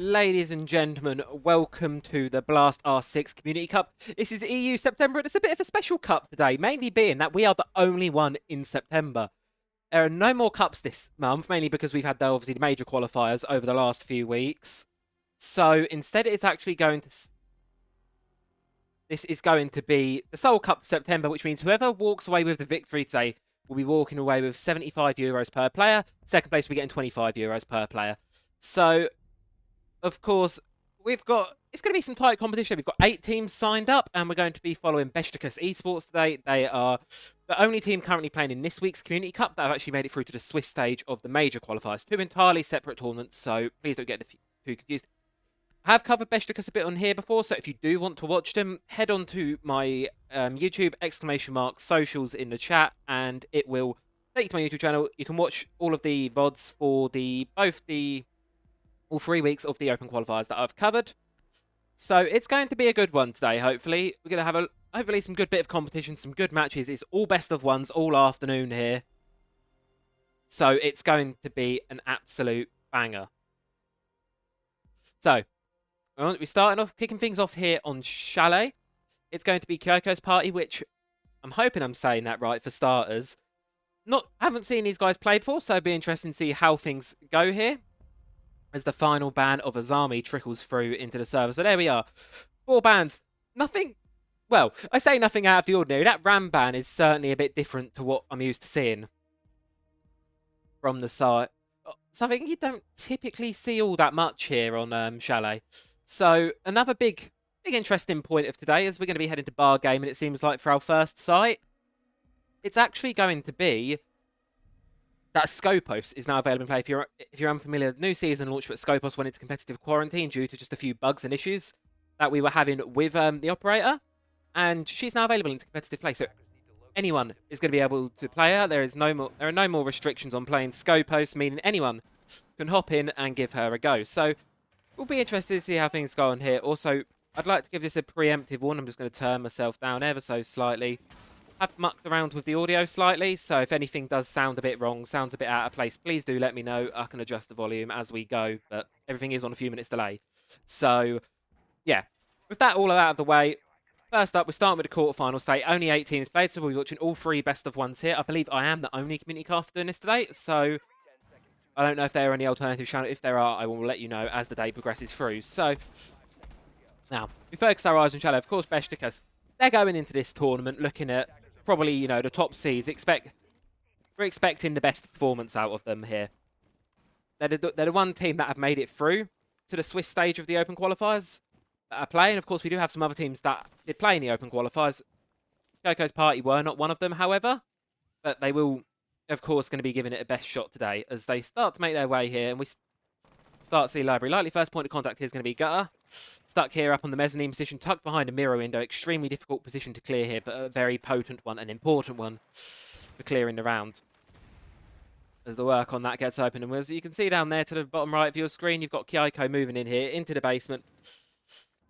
Ladies and gentlemen, welcome to the Blast R6 Community Cup. This is EU September, and it's a bit of a special cup today, mainly being that we are the only one in September. There are no more cups this month, mainly because we've had obviously the major qualifiers over the last few weeks. So instead, it's actually going to... This is going to be the sole cup for September, which means whoever walks away with the victory today will be walking away with €75 per player. Second place, we're getting €25 per player. So... Of course, it's going to be some tight competition. We've got 8 teams signed up, and we're going to be following Beşiktaş Esports today. They are the only team currently playing in this week's Community Cup that have actually made it through to the Swiss stage of the major qualifiers. 2 entirely separate tournaments, so please don't get too confused. I have covered Beşiktaş a bit on here before, so if you do want to watch them, head on to my YouTube, !socials in the chat, and it will take you to my YouTube channel. You can watch all of the VODs for all 3 weeks of the open qualifiers that I've covered. So it's going to be a good one today, hopefully. We're going to have hopefully some good bit of competition, some good matches. It's all best of ones all afternoon here. So it's going to be an absolute banger. So, we're starting off, kicking things off here on Chalet. It's going to be Kyaiko's party, which I'm hoping I'm saying that right for starters. Haven't seen these guys play before, so it'll be interesting to see how things go here as the final ban of Azami trickles through into the server. So there we are. 4 bans. Nothing... Well, I say nothing out of the ordinary. That Ram ban is certainly a bit different to what I'm used to seeing from the site. Something you don't typically see all that much here on Chalet. So another big interesting point of today is we're going to be heading to Bar Game, and it seems like for our first site, it's actually going to be... that Skopos is now available in play. If you're unfamiliar, the new season launched, but Skopos went into competitive quarantine due to just a few bugs and issues that we were having with the operator, and she's now available in competitive play. So anyone is going to be able to play her. There are no more restrictions on playing Skopos, meaning anyone can hop in and give her a go. So we'll be interested to see how things go on here. Also, I'd like to give this a preemptive one. I'm just going to turn myself down ever so slightly. I've mucked around with the audio slightly, so if anything does sound a bit wrong, sounds a bit out of place, please do let me know. I can adjust the volume as we go, but everything is on a few minutes delay. So, yeah, with that all out of the way, first up, we're starting with the quarterfinal state. Only 8 teams played, so we'll be watching all 3 best of ones here. I believe I am the only community caster doing this today, so I don't know if there are any alternative channels. If there are, I will let you know as the day progresses through. So, now, we focus our eyes on Chalet. Of course, Beşiktaş, they're going into this tournament looking at probably, you know, the top seeds. We're expecting the best performance out of them here. They're the one team that have made it through to the Swiss stage of the Open qualifiers that are playing. Of course, we do have some other teams that did play in the Open qualifiers. Kyaiko's party were not one of them, however. But they will, of course, going to be giving it a best shot today as they start to make their way here. And we start to see library. Likely first point of contact here is going to be Gutter. Stuck here up on the mezzanine position, tucked behind a mirror window. Extremely difficult position to clear here, but a very potent one, an important one for clearing the round. As the work on that gets open. And as you can see down there to the bottom right of your screen, you've got Kyaiko moving in here into the basement.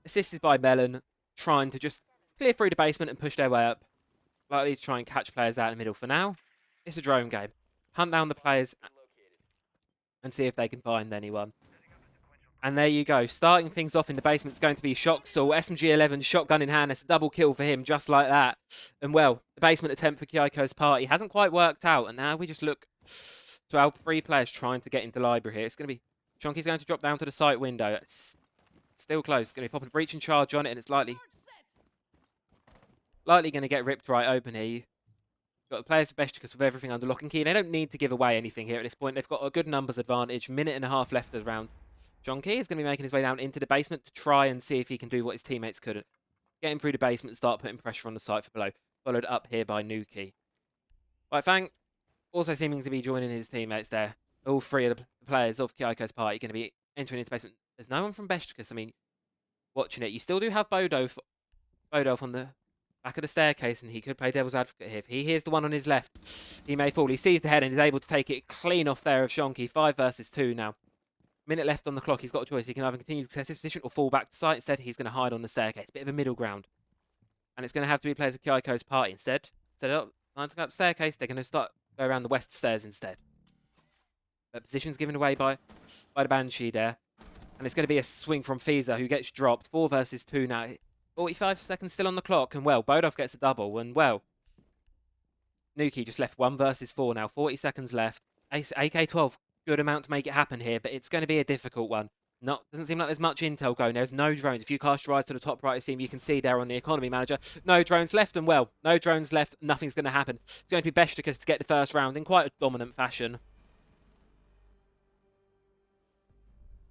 Assisted by Melon, trying to just clear through the basement and push their way up. Likely to try and catch players out in the middle. For now, it's a drone game. Hunt down the players and see if they can find anyone. And there you go. Starting things off in the basement is going to be Shocksaw. SMG-11, shotgun in hand. It's a double kill for him, just like that. And, well, the basement attempt for Kyaiko's party hasn't quite worked out. And now we just look to our 3 players trying to get into library here. It's going to be... Chonky's going to drop down to the site window. It's still close. It's going to be popping a breach and charge on it, and it's likely going to get ripped right open here. You've got the players of Beşiktaş with everything under lock and key. They don't need to give away anything here at this point. They've got a good numbers advantage. Minute and a half left of the round. Jonky is going to be making his way down into the basement to try and see if he can do what his teammates couldn't. Get him through the basement and start putting pressure on the site for below. Followed up here by Nuki. Right, Fang also seeming to be joining his teammates there. All 3 of the players of Kyaiko's party going to be entering into the basement. There's no one from Beşiktaş. I mean, watching it. You still do have Bodo on the back of the staircase, and he could play devil's advocate here. If he hears the one on his left, he may fall. He sees the head and is able to take it clean off there of Shonky. 5 versus 2 now. Minute left on the clock. He's got a choice. He can either continue to contest his position or fall back to site. Instead, he's going to hide on the staircase. Bit of a middle ground. And it's going to have to be players of Kyaiko's party instead. Instead of trying to go up the staircase, they're going to go around the west stairs instead. But position's given away by the Banshee there. And it's going to be a swing from Fiza, who gets dropped. 4 versus 2 now. 45 seconds still on the clock. And, well, Bodov gets a double. And, well, Nuki just left 1 versus 4 now. 40 seconds left. AK-12, good amount to make it happen here, but it's going to be a difficult one. Doesn't seem like there's much intel going. There's no drones. If you cast your eyes to the top right of the scene, you can see there on the economy manager. No drones left, and well, no drones left. Nothing's going to happen. It's going to be Beşiktaş to get the first round in quite a dominant fashion.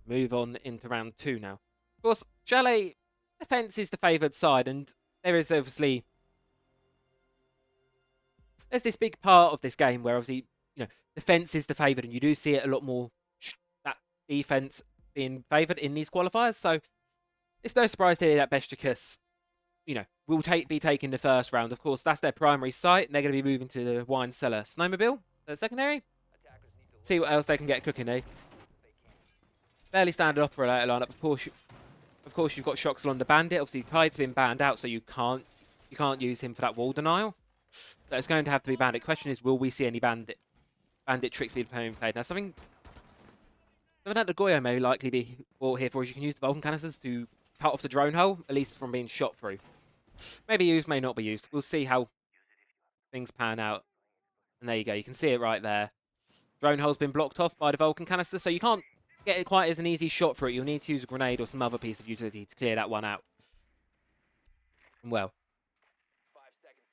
Move on into round 2 now. Of course, Chalet defense is the favoured side, and there is obviously there's this big part of this game where obviously defense is the favoured, and you do see it a lot more. That defense being favoured in these qualifiers, so it's no surprise here that Beşiktaş, will be taking the first round. Of course, that's their primary site, and they're going to be moving to the wine cellar. Snowmobile, the secondary. See what else they can get cooking, eh? Barely standard operator lineup. Of course, you've got Shoxel on the bandit. Obviously, Tide's been banned out, so you can't use him for that wall denial. So it's going to have to be bandit. Question is, will we see any bandit tricks being played? Now, something that the Goyo may likely be brought here for is you can use the Vulcan canisters to cut off the drone hole, at least from being shot through. Maybe used, may not be used. We'll see how things pan out. And there you go. You can see it right there. Drone hole's been blocked off by the Vulcan canister, so you can't get it quite as an easy shot for it. You'll need to use a grenade or some other piece of utility to clear that one out. And well,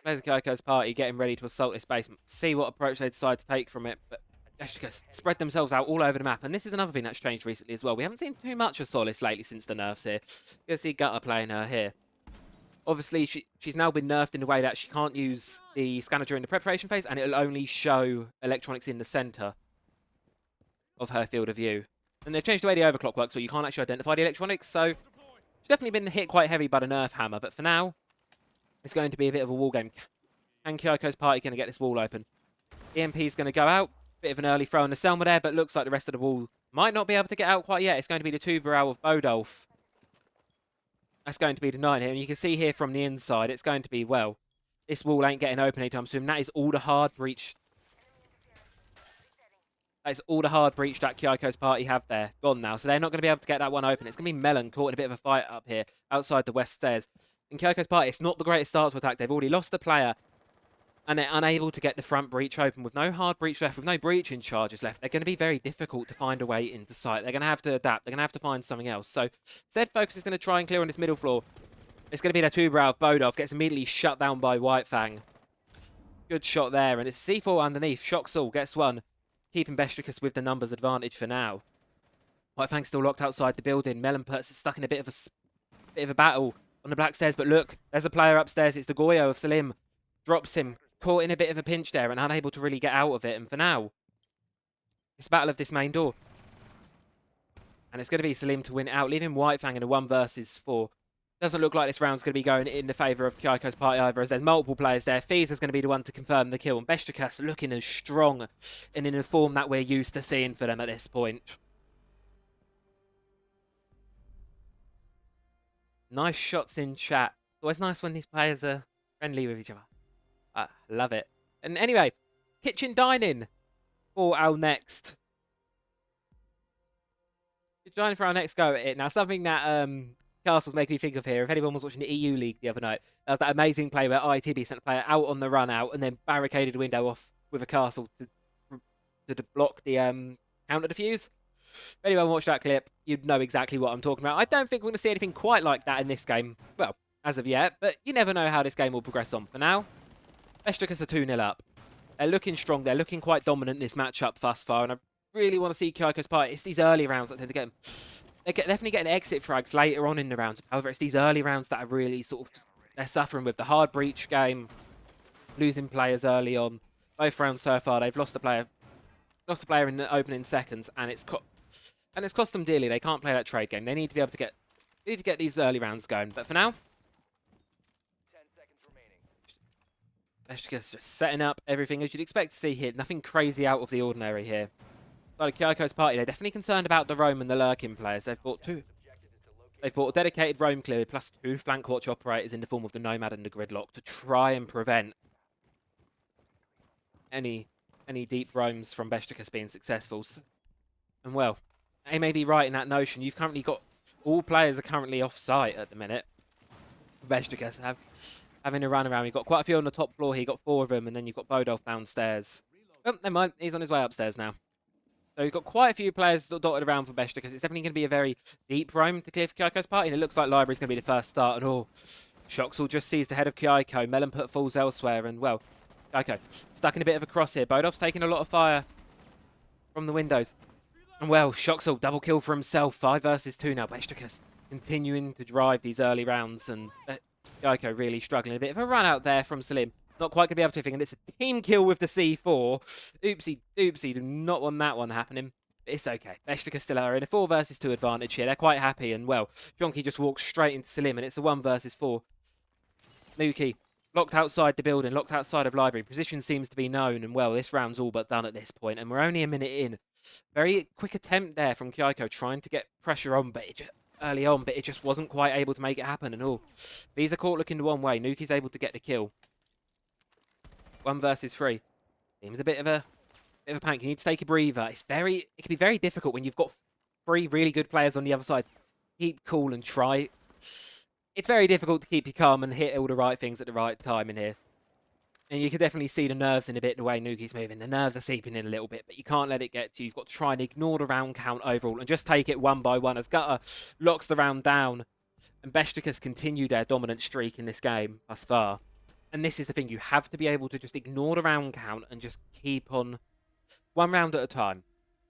there's Kyaiko's party getting ready to assault this basement. See what approach they decide to take from it. But Beşiktaş spread themselves out all over the map. And this is another thing that's changed recently as well. We haven't seen too much of Solis lately since the nerfs here. You can see Gutter playing her here. Obviously, she's now been nerfed in the way that she can't use the scanner during the preparation phase, and it'll only show electronics in the centre of her field of view. And they've changed the way the overclock works, so you can't actually identify the electronics. So she's definitely been hit quite heavy by the nerf hammer. But for now, it's going to be a bit of a wall game. And Kyaiko's party going to get this wall open. EMP's going to go out. Bit of an early throw on the Selma there, but looks like the rest of the wall might not be able to get out quite yet. It's going to be the 2-barrel of Bodolf. That's going to be the 9 here. And you can see here from the inside, it's going to be, well, this wall ain't getting open anytime soon. That is all the hard breach. That's all the hard breach that Kyaiko's party have there. Gone now. So they're not going to be able to get that one open. It's going to be Melon caught in a bit of a fight up here outside the west stairs. In Kyaiko's party, it's not the greatest start to attack. They've already lost the player. And they're unable to get the front breach open. With no hard breach left, with no breaching charges left, they're going to be very difficult to find a way into sight. They're going to have to adapt. They're going to have to find something else. So, Zed Focus is going to try and clear on this middle floor. It's going to be their 2-brow of Bodov. Gets immediately shut down by White Fang. Good shot there. And it's C4 underneath. Shoxel gets one. Keeping Beşiktaş with the numbers advantage for now. White Fang's still locked outside the building. Melon Pertz is stuck in a bit of a battle on the black stairs. But look, there's a player upstairs. It's the Goyo of Salim. Drops him. Caught in a bit of a pinch there and unable to really get out of it. And for now, it's a battle of this main door. And it's going to be Salim to win it out, leaving White Fang in a 1 versus 4. Doesn't look like this round's going to be going in the favour of Kyaiko's party either, as there's multiple players there. Fiza's is going to be the one to confirm the kill. And Beşiktaş looking as strong and in a form that we're used to seeing for them at this point. Nice shots in chat. Always nice when these players are friendly with each other. I love it. And anyway, kitchen dining for our next. Kitchen dining for our next go at it. Now, something that Castle's making me think of here, if anyone was watching the EU League the other night, that was that amazing play where ITB sent a player out on the run out and then barricaded the window off with a castle to block the counter defuse. If anyone watched that clip, you'd know exactly what I'm talking about. I don't think we're going to see anything quite like that in this game. Well, as of yet, but you never know how this game will progress on. For now, Beşiktaş are 2-0 up. They're looking strong. They're looking quite dominant in this matchup thus far. And I really want to see Kyaiko's party. It's these early rounds that tend to get them. They're definitely getting exit frags later on in the rounds. However, it's these early rounds that are really sort of... They're suffering with the hard breach game. Losing players early on. Both rounds so far, they've lost the player. Lost the player in the opening seconds. And it's cost them dearly. They can't play that trade game. They need to be able to get... They need to get these early rounds going. But for now... Beşiktaş just setting up everything as you'd expect to see here. Nothing crazy out of the ordinary here. Like Kyaiko's party, they're definitely concerned about the roam and the lurking players. They've bought two. They've bought a dedicated roam clear plus 2 flank watch operators in the form of the Nomad and the Gridlock to try and prevent any deep roams from Beşiktaş being successful. And well, they may be right in that notion. You've currently got all players are currently off site at the minute. Beşiktaş having a run around. You've got quite a few on the top floor here. You've got 4 of them, and then you've got Bodolf downstairs. Oh, never mind. He's on his way upstairs now. So you've got quite a few players dotted around for Beşiktaş. It's definitely going to be a very deep roam to clear for Kyaiko's party, and it looks like Library's going to be the first start. And Shoxel just sees the head of Kyaiko. Melon put falls elsewhere, and well, Kyaiko stuck in a bit of a cross here. Bodolf's taking a lot of fire from the windows. And well, Shoxel double kill for himself. 5 versus 2 now. Beşiktaş continuing to drive these early rounds, and Kyaiko really struggling. A bit of a run out there from Salim. Not quite going to be able to, and it's a team kill with the C4. Oopsie doopsie, do not want that one happening. But it's okay. Beşiktaş still are in a 4 versus 2 advantage here. They're quite happy, and well, Jonky just walks straight into Salim, and it's a 1 versus 4. Nuki locked outside the building, locked outside of Library. Position seems to be known, and well, this round's all but done at this point, and we're only a minute in. Very quick attempt there from Kyaiko, trying to get pressure on, but early on, but it just wasn't quite able to make it happen. And Visa caught looking the one way. Nuki's able to get the kill. 1 versus 3. Seems a bit of a panic. You need to take a breather. It can be very difficult when you've got 3 really good players on the other side. Keep cool and try. It's very difficult to keep you calm and hit all the right things at the right time in here. And you can definitely see the nerves in a bit, the way Nuki's moving. The nerves are seeping in a little bit, but you can't let it get to you. You've got to try and ignore the round count overall and just take it 1 by 1 as Gutter locks the round down. And Beşiktaş continue their dominant streak in this game thus far. And this is the thing, you have to be able to just ignore the round count and just keep on 1 round at a time.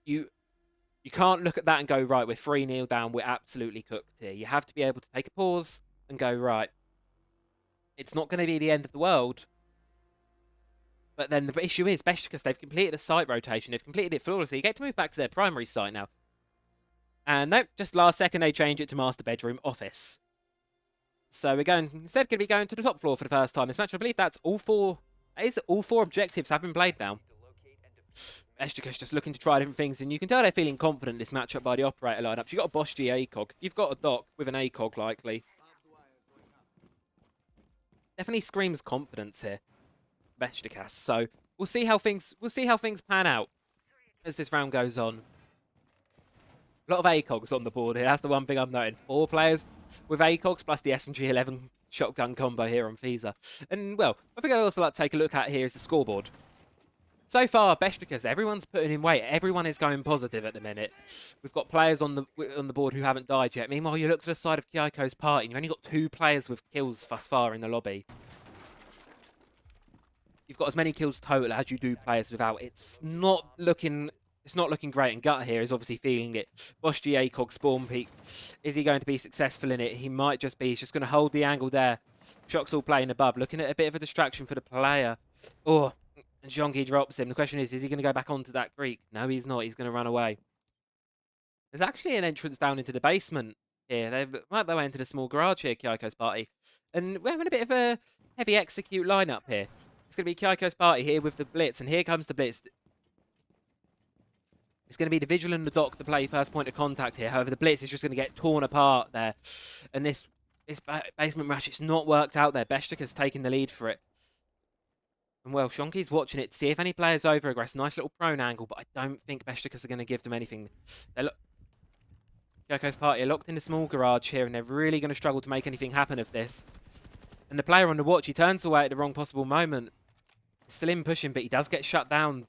You can't look at that and go, right, we're 3-0 down, we're absolutely cooked here. You have to be able to take a pause and go, right, it's not going to be the end of the world. But then the issue is, Beşiktaş, they've completed a site rotation. They've completed it flawlessly. You get to move back to their primary site now. And nope, just last second they change it to master bedroom office. So we're instead going to be going to the top floor for the first time this match. I believe that's all 4 objectives have been played now. Beşiktaş just looking to try different things, and you can tell they're feeling confident in this matchup by the operator lineups. You've got a Boschy ACOG. You've got a Doc with an ACOG likely. Definitely screams confidence here. Beşiktaş. So we'll see how things pan out as this round goes on. A lot of ACOGs on the board here. That's the one thing I'm noting. 4 players with ACOGs plus the SMG11 shotgun combo here on Visa. And well, I think I'd also like to take a look at here is the scoreboard. So far, Beşiktaş, everyone's putting in weight. Everyone is going positive at the minute. We've got players on the board who haven't died yet. Meanwhile, you look to the side of Kyaiko's party, and you've only got 2 players with kills thus far in the lobby. You've got as many kills total as you do players without. It's not looking great, and Gutter here is obviously feeling it. Boschy ACOG spawn peak. Is he going to be successful in it? He might just be. He's just going to hold the angle there. Shoxel playing above, looking at a bit of a distraction for the player. And Jonky drops him. The question is he going to go back onto that Greek? No, he's not. He's going to run away. There's actually an entrance down into the basement here. They've worked their way into the small garage here, Kyaiko's party. And we're having a bit of a heavy execute lineup here. It's going to be Kyaiko's party here with the Blitz, and here comes the Blitz. It's going to be the Vigil and the Doc to play first point of contact here. However, the Blitz is just going to get torn apart there. And this basement rush, it's not worked out there. Beşiktaş has taken the lead for it. And well, Shonky's watching it to see if any players over-aggress. Nice little prone angle, but I don't think Beşiktaş are going to give them anything. Kyaiko's party are locked in the small garage here, and they're really going to struggle to make anything happen of this. And the player on the watch, he turns away at the wrong possible moment. Slim pushing, but he does get shut down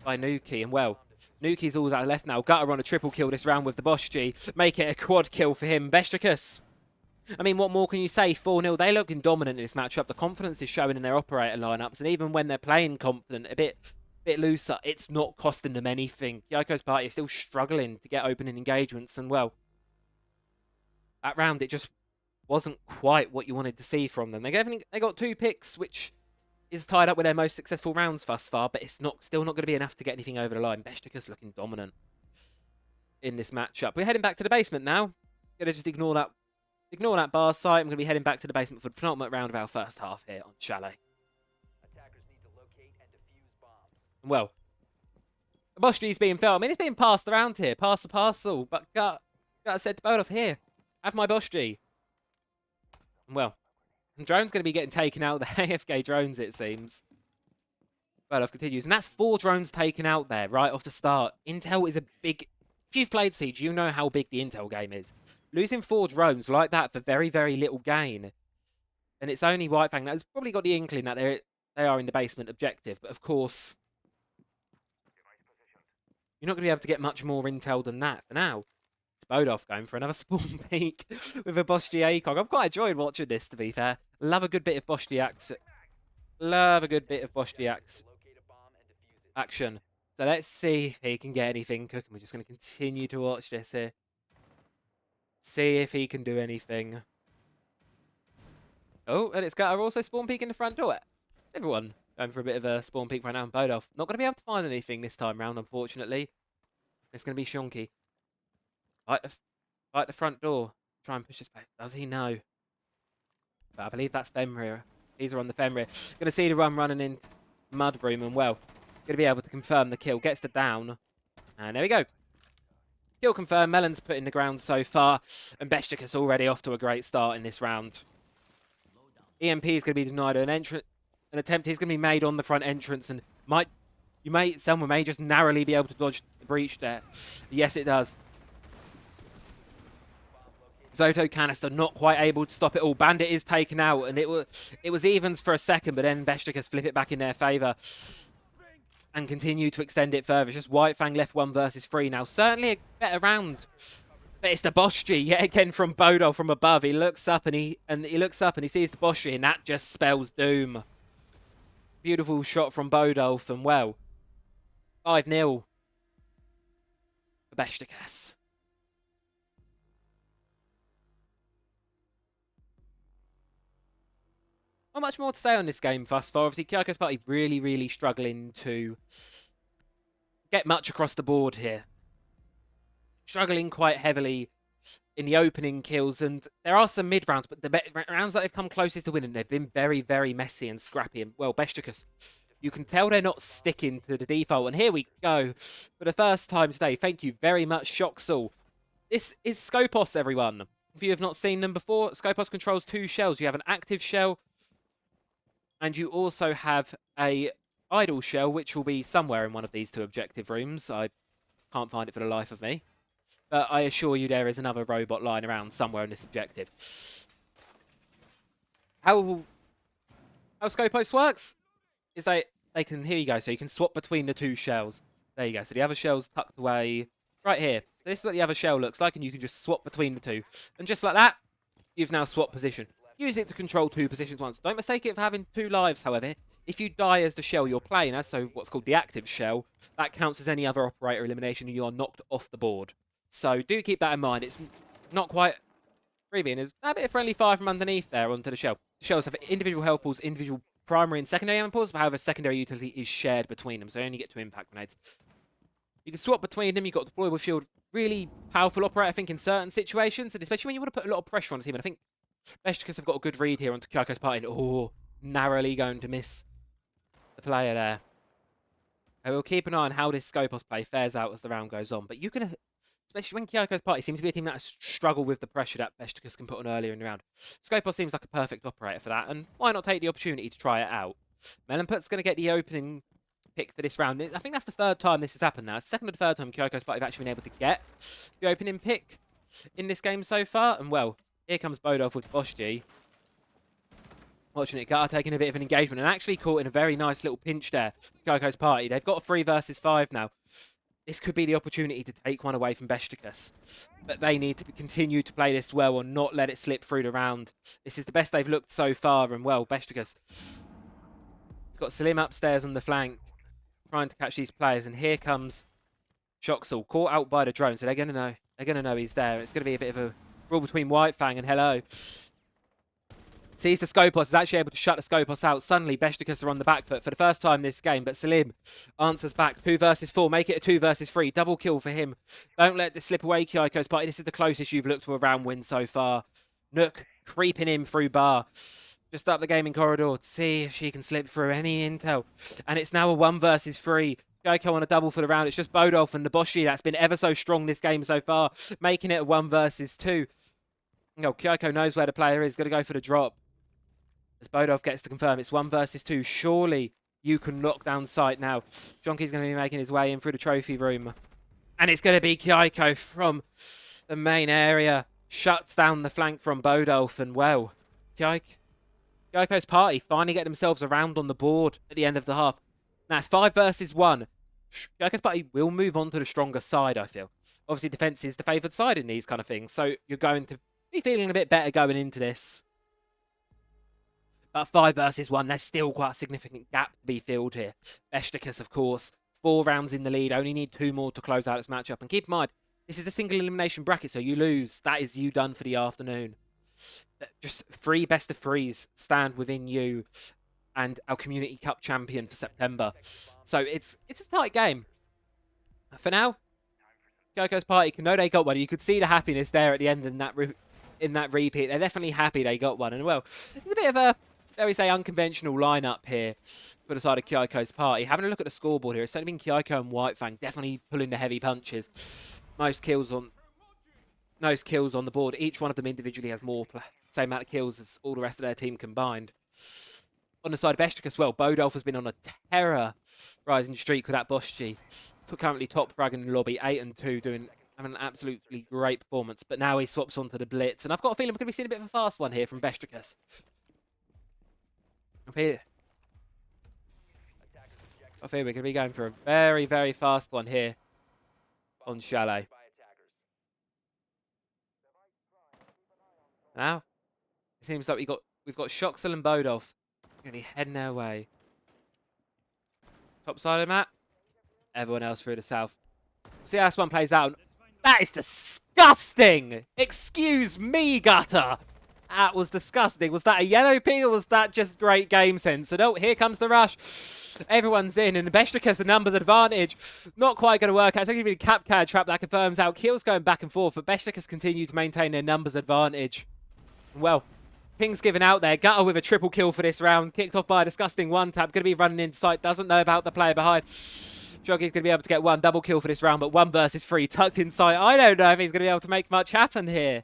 by Nuki. And well, Nuki's all that left now. Gutter on a triple kill this round with the Boschy. Make it a quad kill for him. Beşiktaş, I mean, what more can you say? 4-0. They look dominant in this matchup. The confidence is showing in their operator lineups. And even when they're playing confident, a bit looser, it's not costing them anything. Kyaiko's party is still struggling to get opening engagements. And well, that round, it just wasn't quite what you wanted to see from them. They got 2 picks, which is tied up with their most successful rounds thus far, but it's still not going to be enough to get anything over the line. Beşiktaş looking dominant in this matchup. We're heading back to the basement now. Gonna just ignore that bar site. I'm going to be heading back to the basement for the penultimate round of our first half here on Chalet. Attackers need to locate and defuse bombs. Well, the Boschy's being felt. I mean, it's being passed around here. Pass the parcel. But Gut said to Bodolf, here, have my Boschy. Well, the drone's going to be getting taken out. The AFK drones, it seems. Bodolf continues. And that's 4 drones taken out there right off the start. Intel is a big If you've played Siege, you know how big the intel game is. Losing 4 drones like that for very, very little gain. And it's only White Fang that's probably got the inkling that they are in the basement objective. But of course, you're not going to be able to get much more intel than that for now. It's Bodolf going for another spawn peek with a Kyaiko. I'm quite enjoying watching this, to be fair. Love a good bit of Bostiak's. Love a good bit of Bostiak's Locate a bomb and defuse it. action. So let's see if he can get anything cooking. We're just going to continue to watch this here. See if he can do anything. Oh, and it's got her also spawn peek in the front door. Everyone going for a bit of a spawn peek right now. And Bodolf not going to be able to find anything this time round, unfortunately. It's going to be Shonky. Right the front door. Try and push this back. Does he know? But I believe that's Fenrir. These are on the Fenrir. Going to see the run running into Mud Room and well, going to be able to confirm the kill. Gets the down. And there we go. Kill confirmed. Melon's put in the ground so far. And Beşiktaş already off to a great start in this round. EMP is going to be denied an entrance. An attempt is going to be made on the front entrance and someone may just narrowly be able to dodge the breach there. Yes, it does. Zoto canister not quite able to stop it all. Bandit is taken out, and it was evens for a second, but then Beşiktaş flip it back in their favour and continue to extend it further. It's just White Fang left 1 versus 3 now. Certainly a better round, but it's the Boschy yet again from Bodolf from above. He looks up and he sees the Boschy, and that just spells doom. Beautiful shot from Bodolf, and well, 5-0 for Beşiktaş. Not much more to say on this game thus far. Obviously, Kyaiko's party really, really struggling to get much across the board here. Struggling quite heavily in the opening kills, and there are some mid rounds, but the rounds that they've come closest to winning, they've been very, very messy and scrappy. And well, Beşiktaş, you can tell they're not sticking to the default. And here we go for the first time today. Thank you very much, Shoxall. This is Skopos, everyone. If you have not seen them before, Skopos controls 2 shells. You have an active shell, and you also have a idle shell, which will be somewhere in one of these 2 objective rooms. I can't find it for the life of me. But I assure you there is another robot lying around somewhere in this objective. How Skopos works is they can, here you go, so you can swap between the 2 shells. There you go. So the other shell's tucked away right here. This is what the other shell looks like, and you can just swap between the 2. And just like that, you've now swapped position. Use it to control 2 positions once. Don't mistake it for having 2 lives, however. If you die as the shell you're playing as, so what's called the active shell, that counts as any other operator elimination and you are knocked off the board. So do keep that in mind. It's not quite freebie. There's a bit of friendly fire from underneath there onto the shell. The shells have individual health pools, individual primary and secondary ammo pools, but however, secondary utility is shared between them, so you only get 2 impact grenades. You can swap between them. You've got deployable shield. Really powerful operator, I think, in certain situations, and especially when you want to put a lot of pressure on the team. And I think Beşiktaş have got a good read here onto Kyaiko's party. Oh, narrowly going to miss the player there. I will keep an eye on how this Skopos play fares out as the round goes on. But you can, especially when Kyaiko's party seems to be a team that has struggled with the pressure that Beşiktaş can put on earlier in the round. Skopos seems like a perfect operator for that, and why not take the opportunity to try it out? Melonput's going to get the opening pick for this round. I think that's the 3rd time this has happened now. Second or 3rd time Kyaiko's party have actually been able to get the opening pick in this game so far. And well, here comes Bodolf with Boschy. Watching it, Gar taking a bit of an engagement and actually caught in a very nice little pinch there. Kyaiko's party. They've got a 3 versus 5 now. This could be the opportunity to take one away from Beşiktaş. But they need to continue to play this well or not let it slip through the round. This is the best they've looked so far. And well, Beşiktaş got Selim upstairs on the flank, trying to catch these players. And here comes Shoxall, caught out by the drone. So they're going to know. They're going to know he's there. It's going to be a bit of a brawl between White Fang and Hello. Sees the Skopos, is actually able to shut the Skopos out. Suddenly, Beşiktaş are on the back foot for the first time this game, but Selim answers back. 2 versus 4, make it a 2 versus 3. Double kill for him. Don't let this slip away, Kyaiko's party. This is the closest you've looked to a round win so far. Nook creeping in through bar. Just up the gaming corridor to see if she can slip through any intel. And it's now a 1 versus 3. Kyaiko on a double for the round. It's just Bodolf and the Boschy that's been ever so strong this game so far, making it a 1 versus 2. No, Kyaiko knows where the player is. Going to go for the drop. As Bodolf gets to confirm, it's 1 versus 2. Surely you can lock down sight now. Jonky's going to be making his way in through the trophy room. And it's going to be Kyaiko from the main area. Shuts down the flank from Bodolf. And, well, Kyaiko's party finally get themselves around on the board at the end of the half. Now, it's 5 versus 1. Kyaiko's party will move on to the stronger side, I feel. Obviously, defense is the favoured side in these kind of things. So you're going to be feeling a bit better going into this. But 5 versus 1, there's still quite a significant gap to be filled here. Beşiktaş, of course, 4 rounds in the lead. Only need 2 more to close out this matchup. And keep in mind, this is a single elimination bracket, so you lose. That is you done for the afternoon. Just 3 best of 3s stand within you and our Community Cup champion for September. So it's a tight game. For now, Kyaiko's party can know they got one. You could see the happiness there at the end in that repeat. They're definitely happy they got one. And, well, it's a bit of a, dare we say, unconventional lineup here for the side of Kyaiko's party. Having a look at the scoreboard here, it's certainly been Kyaiko and Whitefang definitely pulling the heavy punches. Most kills on the board. Each one of them individually has same amount of kills as all the rest of their team combined. On the side of Beşiktaş as well, Bodolf has been on a terror rising streak with that Boschy. Currently top frag in the lobby, 8-2, having an absolutely great performance. But now he swaps onto the Blitz. And I've got a feeling we're going to be seeing a bit of a fast one here from Beşiktaş. I feel we're going to be going for a very, very fast one here on Chalet. Now, it seems like we've got Shoxel and Bodolf going to be heading their way. Top side of the map. Everyone else through the south. See how this one plays out. That is disgusting! Excuse me, Gutter! That was disgusting. Was that a yellow ping or was that just great game sense? And oh, here comes the rush. Everyone's in, and Beşiktaş has a numbers advantage. Not quite going to work out. It's only going to be a cap card trap that confirms out. Kills going back and forth, but Beşiktaş continue to maintain their numbers advantage. Well, ping's given out there. Gutter with a triple kill for this round. Kicked off by a disgusting one tap. Going to be running in sight. Doesn't know about the player behind. Joggy's going to be able to get 1 double kill for this round, but 1 versus 3 tucked in sight. I don't know if he's going to be able to make much happen here.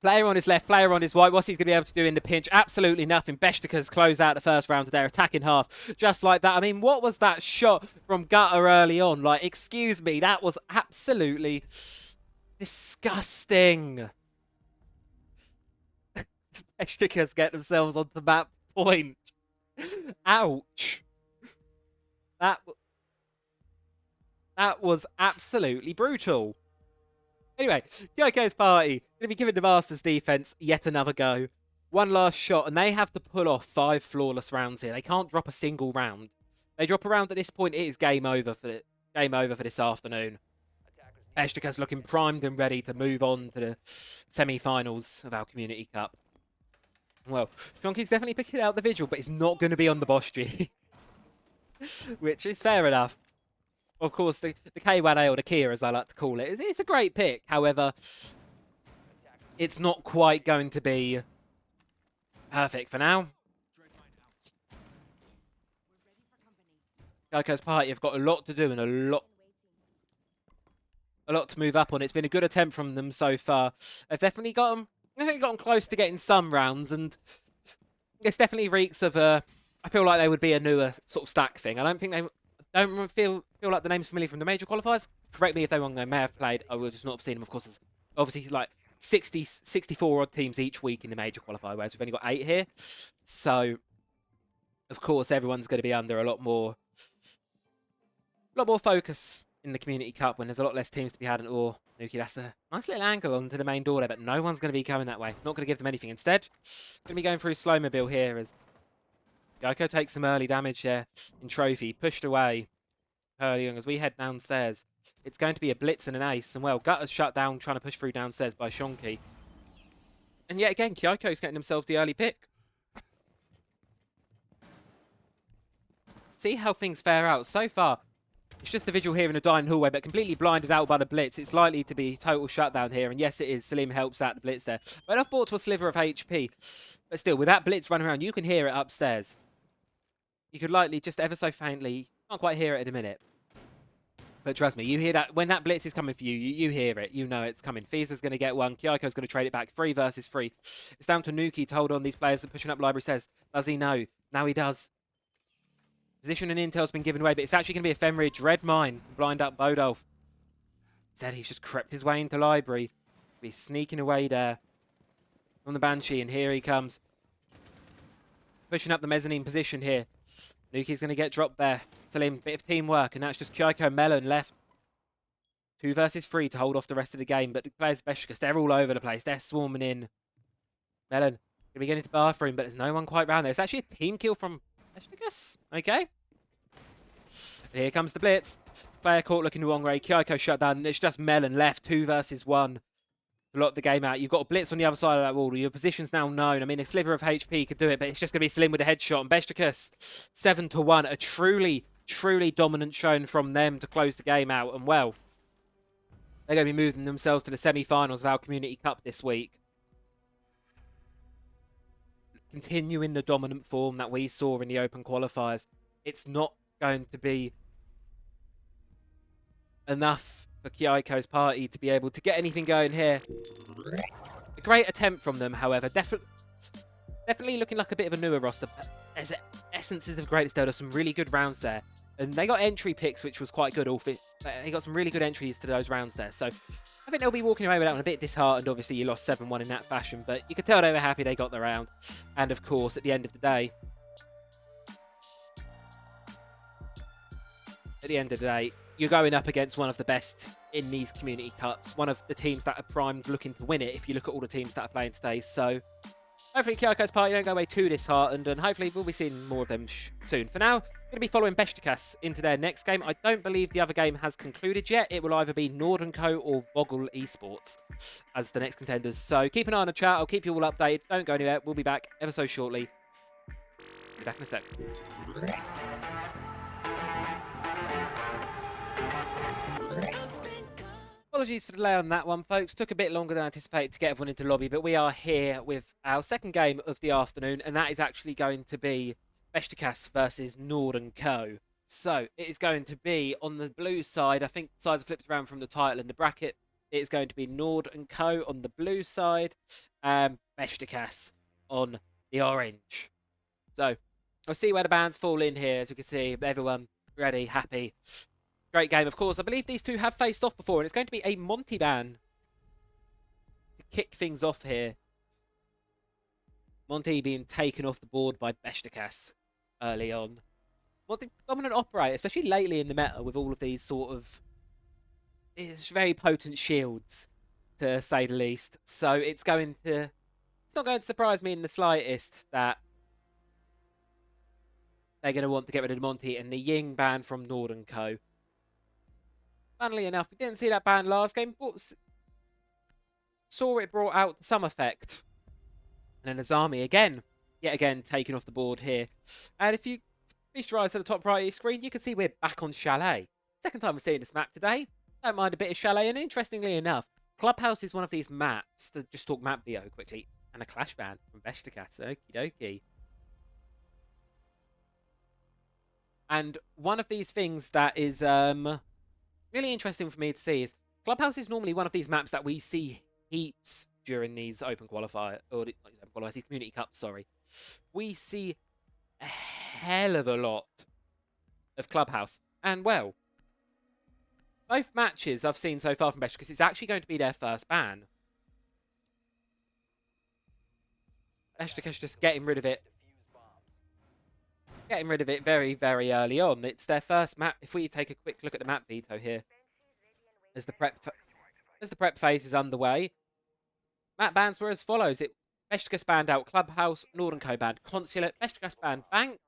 Player on his left, player on his right. What's he going to be able to do in the pinch? Absolutely nothing. Beşiktaş close out the first round of their attacking half. Just like that. I mean, what was that shot from Gutter early on? Like, excuse me, that was absolutely disgusting. Beşiktaş get themselves onto that point. Ouch. That was absolutely brutal. Anyway, Kyaiko's party going to be giving the Masters defense yet another go. 1 last shot, and they have to pull off 5 flawless rounds here. They can't drop a single round. They drop a round at this point, it is game over for this afternoon. Beşiktaş looking primed and ready to move on to the semi-finals of our Community Cup. Well, Jonky's definitely picking out the vigil, but it's not going to be on the Boschy. Which is fair enough. Of course, the K1A or the Kia, as I like to call it, it's a great pick. However, it's not quite going to be perfect for now. Kyaiko's party have got a lot to do and a lot to move up on. It's been a good attempt from them so far. They've definitely gotten close to getting some rounds, and this definitely reeks of a. I feel like they would be a newer sort of stack thing. I don't think they. Don't feel like the name's familiar from the major qualifiers. Correct me if they're wrong, they may have played. I will just not have seen them, of course. There's obviously like 64 odd teams each week in the major qualifier, whereas we've only got 8 here. So, of course, everyone's going to be under a lot more focus in the Community Cup when there's a lot less teams to be had. And Nuki, that's a nice little angle onto the main door there, but no one's going to be going that way. Not going to give them anything. Instead, going to be going through Slowmobile here as Kyaiko takes some early damage there in Trophy. Pushed away early on as we head downstairs. It's going to be a blitz and an ace. And, well, Gutter's shut down trying to push through downstairs by Shonky. And yet again, Kyaiko's getting themselves the early pick. See how things fare out. So far, it's just a vigil here in a dining hallway, but completely blinded out by the blitz. It's likely to be total shutdown here. And yes, it is. Salim helps out the blitz there. But enough brought to a sliver of HP. But still, with that blitz running around, you can hear it upstairs. You could likely just ever so faintly, can't quite hear it at a minute. But trust me, you hear that when that blitz is coming for you, you hear it. You know it's coming. Fiza's going to get one. Kyaiko's going to trade it back. 3 versus 3. It's down to Nuki to hold on. These players are pushing up library stairs. Does he know? Now he does. Position and intel's been given away, but it's actually going to be Ephemeridge. Red Mine. Blind up Bodolf. Instead, he's just crept his way into library. He's sneaking away there on the Banshee, and here he comes. Pushing up the mezzanine position here. Nuki's going to get dropped there. Salim, bit of teamwork, and that's just Kyaiko and Melon left. 2 versus 3 to hold off the rest of the game, but the players of Beşiktaş, they're all over the place. They're swarming in. Melon, going to be getting to the bathroom, but there's no one quite round there. It's actually a team kill from Beşiktaş. Okay. And here comes the blitz. Player caught looking the wrong way. Kyaiko shut down. It's just Melon left. 2 versus 1. To lock the game out. You've got a blitz on the other side of that wall. Your position's now known. I mean, a sliver of HP could do it, but it's just going to be Salim with a headshot. And Beşiktaş 7-1. A truly, truly dominant showing from them to close the game out. And well, they're going to be moving themselves to the semi-finals of our Community Cup this week. Continuing the dominant form that we saw in the Open qualifiers. It's not going to be enough for Kyaiko's party to be able to get anything going here. A great attempt from them, however. Definitely looking like a bit of a newer roster. There's essences of greatness there. There's some really good rounds there. And they got entry picks, which was quite good. They got some really good entries to those rounds there. So I think they'll be walking away with that one a bit disheartened. Obviously, you lost 7-1 in that fashion. But you could tell they were happy they got the round. And of course, at the end of the day, you're going up against one of the best in these Community Cups. One of the teams that are primed looking to win it if you look at all the teams that are playing today. So hopefully Kyaiko's party don't go away too disheartened, and hopefully we'll be seeing more of them soon. For now, going to be following Beşiktaş into their next game. I don't believe the other game has concluded yet. It will either be Nord & Co or Vogel Esports as the next contenders. So keep an eye on the chat. I'll keep you all updated. Don't go anywhere. We'll be back ever so shortly. Be back in a sec. Apologies for the delay on that one, folks. Took a bit longer than anticipated to get everyone into lobby, but we are here with our second game of the afternoon, and that is actually going to be Beşiktaş versus Nord & Co. So it is going to be on the blue side. I think the sides are flipped around from the title and the bracket. It is going to be Nord & Co. on the blue side, and Beşiktaş on the orange. So I'll see where the bands fall in here. As you can see, everyone ready, happy. Great game, of course. I believe these two have faced off before, and it's going to be a Monty ban to kick things off here. Monty being taken off the board by Beşiktaş early on. Monty, dominant operator, especially lately in the meta with all of these sort of... It's very potent shields, to say the least. So it's going to... It's not going to surprise me in the slightest that they're going to want to get rid of Monty and the Ying ban from Nord & Co. Funnily enough, we didn't see that ban last game, but saw it brought out to some effect. And then Azami yet again taken off the board here. And if you reach your eyes to the top right of your screen, you can see we're back on Chalet. Second time we're seeing this map today. Don't mind a bit of Chalet, and interestingly enough, Clubhouse is one of these maps, to just talk map VO quickly, and a clash ban from Beşiktaş. Okie dokie. And one of these things that is really interesting for me to see is Clubhouse is normally one of these maps that we see heaps during these open qualifier or these Community Cups. Sorry, we see a hell of a lot of Clubhouse, and well, both matches I've seen so far from Beşiktaş, because it's actually going to be their first ban. Beşiktaş just getting rid of it. Getting rid of it very, very early on. It's their first map. If we take a quick look at the map veto here, as the prep phase is underway, map bans were as follows. Beşiktaş banned out Clubhouse, Nord & Co banned Consulate, Beşiktaş banned Bank,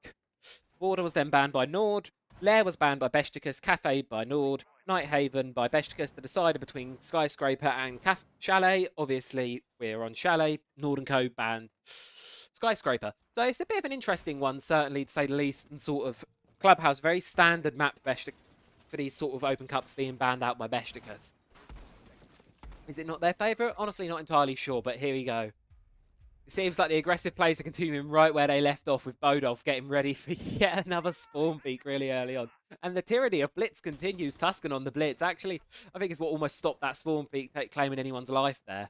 Border was then banned by Nord, Lair was banned by Beşiktaş, Cafe by Nord, Nighthaven by Beşiktaş. The decider between Skyscraper and Chalet. Obviously, we're on Chalet. Nord & Co banned Skyscraper. So it's a bit of an interesting one, certainly, to say the least, and sort of Clubhouse, very standard map for these sort of open cups being banned out by Beşiktaş. Is it not their favourite? Honestly, not entirely sure, but here we go. It seems like the aggressive plays are continuing right where they left off, with Bodolf getting ready for yet another spawn peak really early on. And the tyranny of Blitz continues. Tuscan on the Blitz. Actually, I think is what almost stopped that spawn peak claiming anyone's life there.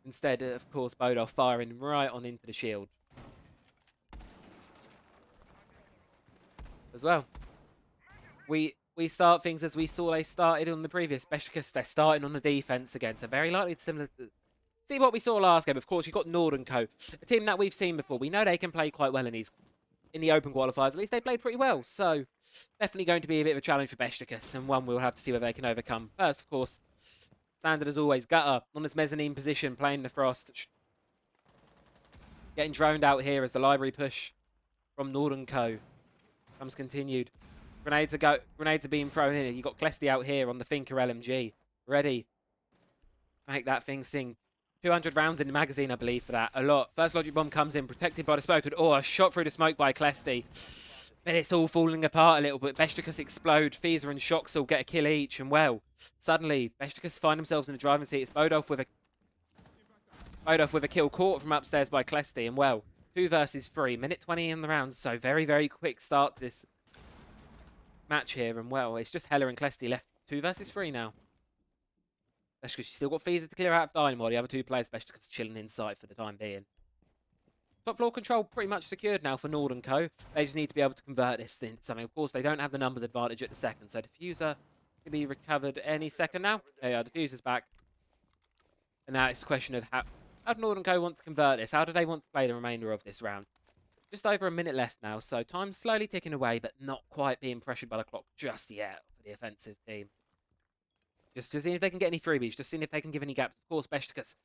Instead, of course, Bodolf firing right on into the shield. As well. We we start things as we saw they started on the previous Beşiktaş. They're starting on the defense again, so very likely it's similar to see what we saw last game. Of course, you've got Nordenco, a team that we've seen before. We know they can play quite well in the open qualifiers. At least they played pretty well, so definitely going to be a bit of a challenge for Beşiktaş, and one we'll have to see whether they can overcome. First, of course, standard as always, Gutter on this mezzanine position, playing the Frost. Getting droned out here as the library push from Nordenco comes continued. Grenades are being thrown in. You've got Klesti out here on the Finker LMG. Ready. Make that thing sing. 200 rounds in the magazine, I believe, for that. A lot. First logic bomb comes in, protected by the smoke. Oh, a shot through the smoke by Klesti. But it's all falling apart a little bit. Beşiktaş explode. Fiza and Shoxel get a kill each. And well, suddenly, Beşiktaş find themselves in the driving seat. It's Bodolf with a kill caught from upstairs by Klesti. And well, 2 versus 3. Minute 20 in the round. So very, very quick start to this match here. And well, it's just Hella and Klesti left. 2 versus 3 now. Beşiktaş, you still got Fiza to clear out of Dynamo. The other 2 players, Beşiktaş chilling inside for the time being. Top floor control pretty much secured now for Nordenco. They just need to be able to convert this into something. Of course, they don't have the numbers advantage at the second, so diffuser can be recovered any second now. There you are, diffuser's back. And now it's a question of how do Nordenco want to convert this? How do they want to play the remainder of this round? Just over a minute left now, so time's slowly ticking away, but not quite being pressured by the clock just yet for the offensive team. Just seeing if they can get any freebies, just seeing if they can give any gaps. Of course, Beşiktaş,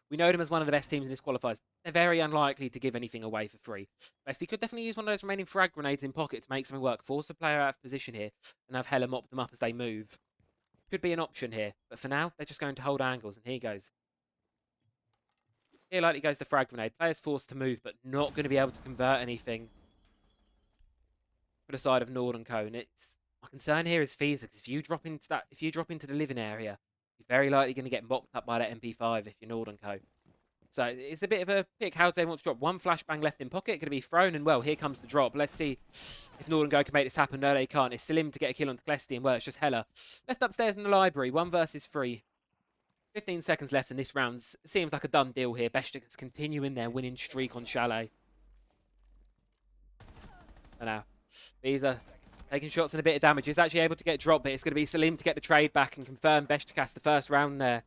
we know them as one of the best teams in this qualifiers. They're very unlikely to give anything away for free. Bestie could definitely use one of those remaining frag grenades in pocket to make something work. Force the player out of position here and have Hella mop them up as they move. Could be an option here, but for now, they're just going to hold angles, and here he goes. Here likely goes the frag grenade. Player's forced to move, but not going to be able to convert anything for the side of Nordenco. And my concern here is Fiza, because if you drop into the living area, you're very likely going to get mocked up by that MP5 if you're Nordenco. So it's a bit of a pick. How do they want to drop? One flashbang left in pocket, going to be thrown, and well, here comes the drop. Let's see if Nordenco can make this happen. No, they can't. It's Selim to get a kill on Klesti, and well, it's just Hella. Left upstairs in the library, 1 versus 3. 15 seconds left in this round. Seems like a done deal here. Beşiktaş continuing their winning streak on Chalet. And now, Fiza taking shots and a bit of damage. He's actually able to get dropped, but it's going to be Selim to get the trade back and confirm Beşiktaş the first round there.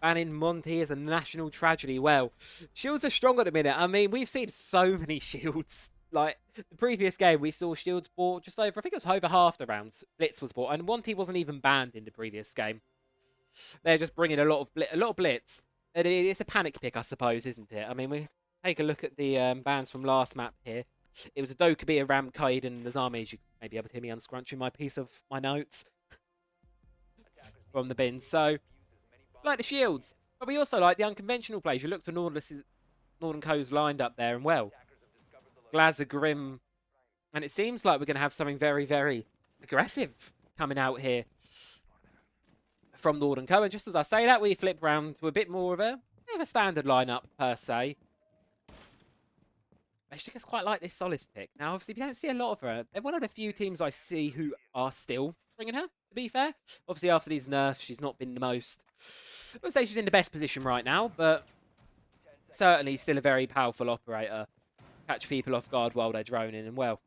Banning Monty is a national tragedy. Well, shields are strong at the minute. I mean, we've seen so many shields. Like, the previous game, we saw shields bought just over, I think it was over half the rounds. Blitz was bought, and Monty wasn't even banned in the previous game. They're just bringing a lot of blitz. It's a panic pick, I suppose, isn't it? I mean, we take a look at the bans from last map here. It was a Dokkaebi, a Ramkaid, and Nazami. As you may be able to hear me unscrunching my piece of my notes from the bin. So, like the shields, but we also like the unconventional plays. You look for Nordenco's lined up there, and well, Glazer, Grim, and it seems like we're going to have something very, very aggressive coming out here from Nordenco. And just as I say that, we flip round to a bit more of a standard lineup per se. Beşiktaş quite like this Solis pick. Now, obviously, we don't see a lot of her. They're one of the few teams I see who are still bringing her, to be fair. Obviously, after these nerfs, she's not been the most... I wouldn't say she's in the best position right now, but certainly still a very powerful operator. Catch people off guard while they're droning, and well,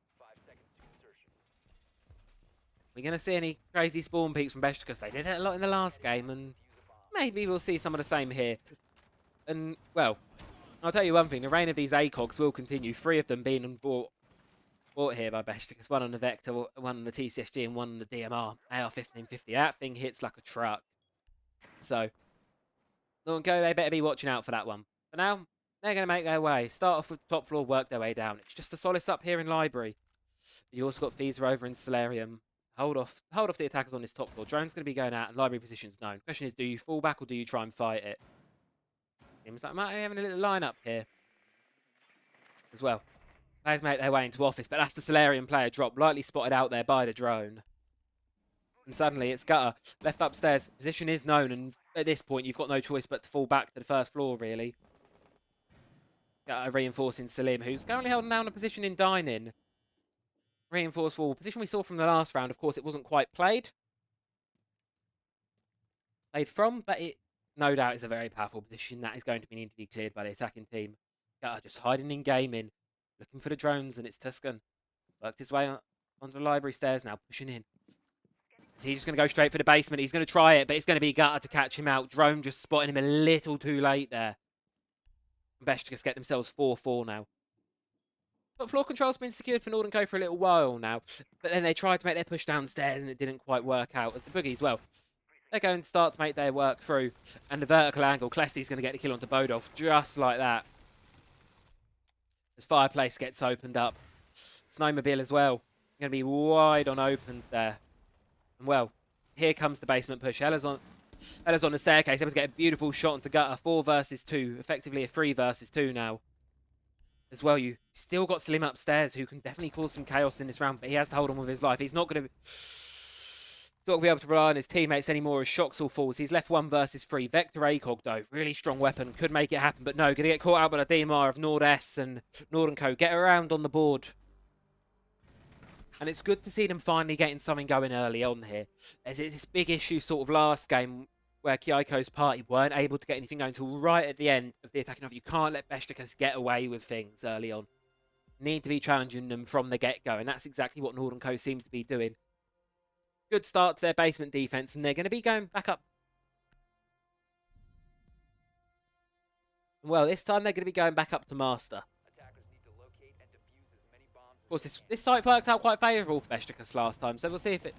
we're going to see any crazy spawn peaks from Beşiktaş. They did it a lot in the last game, and maybe we'll see some of the same here. And, well, I'll tell you one thing. The reign of these ACOGs will continue. 3 of them being bought here by Beşiktaş. 1 on the Vector, 1 on the TCSG, and 1 on the DMR. AR-1550. That thing hits like a truck. So, Nordenco, they better be watching out for that one. For now, they're going to make their way. Start off with the top floor, work their way down. It's just a Solace up here in Library. You also got Fiza over in Solarium. Hold off the attackers on this top floor. Drone's going to be going out, and Library position's known. Question is, do you fall back or do you try and fight it? Seems like I might be having a little line-up here as well. Players make their way into office, but that's the Solarium player drop, lightly spotted out there by the drone. And suddenly it's Gutter, left upstairs. Position is known, and at this point you've got no choice but to fall back to the first floor, really. Gutter reinforcing Selim, who's currently holding down a position in dining. Reinforced wall. Position we saw from the last round, of course, it wasn't quite played from, but it no doubt is a very powerful position that is going to need to be cleared by the attacking team. Gutter just hiding in gaming, looking for the drones, and it's Tuscan. Worked his way onto the library stairs now, pushing in. So he's just going to go straight for the basement. He's going to try it, but it's going to be Gutter to catch him out. Drone just spotting him a little too late there. Beşiktaş get themselves 4-4 now. But floor control's been secured for Nordenco for a little while now. But then they tried to make their push downstairs and it didn't quite work out. As the Boogies, well, they're going to start to make their work through. And the vertical angle, Klesty's going to get the kill onto Bodolf just like that. As Fireplace gets opened up. Snowmobile as well. Going to be wide on opened there. And well, here comes the basement push. Ella's on the staircase, able to get a beautiful shot onto Gutter. 4 versus 2, effectively a 3 versus 2 now. As well, you still got Slim upstairs, who can definitely cause some chaos in this round, but he has to hold on with his life. He's not going to be able to rely on his teammates anymore as Shoxall falls. He's left 1 versus 3. Vector ACOG, though, really strong weapon, could make it happen, but no, going to get caught out by the DMR of Nord-S and Nordenco. Get around on the board. And it's good to see them finally getting something going early on here. There's this big issue sort of last game where Kyaiko's party weren't able to get anything going until right at the end of the attacking off. You can't let Beşiktaş get away with things early on. Need to be challenging them from the get-go, and that's exactly what Nordenco seem to be doing. Good start to their basement defense, and they're going to be going back up. Well, this time they're going to be going back up to Master. Of course, this site worked out quite favourable for Beşiktaş last time, so we'll see if it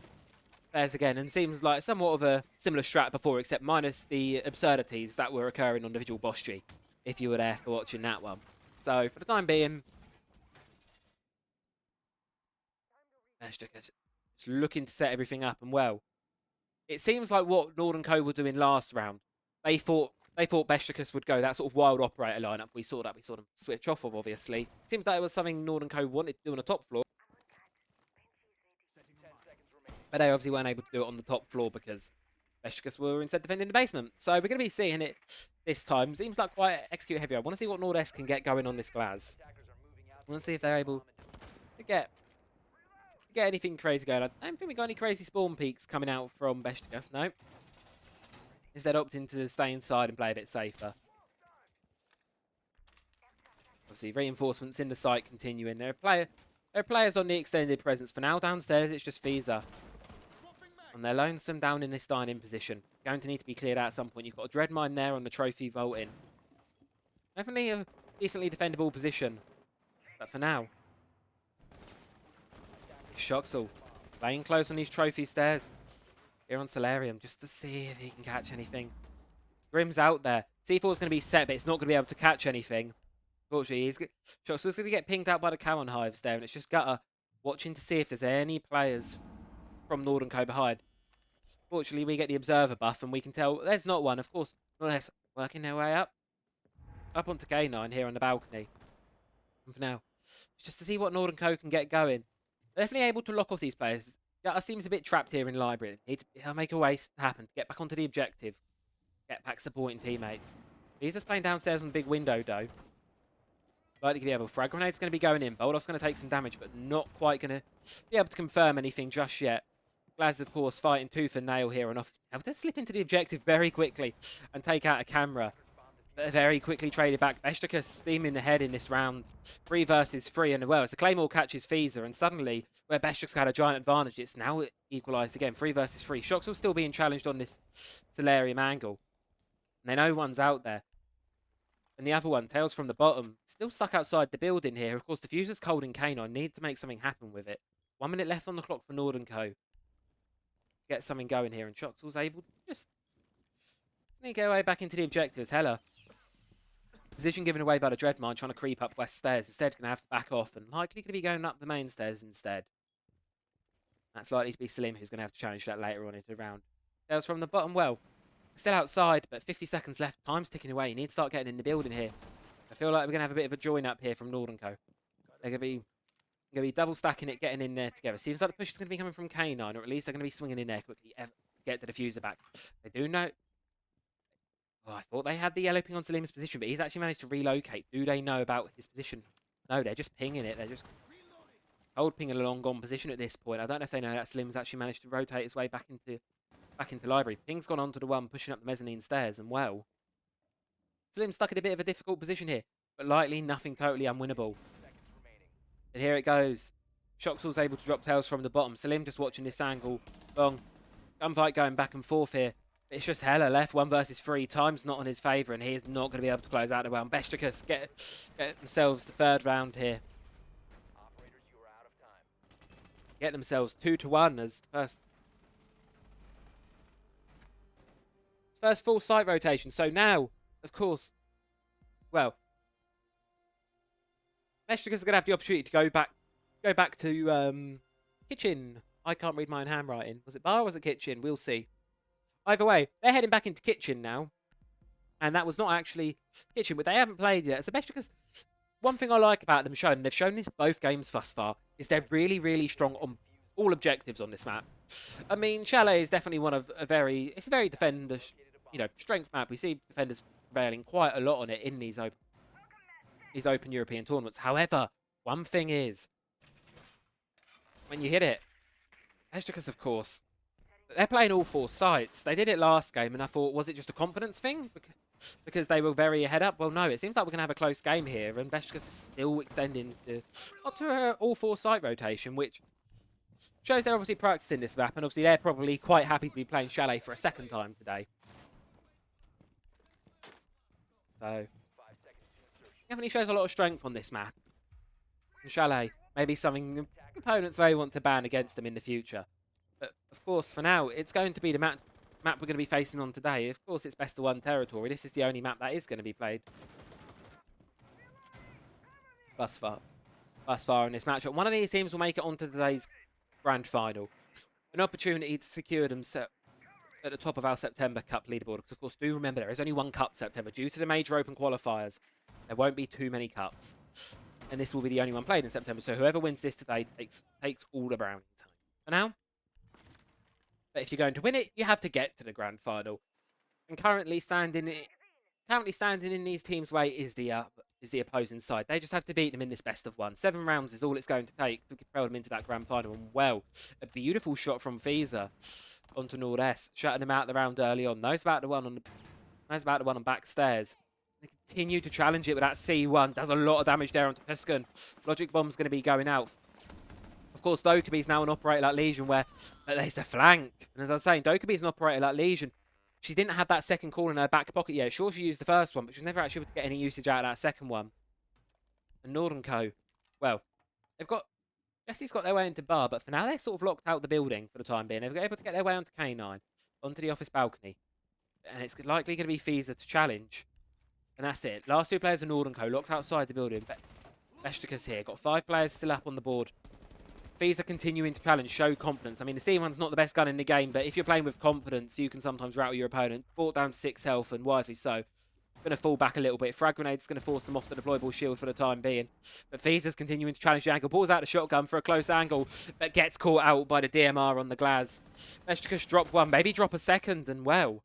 fares again. And seems like somewhat of a similar strat before, except minus the absurdities that were occurring on the Vigil Boss G, if you were there for watching that one. So, for the time being, Beşiktaş is looking to set everything up. And well, it seems like what Nordenco were doing last round. They thought Beşiktaş would go that sort of wild operator lineup. We saw them switch off of, obviously. Seemed that it was something Nordenco wanted to do on the top floor. But they obviously weren't able to do it on the top floor because Beşiktaş were instead defending the basement. So we're going to be seeing it this time. Seems like quite execute heavy. I want to see what Nord-S can get going on this Glaz. I want to see if they're able to get anything crazy going. I don't think we got any crazy spawn peaks coming out from Beşiktaş. No. Instead opting to stay inside and play a bit safer. Obviously, reinforcements in the site continuing. There are players on the extended presence. For now, downstairs, it's just Fiza. And they're lonesome down in this dining position. Going to need to be cleared out at some point. You've got a dread mine there on the trophy vaulting. Definitely a decently defendable position. But for now, Shoxall playing close on these trophy stairs. Here on Solarium, just to see if he can catch anything. Grim's out there. C4's going to be set, but it's not going to be able to catch anything. Fortunately, Shoxall's going to get pinged out by the Caron hives there, and it's just Gutter watching to see if there's any players from Nordenco behind. Fortunately, we get the observer buff, and we can tell there's not one. Of course, Nord-S working their way up onto K9 here on the balcony. And for now, it's just to see what Nordenco can get going. They're definitely able to lock off these players. Gutter seems a bit trapped here in Library. He'll make a way happen to get back onto the objective. Get back supporting teammates. He's just playing downstairs on the big window, though. Likely to be able. Frag Grenade's going to be going in. Boldov's going to take some damage, but not quite going to be able to confirm anything just yet. Glaz, of course, fighting tooth and nail here on office. Able to slip into the objective very quickly and take out a camera. But very quickly traded back. Beşiktaş steaming ahead in this round. 3 versus 3. And well, as the Claymore catches Fiza, and suddenly, where Beşiktaş had a giant advantage, it's now equalised again. 3 versus 3. Shoxall still being challenged on this Solarium angle. And they know one's out there. And the other one, Tails from the bottom, still stuck outside the building here. Of course, Diffuser's cold in K9. Need to make something happen with it. 1 minute left on the clock for Nordenco. Get something going here. And Shoxall's able to just sneak their way back into the objectives. Hella. Position given away by the Dreadmine, trying to creep up west stairs. Instead, going to have to back off and likely going to be going up the main stairs instead. That's likely to be Slim, who's going to have to challenge that later on into the round. Tails from the bottom, well, still outside, but 50 seconds left. Time's ticking away. You need to start getting in the building here. I feel like we're going to have a bit of a join up here from Nordenco. They're going to be double stacking it, getting in there together. Seems like the push is going to be coming from K9, or at least they're going to be swinging in there quickly to get the diffuser back. They do know. Oh, I thought they had the yellow ping on Salim's position, but he's actually managed to relocate. Do they know about his position? No, they're just pinging it. They're just cold pinging a long gone position at this point. I don't know if they know that Slim's actually managed to rotate his way back into Library. Ping's gone on to the one pushing up the mezzanine stairs, and well, Slim's stuck in a bit of a difficult position here, but likely nothing totally unwinnable. And here it goes. Shoxall's able to drop Tails from the bottom. Salim just watching this angle. Bong. Gunfight going back and forth here. It's just hella left. 1 versus 3. Time's not on his favour, and he is not going to be able to close out the round. Beşiktaş get themselves the 3rd round here. Operators, you are out of time. Get themselves 2-1 as the first full site rotation. So now, of course, well, Beşiktaş are going to have the opportunity to go back to kitchen. I can't read my own handwriting. Was it bar or was it kitchen? We'll see. Either way, they're heading back into kitchen now. And that was not actually kitchen, but they haven't played yet. So Beşiktaş, one thing I like about them showing, and they've shown this both games thus far, is they're really, really strong on all objectives on this map. I mean, Chalet is definitely one of it's a very defender, strength map. We see defenders prevailing quite a lot on it in these open European tournaments. However, one thing is, when you hit it, Beşiktaş, of course, they're playing all 4 sites. They did it last game, and I thought, was it just a confidence thing? Because they were very ahead up? Well, no, it seems like we're going to have a close game here, and Beşiktaş is still extending up to all 4 site rotation, which shows they're obviously practicing this map, and obviously they're probably quite happy to be playing Chalet for a 2nd time today. So, definitely shows a lot of strength on this map. And Chalet, maybe something opponents may want to ban against them in the future. But, of course, for now, it's going to be the map we're going to be facing on today. Of course, it's best of 1 territory. This is the only map that is going to be played thus far in this matchup. One of these teams will make it onto today's grand final. An opportunity to secure themselves at the top of our September Cup leaderboard. Because, of course, do remember there is only 1 cup September. Due to the major open qualifiers, there won't be too many cups. And this will be the only one played in September. So whoever wins this today takes all the brownies home. For now. But if you're going to win it, you have to get to the grand final. And currently standing in these teams' way is the opposing side. They just have to beat them in this best of 1. 7 rounds is all it's going to take to propel them into that grand final. And well, a beautiful shot from Fiza onto Nordes, shutting them out the round early on. Knows about the one on back stairs. They continue to challenge it with that C1. Does a lot of damage there onto Tuscan. Logic Bomb's going to be going out. Of course, Dokubi's now an operator like Legion, where there's a flank. And as I was saying, Dokubi's an operator like Legion. She didn't have that 2nd call in her back pocket yet. Sure, she used the 1st one, but she was never actually able to get any usage out of that 2nd one. And Nordenco, well, Jesse's got their way into bar, but for now they're sort of locked out the building for the time being. They're able to get their way onto K9, onto the office balcony. And it's likely going to be Fiza to challenge. And that's it. Last 2 players are Nordenco, locked outside the building. Beşiktaş here. Got 5 players still up on the board. Fiza continuing to challenge, show confidence. I mean, the C1's not the best gun in the game, but if you're playing with confidence, you can sometimes rattle your opponent. Brought down to 6 health, and wisely so. Going to fall back a little bit. Frag Grenade's going to force them off the deployable shield for the time being. But Fiza's continuing to challenge the angle. Pulls out the shotgun for a close angle, but gets caught out by the DMR on the glass. Beşiktaş drop 1, maybe drop a 2nd, and well.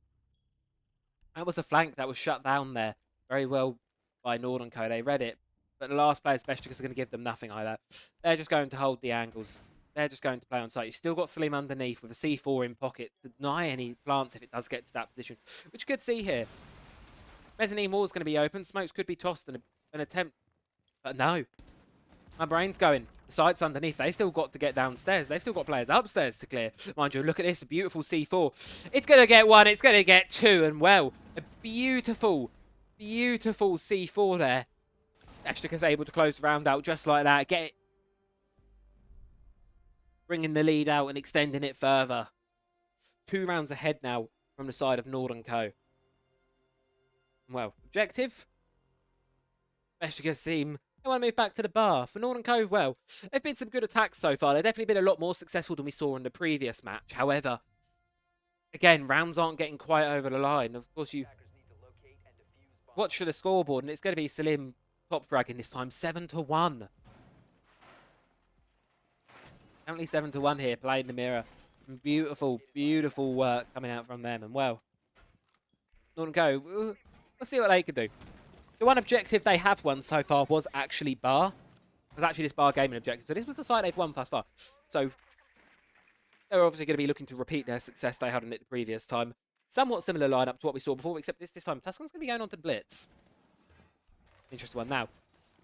That was a flank that was shut down there very well by Nordenco. They read it. But the last players, Beşiktaş, are going to give them nothing like that. They're just going to hold the angles. They're just going to play on site. You've still got Slim underneath with a C4 in pocket to deny any plants if it does get to that position, which you could see here. Mezzanine wall's going to be open. Smokes could be tossed in an attempt. But no. My brain's going. The site's underneath. They still got to get downstairs. They've still got players upstairs to clear. Mind you, look at this. A beautiful C4. It's going to get 1. It's going to get 2. And well, a beautiful, beautiful C4 there. Beşiktaş able to close the round out just like that. Get it. Bringing the lead out and extending it further. 2 rounds ahead now from the side of Nordenco. Well, objective. Beşiktaş seem they want to move back to the bar. For Nordenco, well, they've been some good attacks so far. They've definitely been a lot more successful than we saw in the previous match. However, again, rounds aren't getting quite over the line. Of course, you watch the scoreboard, and it's going to be Salim top fragging this time, 7-1. Currently 7-1 here, playing the mirror. Beautiful, beautiful work coming out from them. And well, Nordenco, we'll see what they can do. The one objective they have won so far was actually bar. It was actually this bar gaming objective. So this was the side they've won thus far. So they're obviously going to be looking to repeat their success they had in it the previous time. Somewhat similar lineup to what we saw before, except this time Tuscan's going to be going on to the Blitz. Interesting one now.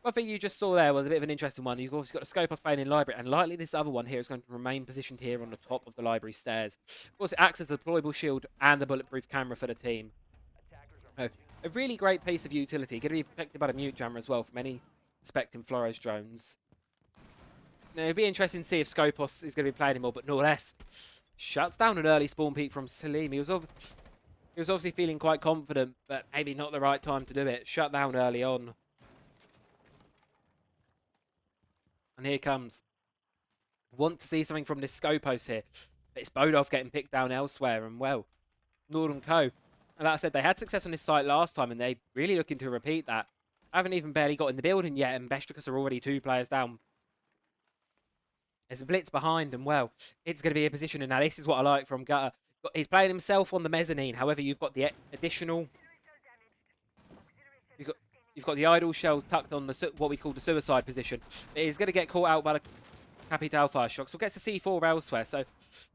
One thing you just saw there was a bit of an interesting one. You've obviously got the Scopus playing in library, and likely this other one here is going to remain positioned here on the top of the library stairs. Of course, it acts as a deployable shield and the bulletproof camera for the team. A really great piece of utility. Going to be protected by the mute jammer as well from any Spectrum Flores drones. Now, it'd be interesting to see if Scopus is going to be playing him more, but no less. Shuts down an early spawn peek from Salim. He was obviously feeling quite confident, but maybe not the right time to do it. Shut down early on. And here comes. Want to see something from this Scopus here. But it's Bodov getting picked down elsewhere. And, well, Northern Co. And like I said, they had success on this site last time, and they're really looking to repeat that. I haven't even barely got in the building yet, and Beşiktaş are already 2 players down. There's a blitz behind, and, well, it's going to be a position. And now this is what I like from Gutter. He's playing himself on the mezzanine. However, you've got the additional... You've got the idle shell tucked on the what we call the suicide position. He's going to get caught out by the Capital Fire Shock. So gets the C4 elsewhere. So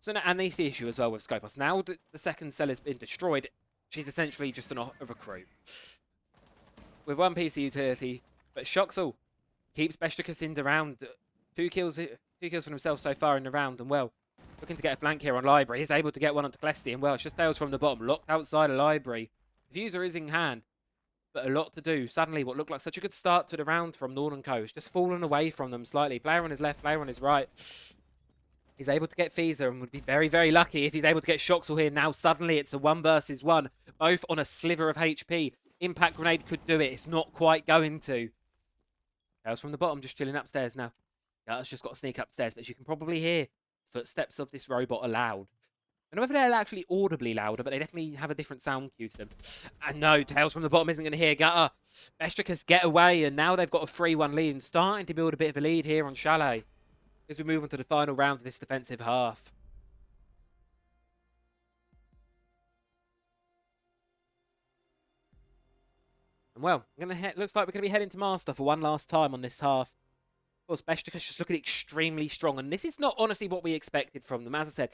and that's the issue as well with Scopus. Now the second cell has been destroyed. She's essentially just a recruit. With 1 piece of utility. But Shoxel keeps Beşiktaş in the round. 2 kills for himself so far in the round. And, well, looking to get a flank here on Library. He's able to get one onto Klesti. And, well, it's just Tails from the bottom. Locked outside of Library. Diffuser is in hand. But a lot to do. Suddenly, what looked like such a good start to the round from Northern Co. It's just fallen away from them slightly. Player on his left, player on his right. He's able to get Fiza and would be very, very lucky if he's able to get Shoxel here. Now, suddenly, it's a 1 versus 1. Both on a sliver of HP. Impact Grenade could do it. It's not quite going to. Tails from the bottom, just chilling upstairs now. Gutter's just got to sneak upstairs. But as you can probably hear, footsteps of this robot are loud. I don't know if they're actually audibly louder, but they definitely have a different sound cue to them. And no, Tails from the bottom isn't going to hear Gutter. Beşiktaş get away, and now they've got a 3-1 lead and starting to build a bit of a lead here on Chalet as we move on to the final round of this defensive half. And, well, looks like we're going to be heading to Master for one last time on this half. Of course, Beşiktaş just looking extremely strong, and this is not honestly what we expected from them. As I said,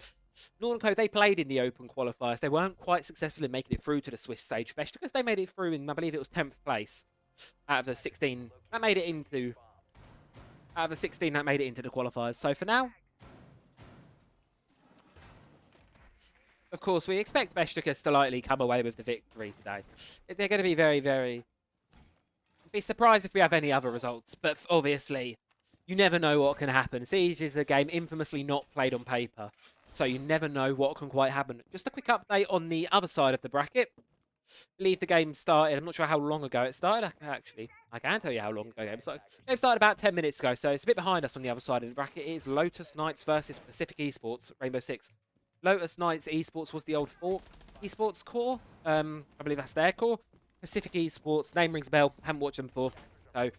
Northern Co, they played in the open qualifiers. They weren't quite successful in making it through to the Swiss stage. Beşiktaş, they made it through in, I believe it was 10th place out of the 16. That made it into... Out of the 16, that made it into the qualifiers. So for now... Of course, we expect Beşiktaş to likely come away with the victory today. They're going to be very, very... Be surprised if we have any other results. But obviously, you never know what can happen. Siege is a game infamously not played on paper. So you never know what can quite happen. Just a quick update on the other side of the bracket. I believe the game started. I'm not sure how long ago it started. I can tell you how long ago the game started. It started about 10 minutes ago, so it's a bit behind us on the other side of the bracket. It is Lotus Knights versus Pacific Esports, Rainbow Six. Lotus Knights Esports was the old Fork Esports core. I believe that's their core. Pacific Esports, name rings a bell. Haven't watched them before, so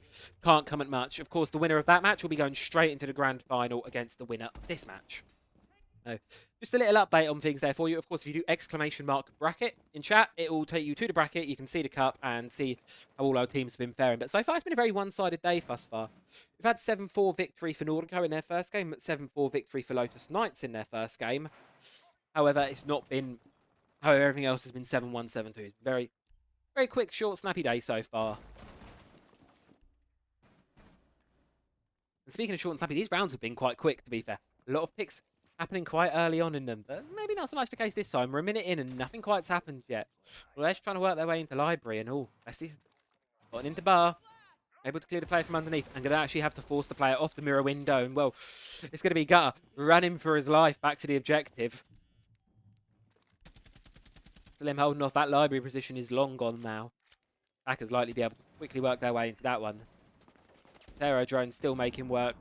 can't comment much. Of course, the winner of that match will be going straight into the grand final against the winner of this match. No. Just a little update on things there for you. Of course, if you do ! Bracket in chat, it will take you to the bracket. You can see the cup and see how all our teams have been faring. But so far, it's been a very one-sided day thus far. We've had 7-4 victory for Northern Co in their first game, 7-4 victory for Lotus Knights in their first game. However, it's not been... However, everything else has been 7-1, 7-2. It's very, very quick, short, snappy day so far. And speaking of short and snappy, these rounds have been quite quick, to be fair. A lot of picks happening quite early on in them, but maybe not so much the case this time. We're a minute in and nothing quite's happened yet. Well, they're just trying to work their way into library and all. Bessie's gotten into bar, able to clear the player from underneath, and going to actually have to force the player off the mirror window. And, well, it's going to be Gutter running for his life back to the objective. Salim holding off that library position is long gone now. Hackers likely be able to quickly work their way into that one. Terror drone still making work.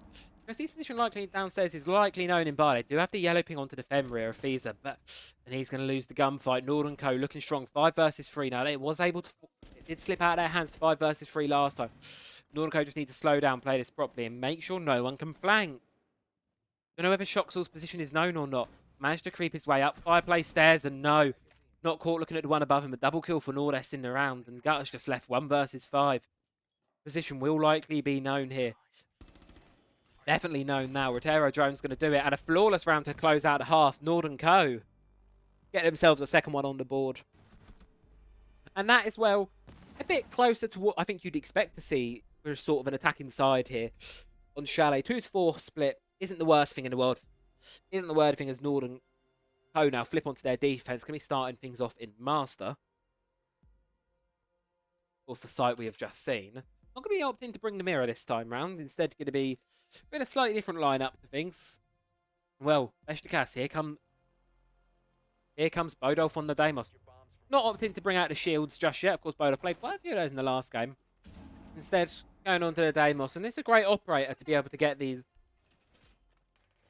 Prestige position likely downstairs is likely known in bar. They do have the yellow ping onto the Fenrir of Fiza, but and he's going to lose the gunfight. Northern Co looking strong. 5 versus 3 now. It was able to... It did slip out of their hands to 5 versus 3 last time. Northern Co just need to slow down, play this properly, and make sure no one can flank. Don't know whether Shoxel's position is known or not. Managed to creep his way up. Fireplace stairs, and no. Not caught looking at the one above him. A double kill for Nordes in the round, and Gutter's just left 1 versus 5. Position will likely be known here. Definitely known now. Rotero Drone's going to do it. And a flawless round to close out the half. Northern Co get themselves a second one on the board. And that is, well, a bit closer to what I think you'd expect to see we're sort of an attacking side here on Chalet. 2-4 split isn't the worst thing in the world. Isn't the worst thing as Northern Co now flip onto their defense. Going to be starting things off in Master. Of course, the site we have just seen. Not going to be opting to bring the mirror this time round. Instead, going to be in a slightly different lineup for things. Well, Beşiktaş, here comes Bodolf on the Deimos. Not opting to bring out the shields just yet. Of course, Bodolf played quite a few of those in the last game. Instead, going on to the Deimos. And it's a great operator to be able to get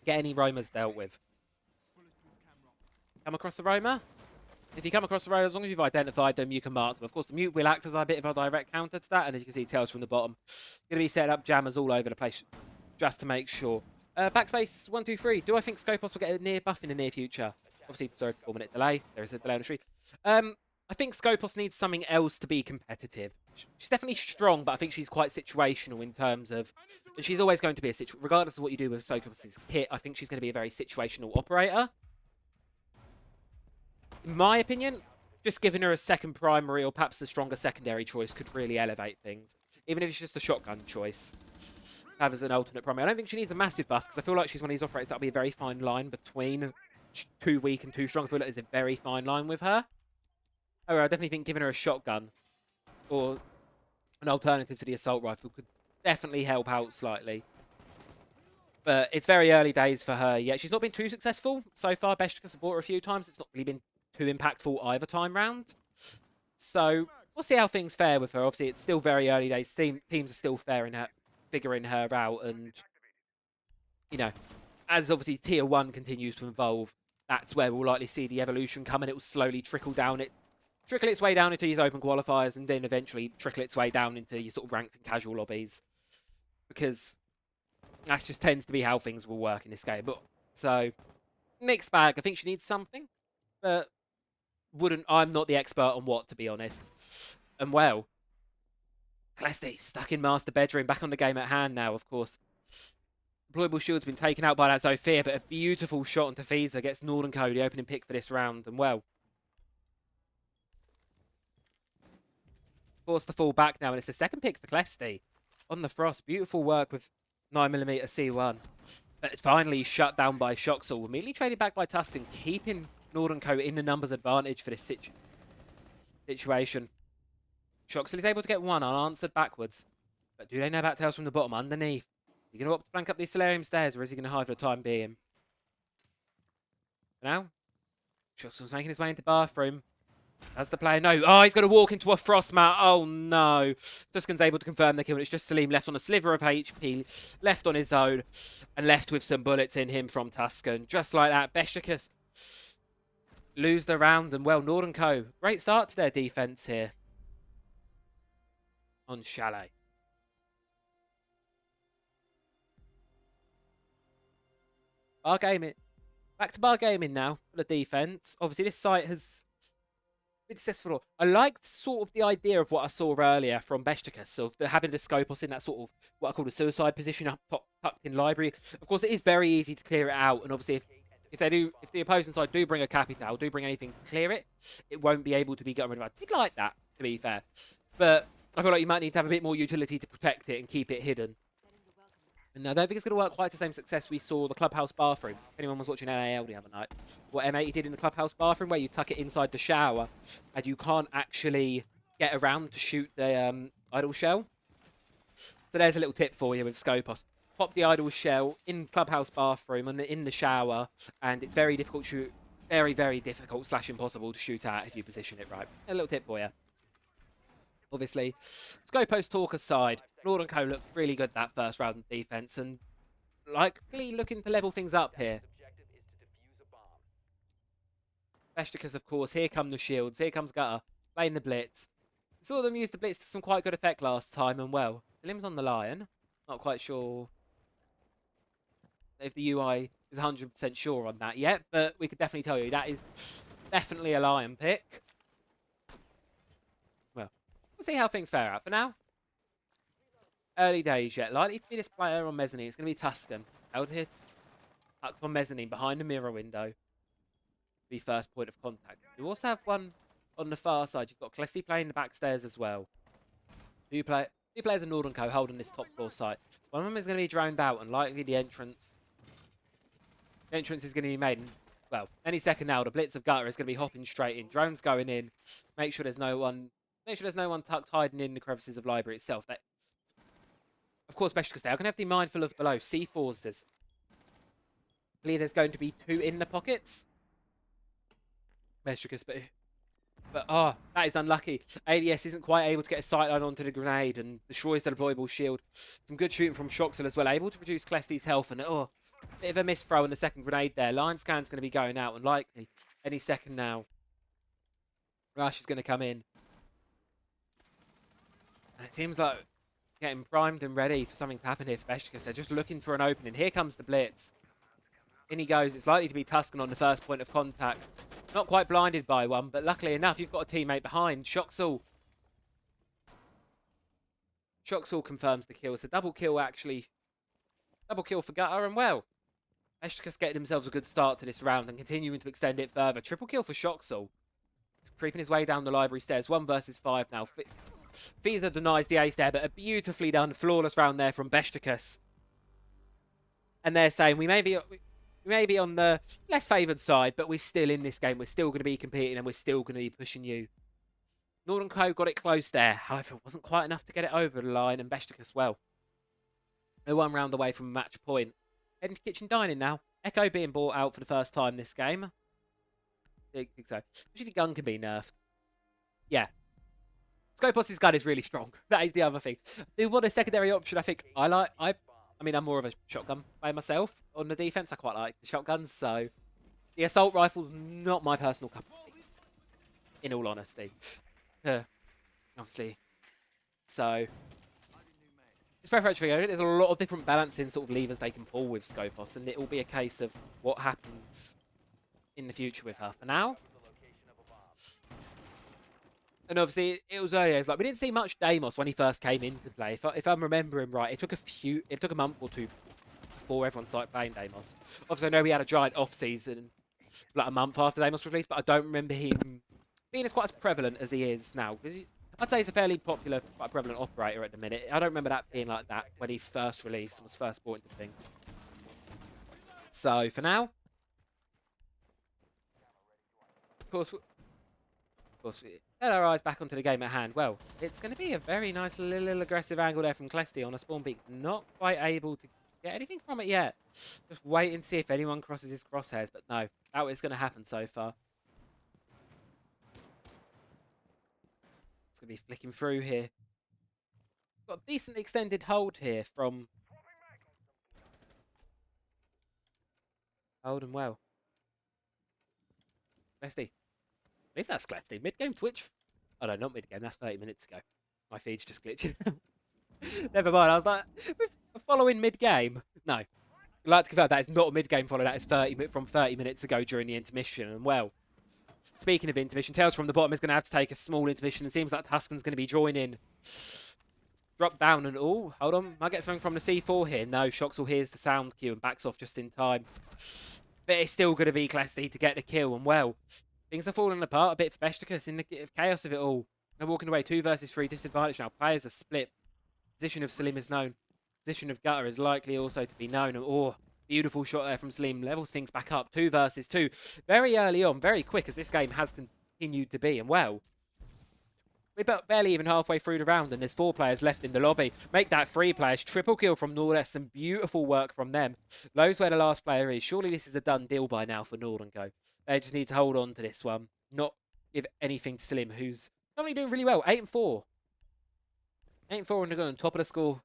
any roamers dealt with. Come across the roamer? If you come across the road, as long as you've identified them, you can mark them. Of course, the mute will act as a bit of a direct counter to that. And as you can see, tails from the bottom. Going to be setting up jammers all over the place just to make sure. Backspace 1, 2, 3. Do I think Skopos will get a near buff in the near future? Obviously, sorry, 4-minute delay. There is a delay on the street. I think Skopos needs something else to be competitive. She's definitely strong, but I think she's quite situational in terms of... And she's always going to be a situation... Regardless of what you do with Skopos' kit, I think she's going to be a very situational operator. In my opinion, just giving her a second primary or perhaps a stronger secondary choice could really elevate things. Even if it's just a shotgun choice. Have as an alternate primary. I don't think she needs a massive buff because I feel like she's one of these operators that'll be a very fine line between too weak and too strong. I feel like there's a very fine line with her. However, I definitely think giving her a shotgun or an alternative to the assault rifle could definitely help out slightly. But it's very early days for her yet. She's not been too successful so far. Beşiktaş has bought her a few times. It's not really been too impactful either time round. So we'll see how things fare with her. Obviously, it's still very early days. Teams are still figuring her out. And, you know, as obviously Tier 1 continues to evolve, that's where we'll likely see the evolution come and it will slowly trickle its way down into these open qualifiers and then eventually trickle its way down into your sort of ranked and casual lobbies. Because that just tends to be how things will work in this game. But so, mixed bag. I think she needs something, but I'm not the expert on what, to be honest. And well, Klesti stuck in master bedroom, back on the game at hand now, of course. Deployable shield's been taken out by that Zofia, but a beautiful shot onto Fiza gets Northern Co, the opening pick for this round. And well, forced to fall back now, and it's the second pick for Klesti on the Frost. Beautiful work with 9mm C1. But it's finally shut down by Shoxel. Immediately traded back by Tuscan, keeping Northern Co in the numbers advantage for this situation. Shoxel is able to get one unanswered backwards. But do they know about tails from the bottom underneath? Is he going to opt to flank up these solarium stairs, or is he going to hide for the time being? For now, Shoxel's making his way into bathroom. That's the player. No. Oh, he's going to walk into a frost mat. Oh, no. Tuscan's able to confirm the kill. It's just Salim left on a sliver of HP, left on his own, and left with some bullets in him from Tuscan. Just like that, Beşiktaş lose the round. And, well, Northern Co. Great start to their defense here on Chalet. Bar gaming. Back to bar gaming now for the defense. Obviously, this site has been successful. I liked sort of the idea of what I saw earlier from Beşiktaş of having the Skopos in that sort of what I call the suicide position up top, tucked in library. Of course, it is very easy to clear it out, and obviously if the opposing side do bring a capital, do bring anything to clear it, it won't be able to be gotten rid of. I did like that, to be fair, but I feel like you might need to have a bit more utility to protect it and keep it hidden. And I don't think it's going to work quite to the same success we saw the clubhouse bathroom. If anyone was watching NAL the other night, what M80 did in the clubhouse bathroom, where you tuck it inside the shower and you can't actually get around to shoot the idle shell. So there's a little tip for you with Skopos. Pop the idle shell in clubhouse bathroom and in the shower, and it's very difficult to shoot. Very, very difficult / impossible to shoot at if you position it right. A little tip for you. Obviously, Skopos talk aside, Northern Co looked really good that first round of defense and likely looking to level things up here. Beşiktaş, of course, here come the shields, here comes Gutter, playing the blitz. Saw them use the blitz to some quite good effect last time, and well, Salim's on the Lion. Not quite sure if the UI is 100% sure on that yet, but we could definitely tell you that is definitely a Lion pick. We'll see how things fare out. For now, early days yet. Likely to be this player on mezzanine. It's going to be Tuscan. Held here, up on mezzanine behind the mirror window. Be first point of contact. You also have one on the far side. You've got Klesti playing the back stairs as well. Two players in Northern Co holding this top floor site. One of them is going to be droned out, and likely the entrance is going to be made. And, well, any second now, the blitz of Gutter is going to be hopping straight in. Drones going in. Make sure there's no one. Make sure there's no one tucked hiding in the crevices of Library itself. That, of course, Beşiktaş are going to have to be mindful of below. C4s. I believe there's going to be 2 in the pockets. Beşiktaş, but that is unlucky. ADS isn't quite able to get a sightline onto the grenade and destroys the deployable shield. Some good shooting from Shoxel as well, able to reduce Klesty's health, and bit of a miss throw on the second grenade there. Line scan's going to be going out, and likely any second now, Rush is going to come in. And it seems like getting primed and ready for something to happen here for Beşiktaş. They're just looking for an opening. Here comes the blitz. In he goes. It's likely to be Tuscan on the first point of contact. Not quite blinded by one, but luckily enough, you've got a teammate behind. Shoxel confirms the kill. It's a double kill, actually. Double kill for Gutter, and well, Beşiktaş getting themselves a good start to this round and continuing to extend it further. Triple kill for Shoxel. He's creeping his way down the Library stairs. 1 versus 5 now. Fiza denies the ace there, but a beautifully done, flawless round there from Beşiktaş. And they're saying we may be on the less favoured side, but we're still in this game. We're still going to be competing, and we're still going to be pushing you. Northern Co got it close there. However, it wasn't quite enough to get it over the line, and Beşiktaş, well, they're 1 round away from a match point. Heading to kitchen dining now. Echo being bought out for the first time this game. I think so. Actually, the gun can be nerfed. Yeah. Skopos' gun is really strong. That is the other thing. The one a secondary option I think I like. I mean, I'm more of a shotgun player myself. On the defense, I quite like the shotguns, so the assault rifle's not my personal cup of tea, in all honesty. Obviously. So, it's preferential. There's a lot of different balancing sort of levers they can pull with Skopos, and it will be a case of what happens in the future with her. For now, and obviously, it was earlier. It's like we didn't see much Deimos when he first came into play. If I'm remembering right, it took a month or 2 before everyone started playing Deimos. Obviously, I know we had a giant off season, like a month after Deimos release, but I don't remember him being as prevalent as he is now. I'd say he's a fairly popular, quite prevalent operator at the minute. I don't remember that being like that when he first released and was first brought into things. So for now, of course, we had our eyes back onto the game at hand. Well, it's going to be a very nice little aggressive angle there from Klesty on a spawn peak. Not quite able to get anything from it yet. Just waiting to see if anyone crosses his crosshairs. But no, that is going to happen so far. It's going to be flicking through here. Got a decent extended hold here from Hold and well. Klesty. I believe that's Klesty. Mid-game Twitch. Oh no, not mid-game. That's 30 minutes ago. My feed's just glitching. Never mind. I was like, we're following mid-game. No. I'd like to confirm that is not a mid-game follow. That is from 30 minutes ago during the intermission. And well, speaking of intermission, Tails from the bottom is going to have to take a small intermission. It seems like Tuscan's going to be joining. Drop down and hold on. Might get something from the C4 here. No, Shoxel hears the sound cue and backs off just in time. But it's still going to be Klesty to get the kill. And well, things are falling apart a bit for Beşiktaş in the chaos of it all. They're walking away 2 versus 3 disadvantage now. Players are split. Position of Salim is known. Position of Gutter is likely also to be known. And beautiful shot there from Salim. Levels things back up. 2 versus 2. Very early on, very quick as this game has continued to be. And well, we're barely even halfway through the round and there's 4 players left in the lobby. Make that 3 players. Triple kill from Nordes. Some beautiful work from them. Low's where the last player is. Surely this is a done deal by now for Northern Co. They just need to hold on to this one. Not give anything to Slim, who's normally doing really well. 8-4. 8-4 on the gun. Top of the score.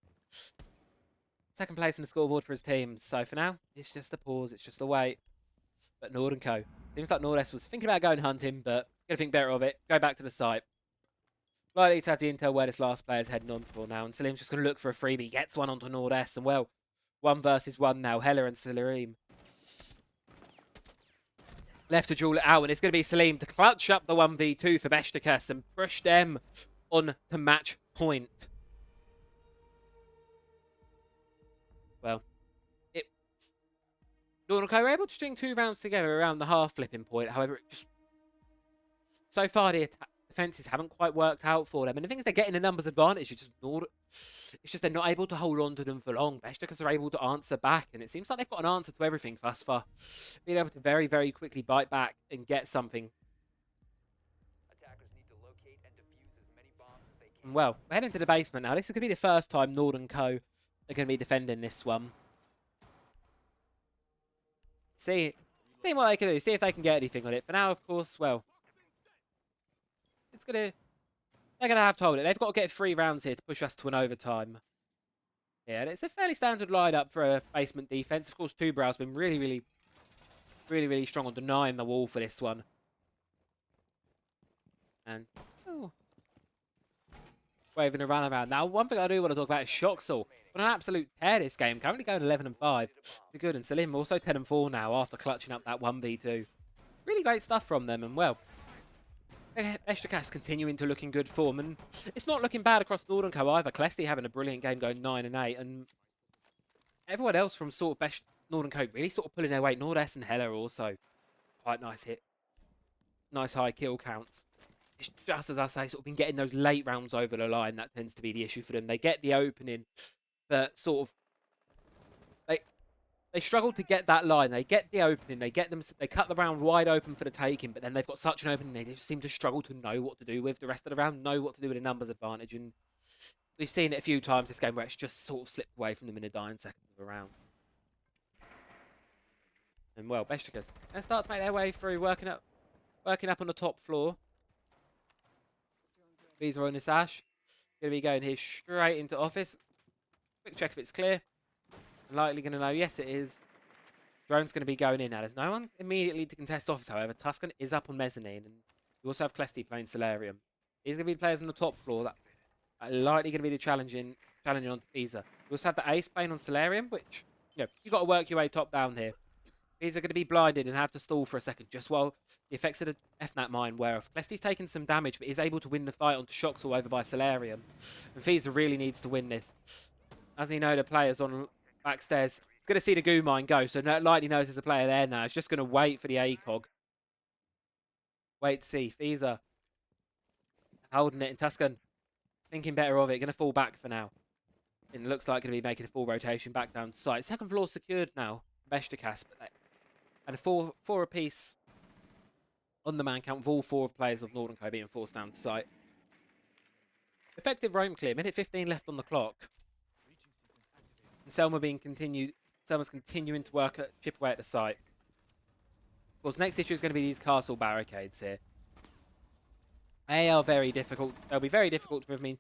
Second place in the scoreboard for his team. So for now, it's just a pause. It's just a wait. But Northern Co. Seems like Nordes was thinking about going hunting, but gonna think better of it. Go back to the site. Likely to have the intel where this last player's heading on for now. And Salim's just going to look for a freebie. Gets one onto Nordes. And well, 1 versus 1 now. Hella and Salim. Left to duel it out. And it's going to be Salim to clutch up the 1v2 for Beşiktaş and push them on to match point. Well, Northern Co were able to string 2 rounds together around the half flipping point. However, it just so far the attack. defenses haven't quite worked out for them. And the thing is, they're getting a numbers advantage. It's just they're not able to hold on to them for long. Beşiktaş are able to answer back, and it seems like they've got an answer to everything thus far. Being able to very, very quickly bite back and get something. Attackers need to locate and defuse as many bombs as they can. And well, we're heading to the basement now. This is going to be the first time Nord and Co. are going to be defending this one. See what they can do. See if they can get anything on it. For now, of course, well, they're gonna have to hold it. They've got to get 3 rounds here to push us to an overtime. Yeah, and it's a fairly standard lineup for a basement defense. Of course, Tubrow's been really strong on denying the wall for this one. And waving around. Now, one thing I do want to talk about is Shoxall. On an absolute tear this game, currently going 11-5. Good, and Salim also 10-4 now after clutching up that 1v2. Really great stuff from them, and well, Beşiktaş continuing to look in good form, and it's not looking bad across Nord and Co either. Klesti having a brilliant game, going 9-8, and everyone else from sort of Nord and Co really sort of pulling their weight. Nord S and Hella also quite nice hit, nice high kill counts. It's just as I say, sort of been getting those late rounds over the line. That tends to be the issue for them. They get the opening, but sort of they struggle to get that line. They get the opening. They cut the round wide open for the taking, but then they've got such an opening. They just seem to struggle to know what to do with the rest of the round, know what to do with a numbers advantage. And we've seen it a few times this game where it's just sort of slipped away from them in the dying seconds of a round. And well, Beşiktaş they start to make their way through, working up on the top floor. Visa on this Ash. Going to be going here straight into office. Quick check if it's clear. Likely going to know, yes, it is. Drone's going to be going in now. There's no one immediately to contest office, however. Tuscan is up on mezzanine. And we also have Klesti playing Solarium. These are going to be the players on the top floor that are likely going to be the challenging on Pisa. We also have the Ace playing on Solarium, which, you know, you've got to work your way top down here. These are going to be blinded and have to stall for a second, just while the effects of the FNAT mine wear off. Klesti's taken some damage, but is able to win the fight onto Shoxall over by Solarium. And Fisa really needs to win this. As you know, the players on backstairs, he's going to see the goo mine go, so likely knows there's a player there now. He's just going to wait for the ACOG. Wait to see. Fisa holding it in Tuscan. Thinking better of it. Going to fall back for now. And looks like going to be making a full rotation back down to site. Second floor secured now. Beşiktaş. And a four apiece on the man count with all 4 players of Nord and Co being forced down to site. Effective roam clear. Minute 15 left on the clock. And Selma's continuing to chip away at the site. Of course, next issue is going to be these castle barricades here. They are very difficult. They'll be very difficult to move.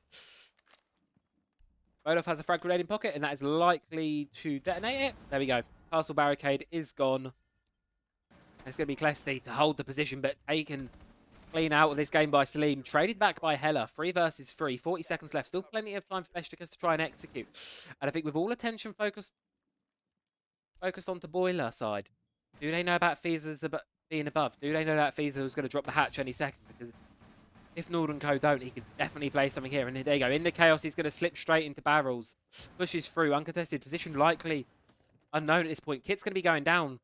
Rodolf has a frag grenade in pocket, and that is likely to detonate it. There we go. Castle barricade is gone. It's going to be Klesti to hold the position, but taken clean out of this game by Salim. Traded back by Hella. 3 versus 3. 40 seconds left. Still plenty of time for Beşiktaş to try and execute. And I think with all attention focused onto Boiler side, do they know about Fisa's being above? Do they know that Fisa was going to drop the hatch any second? Because if Nord and Co don't, he could definitely play something here. And there you go. In the chaos, he's going to slip straight into barrels. Pushes through. Uncontested position likely unknown at this point. Kit's going to be going down.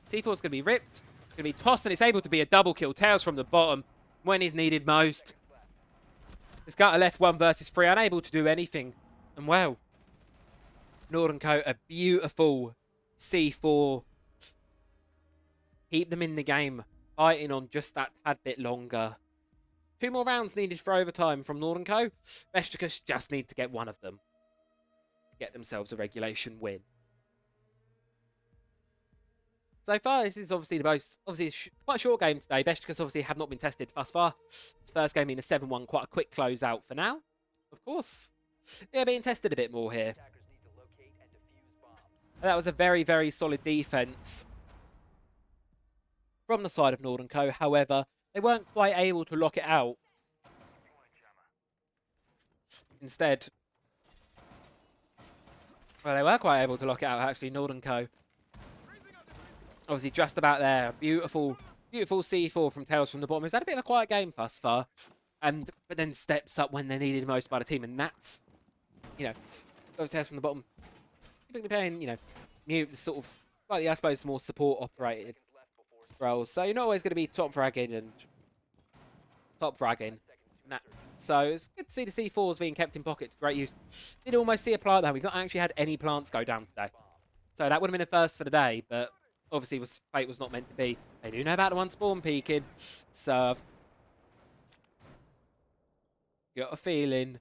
C4's going to be ripped. Going to be tossed, and it's able to be a double kill. Tails from the bottom when he's needed most. It's got a left 1 versus 3, unable to do anything. And well, Nord and Co, a beautiful C4. Keep them in the game, fighting on just that tad bit longer. 2 more rounds needed for overtime from Nord and Co. Beşiktaş just need to get one of them to get themselves a regulation win. So far, this is obviously quite a short game today. Beşiktaş obviously have not been tested thus far. This first game being a 7-1, quite a quick closeout for now. Of course, they're being tested a bit more here. And that was a very, very solid defense from the side of Nord and Co. However, they weren't quite able to lock it out. Instead, well, they were quite able to lock it out, actually, Nord and Co. Obviously, just about there. Beautiful, beautiful C4 from Tails from the bottom. He's had a bit of a quiet game thus far. But then steps up when they're needed most by the team. And that's, you know, those Tails from the bottom. Typically playing, you know, mute, sort of, slightly, I suppose, more support operated roles. So you're not always going to be top fragged and top fragging. So it's good to see the C4s being kept in pocket to great use. Did almost see a plant though. We've not actually had any plants go down today. So that would have been a first for the day, but obviously fate was not meant to be. They do know about the one spawn peeking, so I've got a feeling.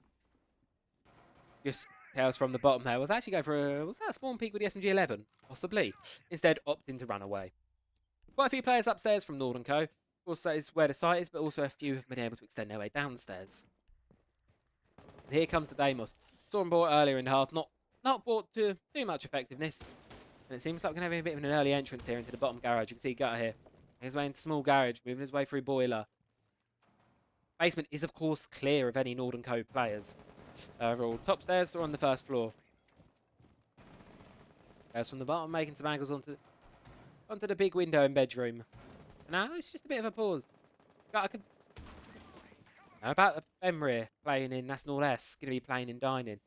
Just tails from the bottom there. Was actually going for was that a spawn peek with the SMG-11? Possibly. Instead, opting to run away. Quite a few players upstairs from Northern Co. Of course, that is where the site is, but also a few have been able to extend their way downstairs. And here comes the Deimos. Saw him bought earlier in the half, not brought to too much effectiveness. And it seems like we're going to have a bit of an early entrance here into the bottom garage. You can see Gutter here. His way into small garage, moving his way through boiler. Basement is, of course, clear of any Northern Co players. Overall, top stairs are on the first floor. Goes from the bottom, making some angles onto the big window in bedroom. Now it's just a bit of a pause. Now about the Fenrir playing in National S, going to be playing in dining.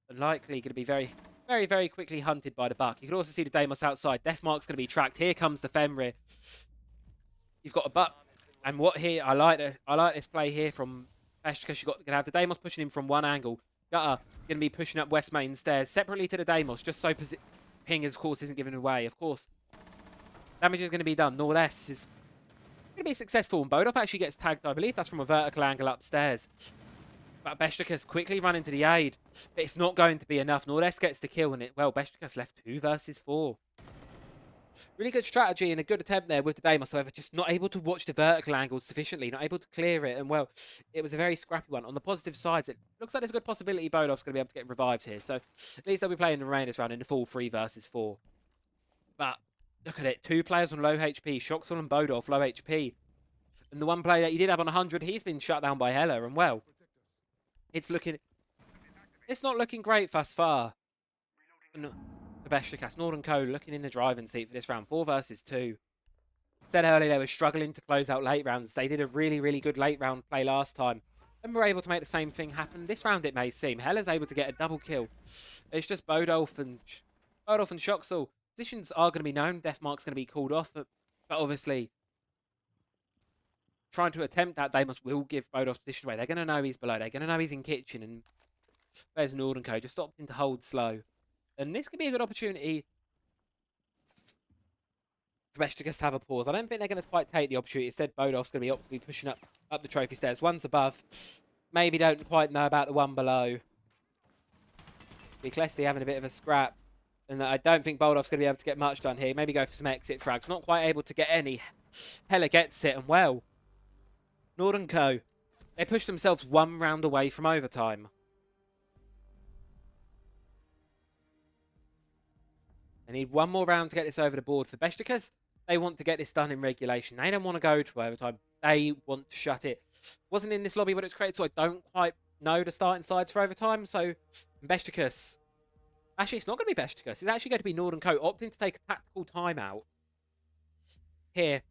Unlikely going to be very, very, very quickly hunted by the buck. You can also see the Deimos outside. Deathmark's going to be tracked. Here comes the Fenrir. You've got a buck. And what here, I like this play here from Beşiktaş. You're going to have the Deimos pushing him from one angle. Gutter going to be pushing up West Main stairs separately to the Deimos, just so ping, of course, isn't given away. Of course, damage is going to be done. North S is going to be successful, and Bodov actually gets tagged. I believe that's from a vertical angle upstairs. But Beşiktaş quickly run into the aid. But it's not going to be enough. North S gets the kill, and Beşiktaş left 2 versus 4. Really good strategy and a good attempt there with the Deimos, however, just not able to watch the vertical angles sufficiently, not able to clear it, and well, it was a very scrappy one. On the positive sides, it looks like there's a good possibility Bodov's going to be able to get revived here, so at least they'll be playing the Remainers round in the full 3 versus 4. But look at it, 2 players on low HP, Shoxel and Bodov low HP, and the one player that you did have on 100, he's been shut down by Hella, and well, it's not looking great thus far. Beşiktaş, Northern Co looking in the driving seat for this round. 4 versus 2. Said earlier they were struggling to close out late rounds. They did a really, really good late round play last time. And were able to make the same thing happen this round, it may seem. Hella's able to get a double kill. It's just Bodolf and Shoxel. Positions are going to be known. Deathmark's going to be called off. But obviously, trying to attempt that, Deimos will give Bodolf's position away. They're going to know he's below. They're going to know he's in kitchen. And there's Northern Co just opting to hold slow. And this could be a good opportunity for Beşiktaş to have a pause. I don't think they're going to quite take the opportunity. Instead, Bodolf's going to be pushing up the trophy stairs. One's above. Maybe don't quite know about the one below. Klesty having a bit of a scrap. And I don't think Bodolf's going to be able to get much done here. Maybe go for some exit frags. Not quite able to get any. Hella gets it. And well, Northern Co, they pushed themselves 1 round away from overtime. They need 1 more round to get this over the board. For Beşiktaş, they want to get this done in regulation. They don't want to go to overtime. They want to shut it. Wasn't in this lobby when it was created, so I don't quite know the starting sides for overtime. So, Beşiktaş. Actually, it's not going to be Beşiktaş. It's actually going to be Northern Co opting to take a tactical timeout. Here.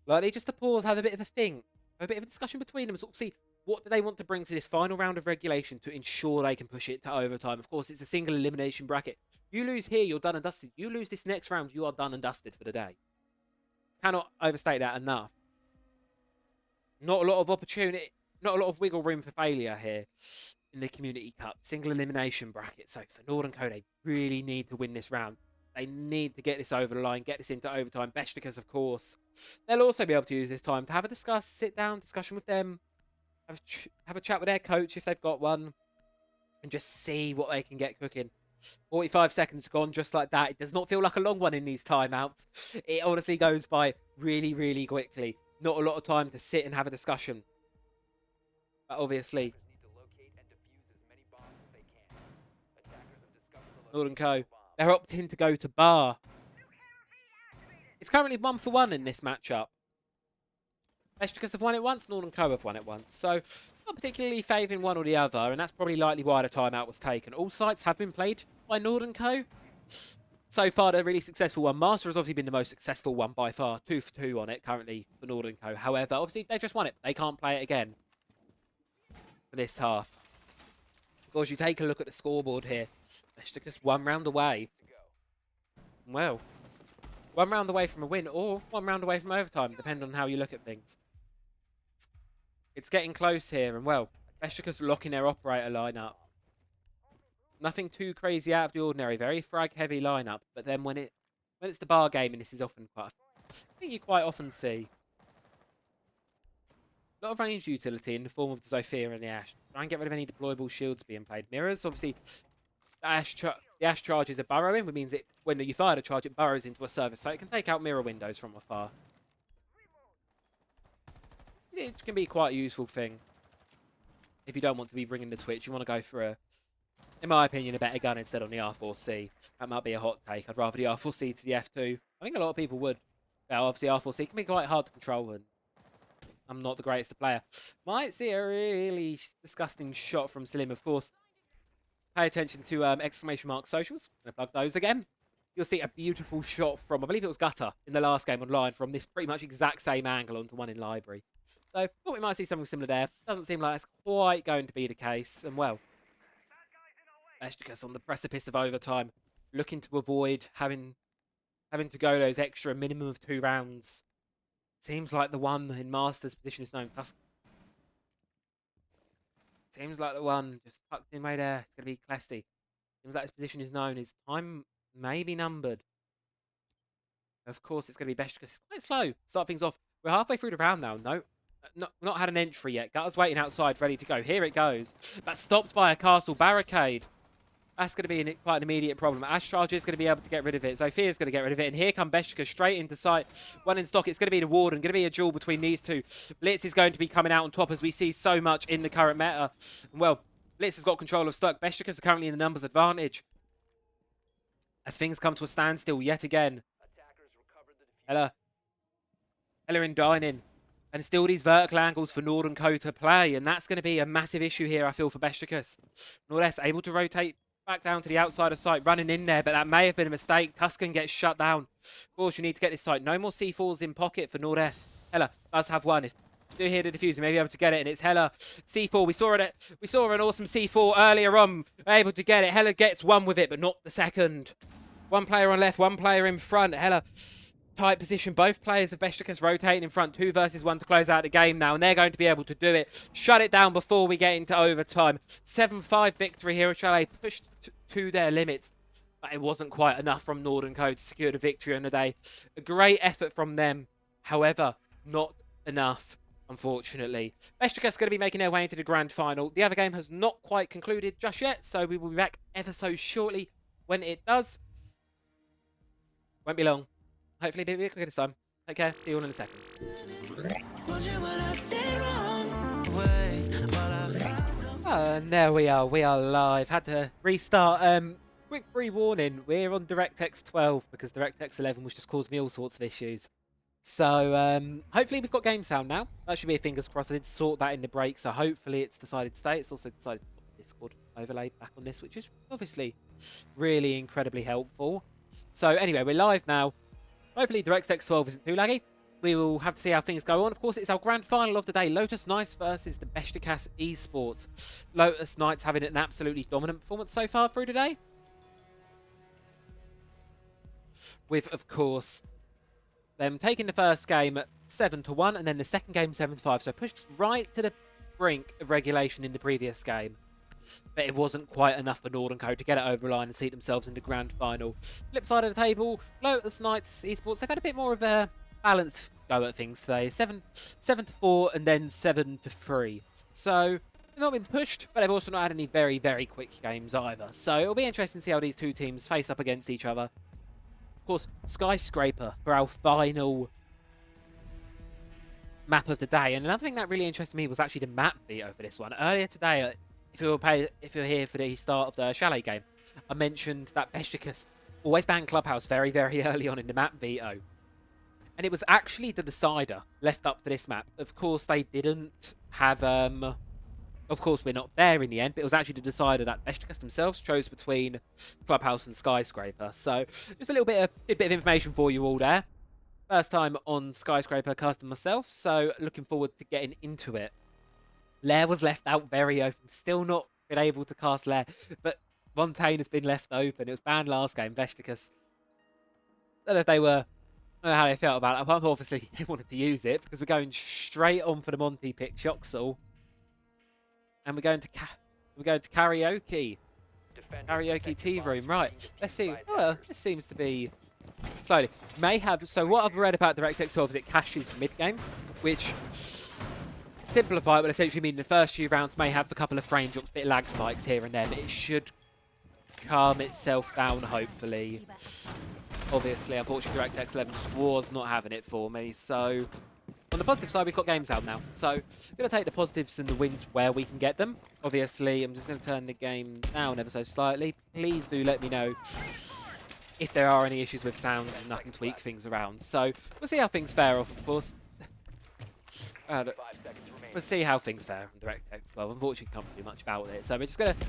Likely just to pause, have a bit of a think. Have a bit of a discussion between them. Sort of see what do they want to bring to this final round of regulation to ensure they can push it to overtime. Of course, it's a single elimination bracket. You lose here, you're done and dusted. You lose this next round, you are done and dusted for the day. Cannot overstate that enough. Not a lot of opportunity, not a lot of wiggle room for failure here in the Community Cup. Single elimination bracket. So for Northern Co, they really need to win this round. They need to get this over the line, get this into overtime. Beşiktaş, of course. They'll also be able to use this time to have a sit down discussion with them. Have a chat with their coach if they've got one. And just see what they can get cooking. 45 seconds gone just like that. It does not feel like a long one in these timeouts. It honestly goes by really, really quickly. Not a lot of time to sit and have a discussion. But obviously, Northern Co, they're opting to go to bar. It's currently 1-for-1 in this matchup. Beşiktaş have won it once, Northern Co have won it once. So, not particularly favouring one or the other, and that's probably likely why the timeout was taken. All sites have been played by Northern Co. So far, they're really successful one. Master has obviously been the most successful one by far. 2 for 2 on it currently for Northern Co. However, obviously, they've just won it. They can't play it again for this half. Of course, you take a look at the scoreboard here. Beşiktaş 1 round away. Well, 1 round away from a win or 1 round away from overtime, depending on how you look at things. It's getting close here, and well, Beşiktaş locking their operator lineup. Nothing too crazy out of the ordinary. Very frag-heavy lineup, but then when it's the bar game, and this is often quite a thing you quite often see. A lot of ranged utility in the form of the Zofia and the Ash. Try and get rid of any deployable shields being played. Mirrors, obviously, the Ash charges are burrowing, which means when you fire the charge, it burrows into a service, so it can take out mirror windows from afar. It can be quite a useful thing. If you don't want to be bringing the Twitch, you want to go for in my opinion, a better gun instead on the R4C. That might be a hot take. I'd rather the R4C to the F2. I think a lot of people would. Now, obviously, R4C can be quite hard to control, and I'm not the greatest player. Might see a really disgusting shot from Salim, of course. Pay attention to exclamation mark socials. I'm going to plug those again. You'll see a beautiful shot from, I believe it was Gutter in the last game online, from this pretty much exact same angle onto one in Library. So, thought we might see something similar there. Doesn't seem like that's quite going to be the case. And, well, Beşiktaş on the precipice of overtime, looking to avoid having to go those extra minimum of 2 rounds. Seems like the one in Masters position is known. Seems like the one just tucked in right there. It's going to be Klesti. Seems like his position is known. His time may be numbered. Of course, it's going to be Beşiktaş. It's quite slow. Start things off. We're halfway through the round now. No, not had an entry yet. Gutter's waiting outside, ready to go. Here it goes. But stopped by a castle barricade. That's going to be quite an immediate problem. Ash Charger is going to be able to get rid of it. Zofia is going to get rid of it. And here come Beşiktaş straight into sight. One in stock. It's going to be the Warden. Going to be a duel between these two. Blitz is going to be coming out on top, as we see so much in the current meta. Well, Blitz has got control of stock. Beşiktaş are currently in the numbers advantage. As things come to a standstill yet again. Ella in dining. And still these vertical angles for Nord and Co to play. And that's going to be a massive issue here, I feel, for Beşiktaş. Nordes able to rotate back down to the outside of sight, running in there, but that may have been a mistake. Tuscan gets shut down. Of course, you need to get this sight. No more C4s in pocket for Nordes. Hella does have one. If you do hear the diffuser, maybe able to get it, and it's Hella. C4, we saw an awesome C4 earlier on. Able to get it. Hella gets one with it, but not the second. One player on left, one player in front. Hella, tight position. Both players of Beşiktaş rotating in front. 2 versus 1 to close out the game now, and they're going to be able to do it. Shut it down before we get into overtime. 7-5 victory here at Chalet, pushed to their limits, but it wasn't quite enough from Nord and Co to secure the victory on the day. A great effort from them, however, not enough, unfortunately. Beşiktaş going to be making their way into the grand final. The other game has not quite concluded just yet, so we will be back ever so shortly when it does. Won't be long. Hopefully, be a bit quicker this time. Take care. See you all in a second. And there we are. We are live. Had to restart. Quick pre-warning. We're on DirectX 12 because DirectX 11 was just causing me all sorts of issues. So hopefully we've got game sound now. That should be a fingers crossed. I did sort that in the break, so hopefully it's decided to stay. It's also decided to put Discord overlay back on this, which is obviously really incredibly helpful. So anyway, we're live now. Hopefully DirectX 12 isn't too laggy. We will have to see how things go on. Of course, it's our grand final of the day. Lotus Knights versus the Beşiktaş Esports. Lotus Knights having an absolutely dominant performance so far through today. With, of course, them taking the first game 7-1 and then the second game 7-5. So pushed right to the brink of regulation in the previous game. But it wasn't quite enough for Nord and Co to get it over the line and seat themselves in the grand final. Flip side of the table, Lotus Knights Esports, they've had a bit more of a balanced go at things today. 7-4 and then 7-3. So they've not been pushed, but they've also not had any very, very quick games either. So it'll be interesting to see how these two teams face up against each other. Of course, Skyscraper for our final map of the day. And another thing that really interested me was actually the map veto for this one. Earlier today, if you're here for the start of the Chalet game, I mentioned that Beşiktaş always banned Clubhouse very, very early on in the map veto. And it was actually the decider left up for this map. Of course, they didn't have... Of course, we're not there in the end, but it was actually the decider that Beşiktaş themselves chose between Clubhouse and Skyscraper. So, just a bit of information for you all there. First time on Skyscraper casting myself, so looking forward to getting into it. Lair was left out very open. Still not been able to cast Lair, but Fontaine has been left open. It was banned last game, Beşiktaş. I don't know I don't know how they felt about it, but obviously they wanted to use it because we're going straight on for the Monty pick, Shoxall. And we're going to karaoke. Karaoke tea room, right. Let's see. Oh, this seems to be slowly. May have, so what I've read about DirectX 12 is it caches mid-game, which simplify it would essentially mean the first few rounds may have a couple of frame drops, bit of lag spikes here and there, but it should calm itself down, hopefully. Obviously, unfortunately, DirectX 11 just was not having it for me, so on the positive side, we've got games out now. So I'm going to take the positives and the wins where we can get them. Obviously, I'm just going to turn the game down ever so slightly. Please do let me know if there are any issues with sound and I can tweak things around. So we'll see how things fare off, of course. We'll see how things fare on DirectX 12. Unfortunately, can't do much about it. So we're just going to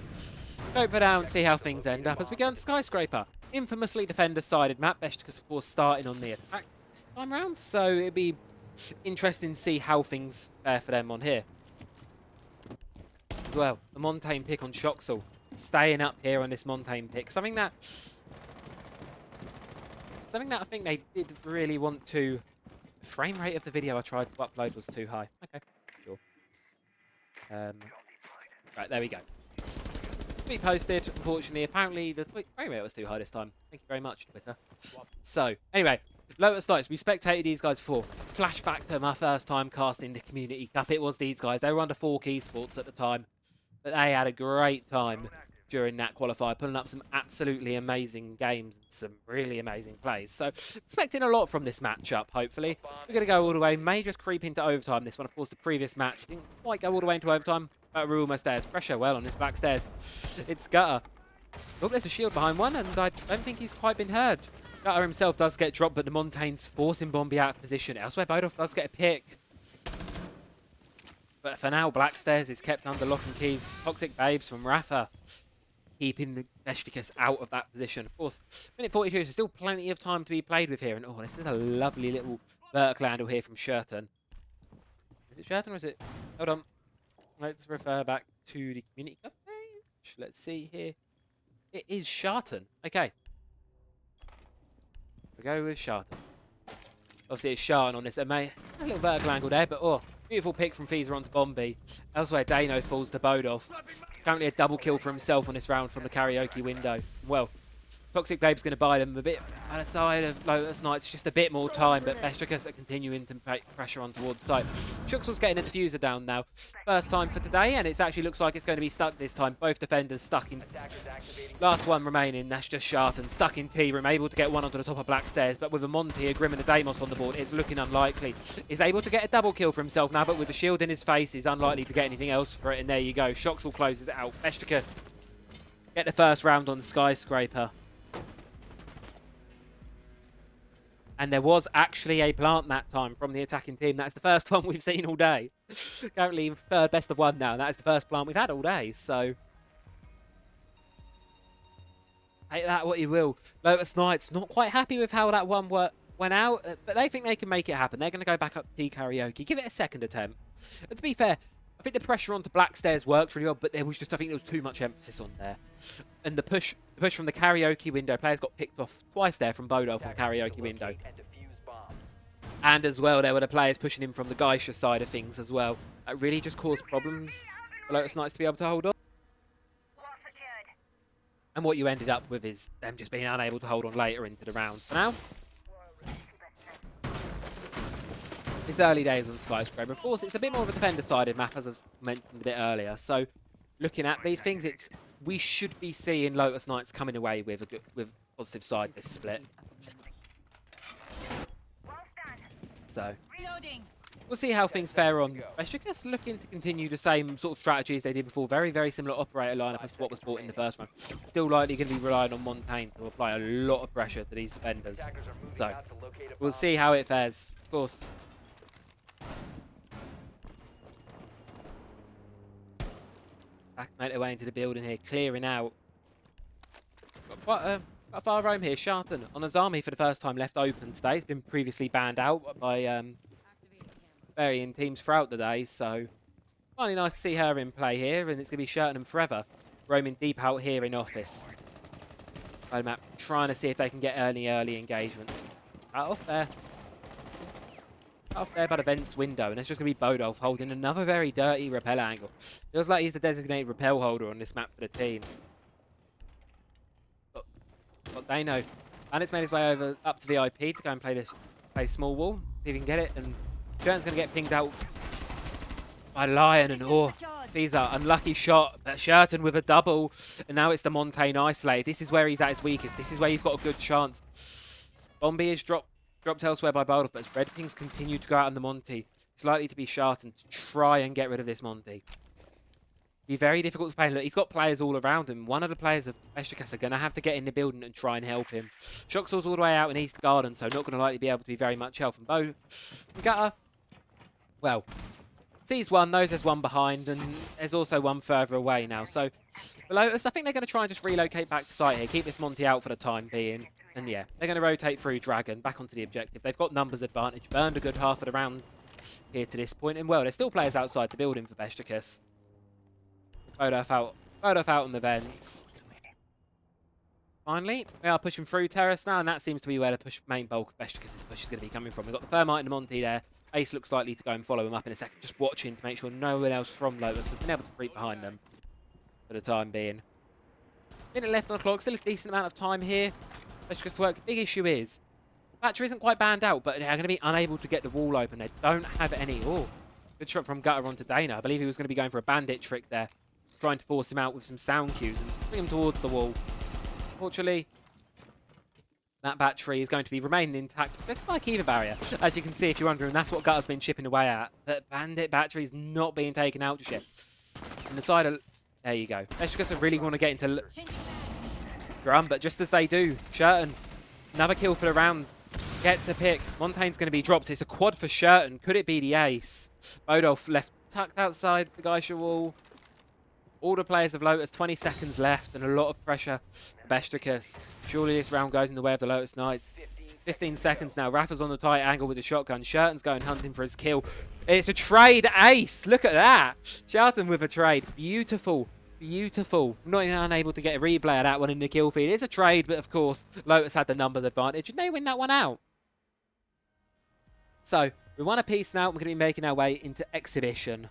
go for now and see how things end up as we go on Skyscraper. Infamously defender-sided map. Beşiktaş, of course, starting on the attack this time round. So it'd be interesting to see how things fare for them on here. As well, the Montaigne pick on Shoxall. Staying up here on this Montaigne pick. Something that I think they did really want to... The frame rate of the video I tried to upload was too high. Okay, sure. Right, there we go. Tweet posted. Unfortunately, apparently the tweet frame rate was too high this time. Thank you very much, Twitter. So, anyway, Lotus Knights. We spectated these guys before. Flashback to my first time casting the Community Cup. It was these guys. They were under 4K Esports at the time. But they had a great time during that qualifier, pulling up some absolutely amazing games and some really amazing plays. So, expecting a lot from this matchup, hopefully. We're going to go all the way. May just creep into overtime. This one, of course, the previous match didn't quite go all the way into overtime. But we're almost there. It's pressure well on this black stairs. It's Gutter. Oh, there's a shield behind one, and I don't think he's quite been heard. Gutter himself does get dropped, but the Montaigne's forcing Bombi out of position. Elsewhere, Bodolf does get a pick. But for now, black stairs is kept under lock and keys. Toxic Babes from Rafa, keeping the Beşiktaş out of that position. Of course, minute 42, so still plenty of time to be played with here. And oh, this is a lovely little vertical handle here from Shurton. Is it Shurton or is it... Hold on. Let's refer back to the Community Cup page. Let's see here. It is Shurton. Okay. We'll go with Shurton. Obviously, it's Shurton on this. A little vertical angle there, but oh, beautiful pick from Fiza onto Bombi. Elsewhere, Dano falls to Bodolf. Currently a double kill for himself on this round from the karaoke window. Well, Toxic Babe's going to buy them a bit on the side of Lotus Knights, just a bit more time, but Beşiktaş are continuing to make pressure on towards site. Shoxall's getting a diffuser down now. First time for today, and it actually looks like it's going to be stuck this time. Both defenders stuck in. Last one remaining, that's just Shurton. Stuck in T-room, able to get one onto the top of Black Stairs, but with a Monty, a Grim and a Deimos on the board, it's looking unlikely. He's able to get a double kill for himself now, but with the shield in his face, he's unlikely to get anything else for it, and there you go. Shoxall closes it out. Beşiktaş get the first round on Skyscraper. And there was actually a plant that time from the attacking team. That's the first one we've seen all day. Currently third best of one now. That is the first plant we've had all day. So, take that what you will. Lotus Knights not quite happy with how that one went out. But they think they can make it happen. They're going to go back up to T-Karaoke. Give it a second attempt. And to be fair, I think the pressure onto Black Stairs works really well, but there was just, I think there was too much emphasis on there. And the push from the karaoke window, players got picked off twice there from Bodolf from karaoke window. And as well, there were the players pushing in from the Geisha side of things as well. That really just caused problems for Lotus Knights to be able to hold on. And what you ended up with is them just being unable to hold on later into the round. For now, it's early days on Skyscraper. Of course, it's a bit more of a defender-sided map, as I've mentioned a bit earlier. So, looking at these things, we should be seeing Lotus Knights coming away with a positive side this split. So, we'll see how things fare on. Beşiktaş looking to continue the same sort of strategies they did before. Very, very similar operator lineup as to what was bought in the first round. Still likely going to be relying on Montaigne to apply a lot of pressure to these defenders. So, we'll see how it fares. Of course. Back make their way into the building here, clearing out. Got quite a far roam here. Shurton on Azami for the first time left open today. It's been previously banned out by varying teams throughout the day, so it's finally nice to see her in play here, and it's going to be Shurton and Forever roaming deep out here in office. Map trying to see if they can get early engagements. Out off there. Off there by the vents window, and it's just going to be Bodolf holding another very dirty repel angle. Feels like he's the designated repel holder on this map for the team. But they know. And it's made his way over up to VIP to go and play small wall. See if he can get it. And Jern's going to get pinged out by Lion and these are unlucky shot. But Shurton with a double. And now it's the Montaigne isolate. This is where he's at his weakest. This is where you've got a good chance. Bombi is dropped elsewhere by Bodolf, but as red pings continue to go out on the Monty, it's likely to be Shurton to try and get rid of this Monty. Be very difficult to play. Look, he's got players all around him. One of the players of Beşiktaş are going to have to get in the building and try and help him. Shoxall's all the way out in East Garden, so not going to likely be able to be very much help. And Gutter, well, sees one, knows there's one behind, and there's also one further away now. So, for Lotus, I think they're going to try and just relocate back to site here, keep this Monty out for the time being. And yeah, they're going to rotate through Dragon, back onto the objective. They've got numbers advantage, burned a good half of the round here to this point. And well, there's still players outside the building for Beşiktaş. Bodolf out on the vents. Finally, we are pushing through Terrace now, and that seems to be where the main bulk of Beşiktaş's push is going to be coming from. We've got the Thermite and the Monty there. Ace looks likely to go and follow him up in a second, just watching to make sure no one else from Lotus has been able to creep behind them for the time being. Minute left on the clock, still a decent amount of time here. Beşiktaş to work. The big issue is, Thatcher isn't quite banned out, but they're going to be unable to get the wall open. They don't have any. Oh, good shot from Gutter onto Dana. I believe he was going to be going for a bandit trick there, trying to force him out with some sound cues and bring him towards the wall. Fortunately, that battery is going to be remaining intact. Looks like Kiva barrier, as you can see if you're wondering. That's what Gutter's been chipping away at. But bandit battery is not being taken out just yet. And the side of... There you go. Beşiktaş are really going to get into Drum, but just as they do, Shurton, another kill for the round, gets a pick. Montaigne's going to be dropped. It's a quad for Shurton. Could it be the ace? Bodolf left tucked outside the Geisha wall. All the players of Lotus, 20 seconds left and a lot of pressure for Beşiktaş. Surely this round goes in the way of the Lotus Knights. 15 seconds now. Rafa's on the tight angle with the shotgun. Shurton's going hunting for his kill. It's a trade ace. Look at that. Shurton with a trade. Beautiful. Beautiful. Not even unable to get a replay of that one in the kill feed. It's a trade, but of course, Lotus had the numbers advantage and they win that one out. So, we won a piece now. We're going to be making our way into Exhibition.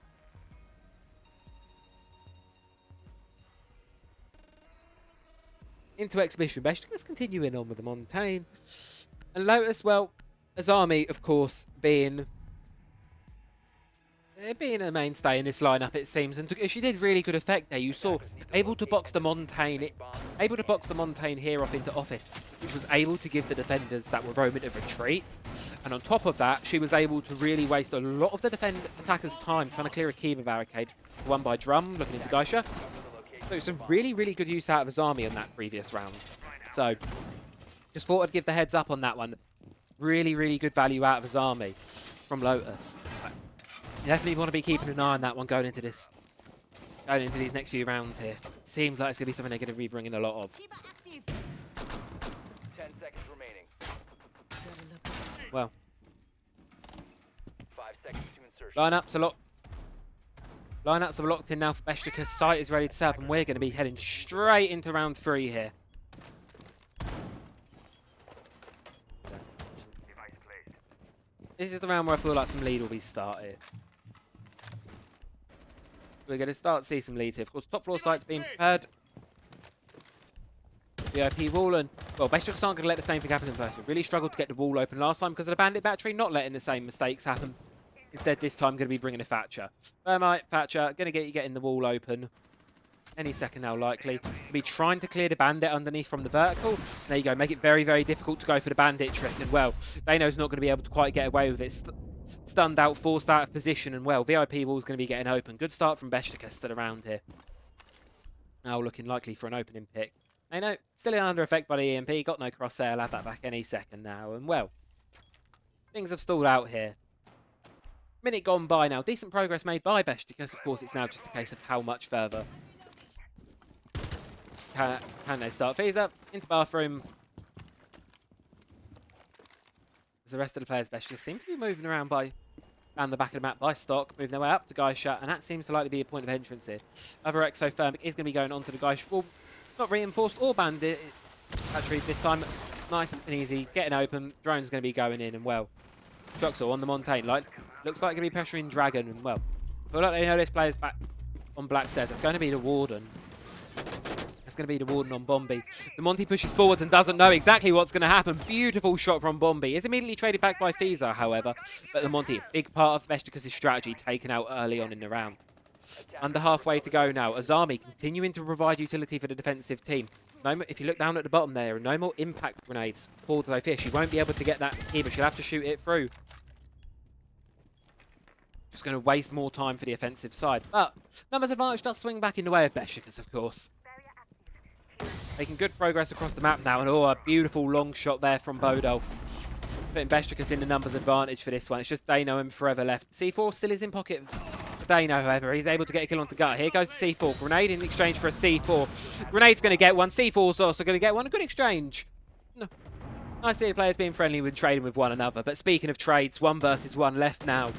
Into Exhibition. Beşiktaş continuing on with the Montaigne. And Lotus, well, Azami, of course, being a mainstay in this lineup, it seems, and she did really good effect there. You saw able to box the Montaigne here off into office, which was able to give the defenders that were roaming a retreat. And on top of that, she was able to really waste a lot of the attackers' time trying to clear a Kiva barricade. Won by Drum, looking into Geisha. So some really, really good use out of his army on that previous round. So just thought I'd give the heads up on that one. Really, really good value out of his army from Lotus. So definitely want to be keeping an eye on that one going into these next few rounds here. It seems like it's going to be something they're going to be bringing a lot of. 10 seconds remaining. Well, 5 seconds to insertion. Lineups are locked in now for Beşiktaş. Site is ready to set up, and we're going to be heading straight into round 3 here. This is the round where I feel like some lead will be started. We're going to start to see some leads here. Of course, top floor sites being prepared. VIP wall, and well, Beşiktaş aren't going to let the same thing happen in person. Really struggled to get the wall open last time because of the bandit battery, not letting the same mistakes happen. Instead, this time, going to be bringing a Thatcher. Thermite, Thatcher, going to get you getting the wall open. Any second now, likely. Be trying to clear the bandit underneath from the vertical. There you go. Make it very, very difficult to go for the bandit trick. And, well, Dano's not going to be able to quite get away with it. Stunned out, forced out of position. And, well, VIP wall's going to be getting open. Good start from Beşiktaş still around here. Now looking likely for an opening pick. Dano, still under effect by the EMP. Got no crosshair. I'll have that back any second now. And, well, things have stalled out here. Minute gone by now. Decent progress made by Beşiktaş. Of course, it's now just a case of how much further can they start. Fees up into bathroom. As the rest of the players, Beşiktaş seem to be moving around down the back of the map by stock, moving their way up to Geisha, and that seems to likely be a point of entrance here. Other exothermic is going to be going onto the Geisha wall. Not reinforced or bandit. Actually, this time, nice and easy. Getting open. Drone's going to be going in, and well, Truxel on the Montaigne. Like, looks like going to be pressuring Dragon. And, well, I feel like they know this player's back on Black Stairs. It's going to be the Warden. It's going to be the Warden on Bombi. The Monty pushes forwards and doesn't know exactly what's going to happen. Beautiful shot from Bombi. Is immediately traded back by Fiza, however. But the Monty, big part of Beşiktaş's strategy, taken out early on in the round. Under halfway to go now. Azami continuing to provide utility for the defensive team. No, if you look down at the bottom there, no more impact grenades for Dofir. She won't be able to get that here, but she'll have to shoot it through. Just going to waste more time for the offensive side. But numbers advantage does swing back in the way of Beşiktaş, of course. Making good progress across the map now. And oh, a beautiful long shot there from Bodolf. Putting Beşiktaş in the numbers advantage for this one. It's just Dano and Forever left. C4 still is in pocket for Dano, however. He's able to get a kill onto Gut. Here goes the C4. Grenade in exchange for a C4. Grenade's going to get one. C4's also going to get one. A good exchange. No. Nice to see the players being friendly with trading with one another. But speaking of trades, 1 versus 1 left now.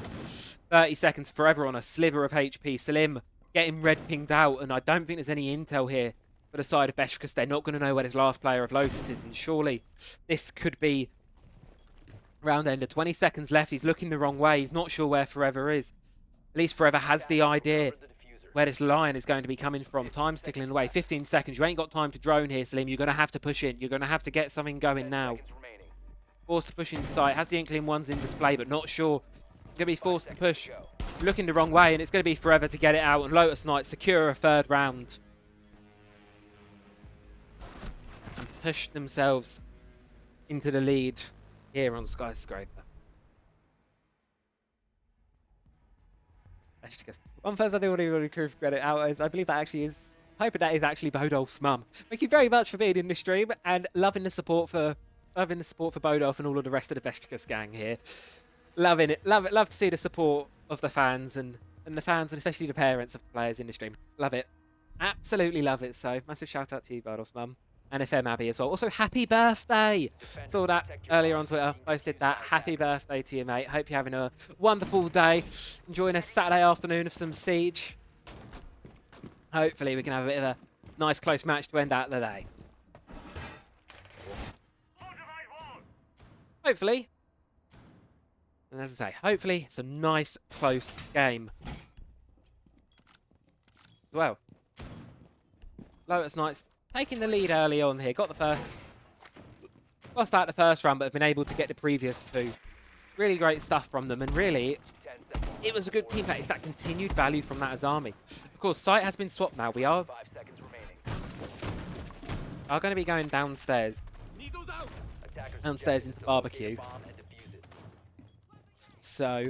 30 seconds. Forever on a sliver of HP. Salim getting red pinged out. And I don't think there's any intel here for the side of Beşiktaş. They're not going to know where this last player of Lotus is. And surely this could be round ender. 20 seconds left. He's looking the wrong way. He's not sure where Forever is. At least Forever has the idea where this lion is going to be coming from. Time's tickling away. 15 seconds. You ain't got time to drone here, Salim. You're going to have to push in. You're going to have to get something going now. Forced to push in sight. Has the Inkling ones in display, but not sure. Going to be forced to push. Looking the wrong way, and it's going to be Forever to get it out. And Lotus Knights secure a 3rd round. And push themselves into the lead here on Skyscraper. One first I do want to really prove credit out is I believe that actually is, hoping that is actually Bodolf's mum. Thank you very much for being in the stream and loving the support for Bodolf and all of the rest of the Beşiktaş gang here. Loving it. Love to see the support of the fans and the fans and especially the parents of the players in the stream. Love it. Absolutely love it. So massive shout out to you, Bodolf's mum. And FM Abby as well. Also, happy birthday! Saw that earlier on Twitter. Posted that. Happy birthday to you, mate. Hope you're having a wonderful day. Enjoying a Saturday afternoon of some Siege. Hopefully, we can have a bit of a nice close match to end out the day. Hopefully. And as I say, hopefully, it's a nice close game. As well. Lotus Knights taking the lead early on here. Got the first. Lost out the first round, but have been able to get the previous 2. Really great stuff from them. And really, it was a good team play. It's that continued value from that Azami. Of course, site has been swapped now. We are going to be going downstairs. Downstairs into barbecue. So,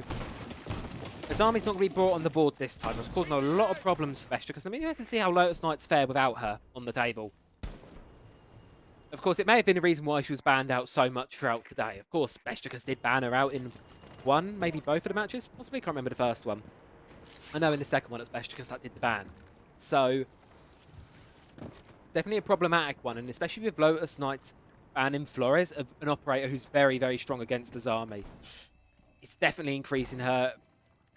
Azami's not going to be brought on the board this time. It's causing a lot of problems for Beşiktaş because I'm interested to see how Lotus Knights fare without her on the table. Of course, it may have been the reason why she was banned out so much throughout the day. Of course, Beşiktaş did ban her out in one, maybe both of the matches. Possibly, can't remember the first one. I know in the second one it's Beşiktaş that did the ban. So, it's definitely a problematic one, and especially with Lotus Knights banning Flores, an operator who's very, very strong against Azami. It's definitely increasing her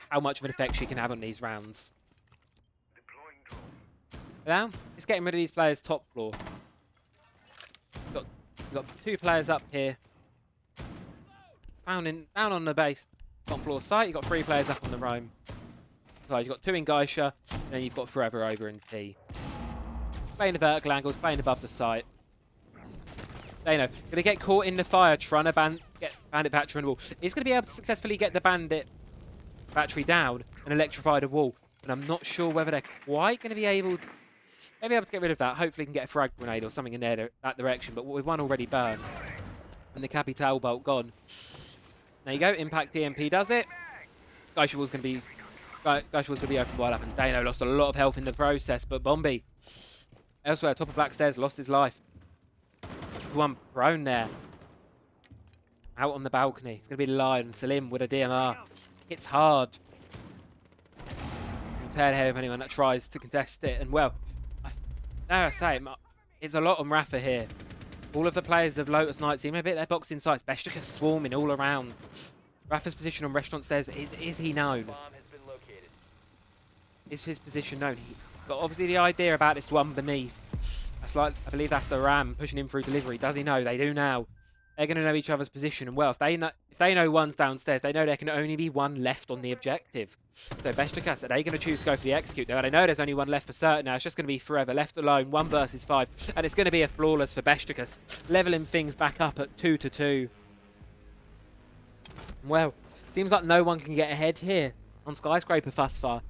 how much of an effect she can have on these rounds. Now, it's getting rid of these players top floor. We've got 2 players up here. Down on the base, top floor site. You've got 3 players up on the roam. So you've got 2 in Geisha, and then you've got Forever over in T. Playing the vertical angles, playing above the site. Dano, going to get caught in the fire trying to get Bandit Battery on the wall. He's going to be able to successfully get the Bandit Battery down and electrify the wall. And I'm not sure whether they're quite going to be able to get rid of that. Hopefully can get a frag grenade or something in there that direction. But with one already burned and the Capital Bolt gone. There you go. Impact EMP does it. Geisha was going to be open wide up. And Dano lost a lot of health in the process. But Bombi, elsewhere, top of Black Stairs, lost his life. One prone there. Out on the balcony. It's going to be the Lion. Salim with a DMR. It's hard. We'll tear the head of anyone that tries to contest it. And well, now I say, it's a lot on Rafa here. All of the players of Lotus Knights, even a bit their boxing sites. Beşiktaş swarming all around. Rafa's position on Restaurant Stairs, is he known? Is his position known? He's got obviously the idea about this one beneath. That's like, I believe that's the Ram pushing him through delivery. Does he know? They do now. They're going to know each other's position, and well, if they know one's downstairs, they know there can only be one left on the objective. So Beşiktaş, are they going to choose to go for the execute? They know there's only one left for certain now. It's just going to be forever left alone, 1 versus 5, and it's going to be a flawless for Beşiktaş, leveling things back up at 2-2. Well, seems like no one can get ahead here on Skyscraper thus far.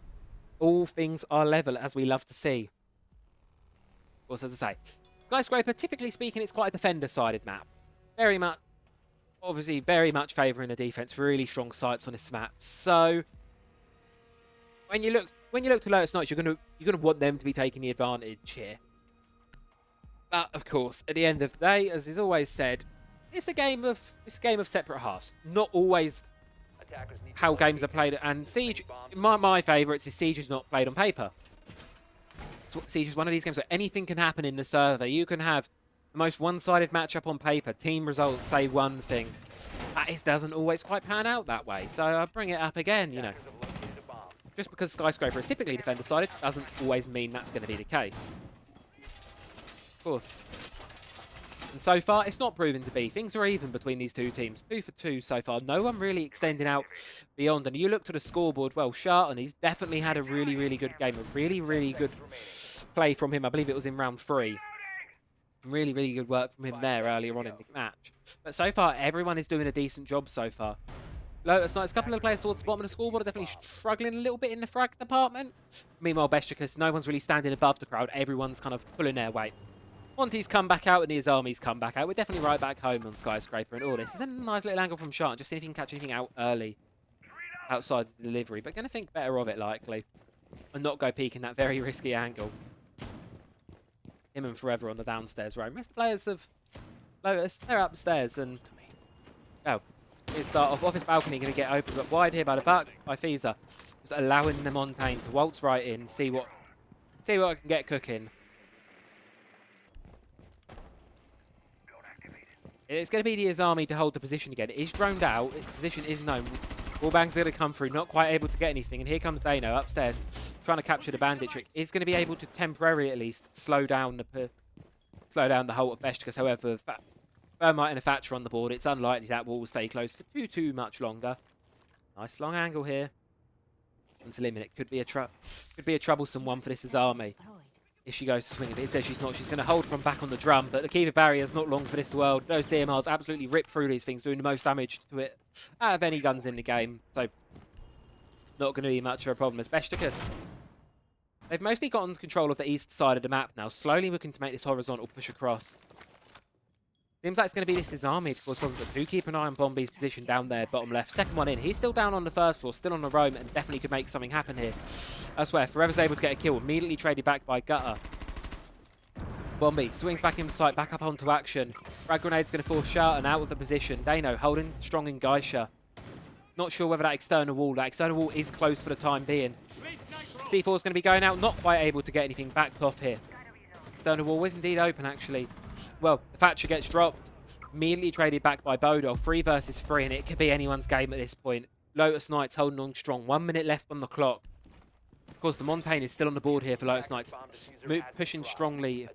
All things are level, as we love to see. Of course, as I say, Skyscraper, typically speaking, it's quite a defender-sided map. Very much, obviously, very much favouring the defense. Really strong sights on this map. So when you look to Lotus Knights, you're gonna want them to be taking the advantage here. But of course, at the end of the day, as is always said, it's a game of separate halves. Not always how games are played. And Siege, my favourites is Siege is not played on paper. Siege is one of these games where anything can happen in the server. You can have the most one-sided matchup on paper. Team results say one thing. It doesn't always quite pan out that way. So I bring it up again, you know. Just because Skyscraper is typically defender-sided doesn't always mean that's going to be the case. Of course. And so far, it's not proven to be. Things are even between these two teams. 2 for 2 so far. No one really extending out beyond. And you look to the scoreboard, well, Sharton, he's definitely had a really, really good game. A really, really good play from him. I believe it was in round 3. Really, really good work from him there earlier on in the match. But so far, everyone is doing a decent job so far. Lotus Knights, a couple of players towards the bottom of the scoreboard are definitely struggling a little bit in the frag department. Meanwhile, Beşiktaş, no one's really standing above the crowd. Everyone's kind of pulling their weight. Monty's come back out and his army's come back out. We're definitely right back home on Skyscraper and all this. This is a nice little angle from Sharton. Just see if he can catch anything out early outside the delivery. But going to think better of it, likely. And not go peeking that very risky angle. Him and Forever on the downstairs roam. Rest players of Lotus, they're upstairs. And, oh, he'll start off his balcony, going to get open. But wide here by the back, by Fiza. Just allowing the Montaigne to waltz right in, see what I can get cooking. It's going to be his army to hold the position again. It is droned out. Its position is known. Wallbang's going to come through, not quite able to get anything. And here comes Dano upstairs, trying to capture the bandit trick. Is going to be able to temporarily, at least, slow down the halt of Beşiktaş. However, Thermite and a Thatcher on the board. It's unlikely that wall will stay closed for too much longer. Nice long angle here. And Salim, it could be a troublesome one for this army. If she goes to swing it, it says she's not. She's going to hold from back on the drum, but the keeper barrier's not long for this world. Those DMRs absolutely rip through these things, doing the most damage to it out of any guns in the game. So, not going to be much of a problem as Beşiktaş. They've mostly gotten control of the east side of the map now, slowly looking to make this horizontal push across. Seems like it's going to be this army, of course, but do keep an eye on Bombi's position down there, bottom left. Second one in. He's still down on the first floor, still on the roam, and definitely could make something happen here. I swear, Forever's able to get a kill, immediately traded back by Gutter. Bombi swings back into sight, back up onto action. Frag grenade's going to force Sharton out of the position. Dano holding strong in Geisha. Not sure whether that external wall is closed for the time being. C4 is going to be going out, not quite able to get anything backed off here. External wall is indeed open, actually. Well, the Thatcher gets dropped. Immediately traded back by Bodol. 3 versus 3, and it could be anyone's game at this point. Lotus Knights holding on strong. 1 minute left on the clock. Of course, the Montaigne is still on the board here for Lotus Knights. Pushing strongly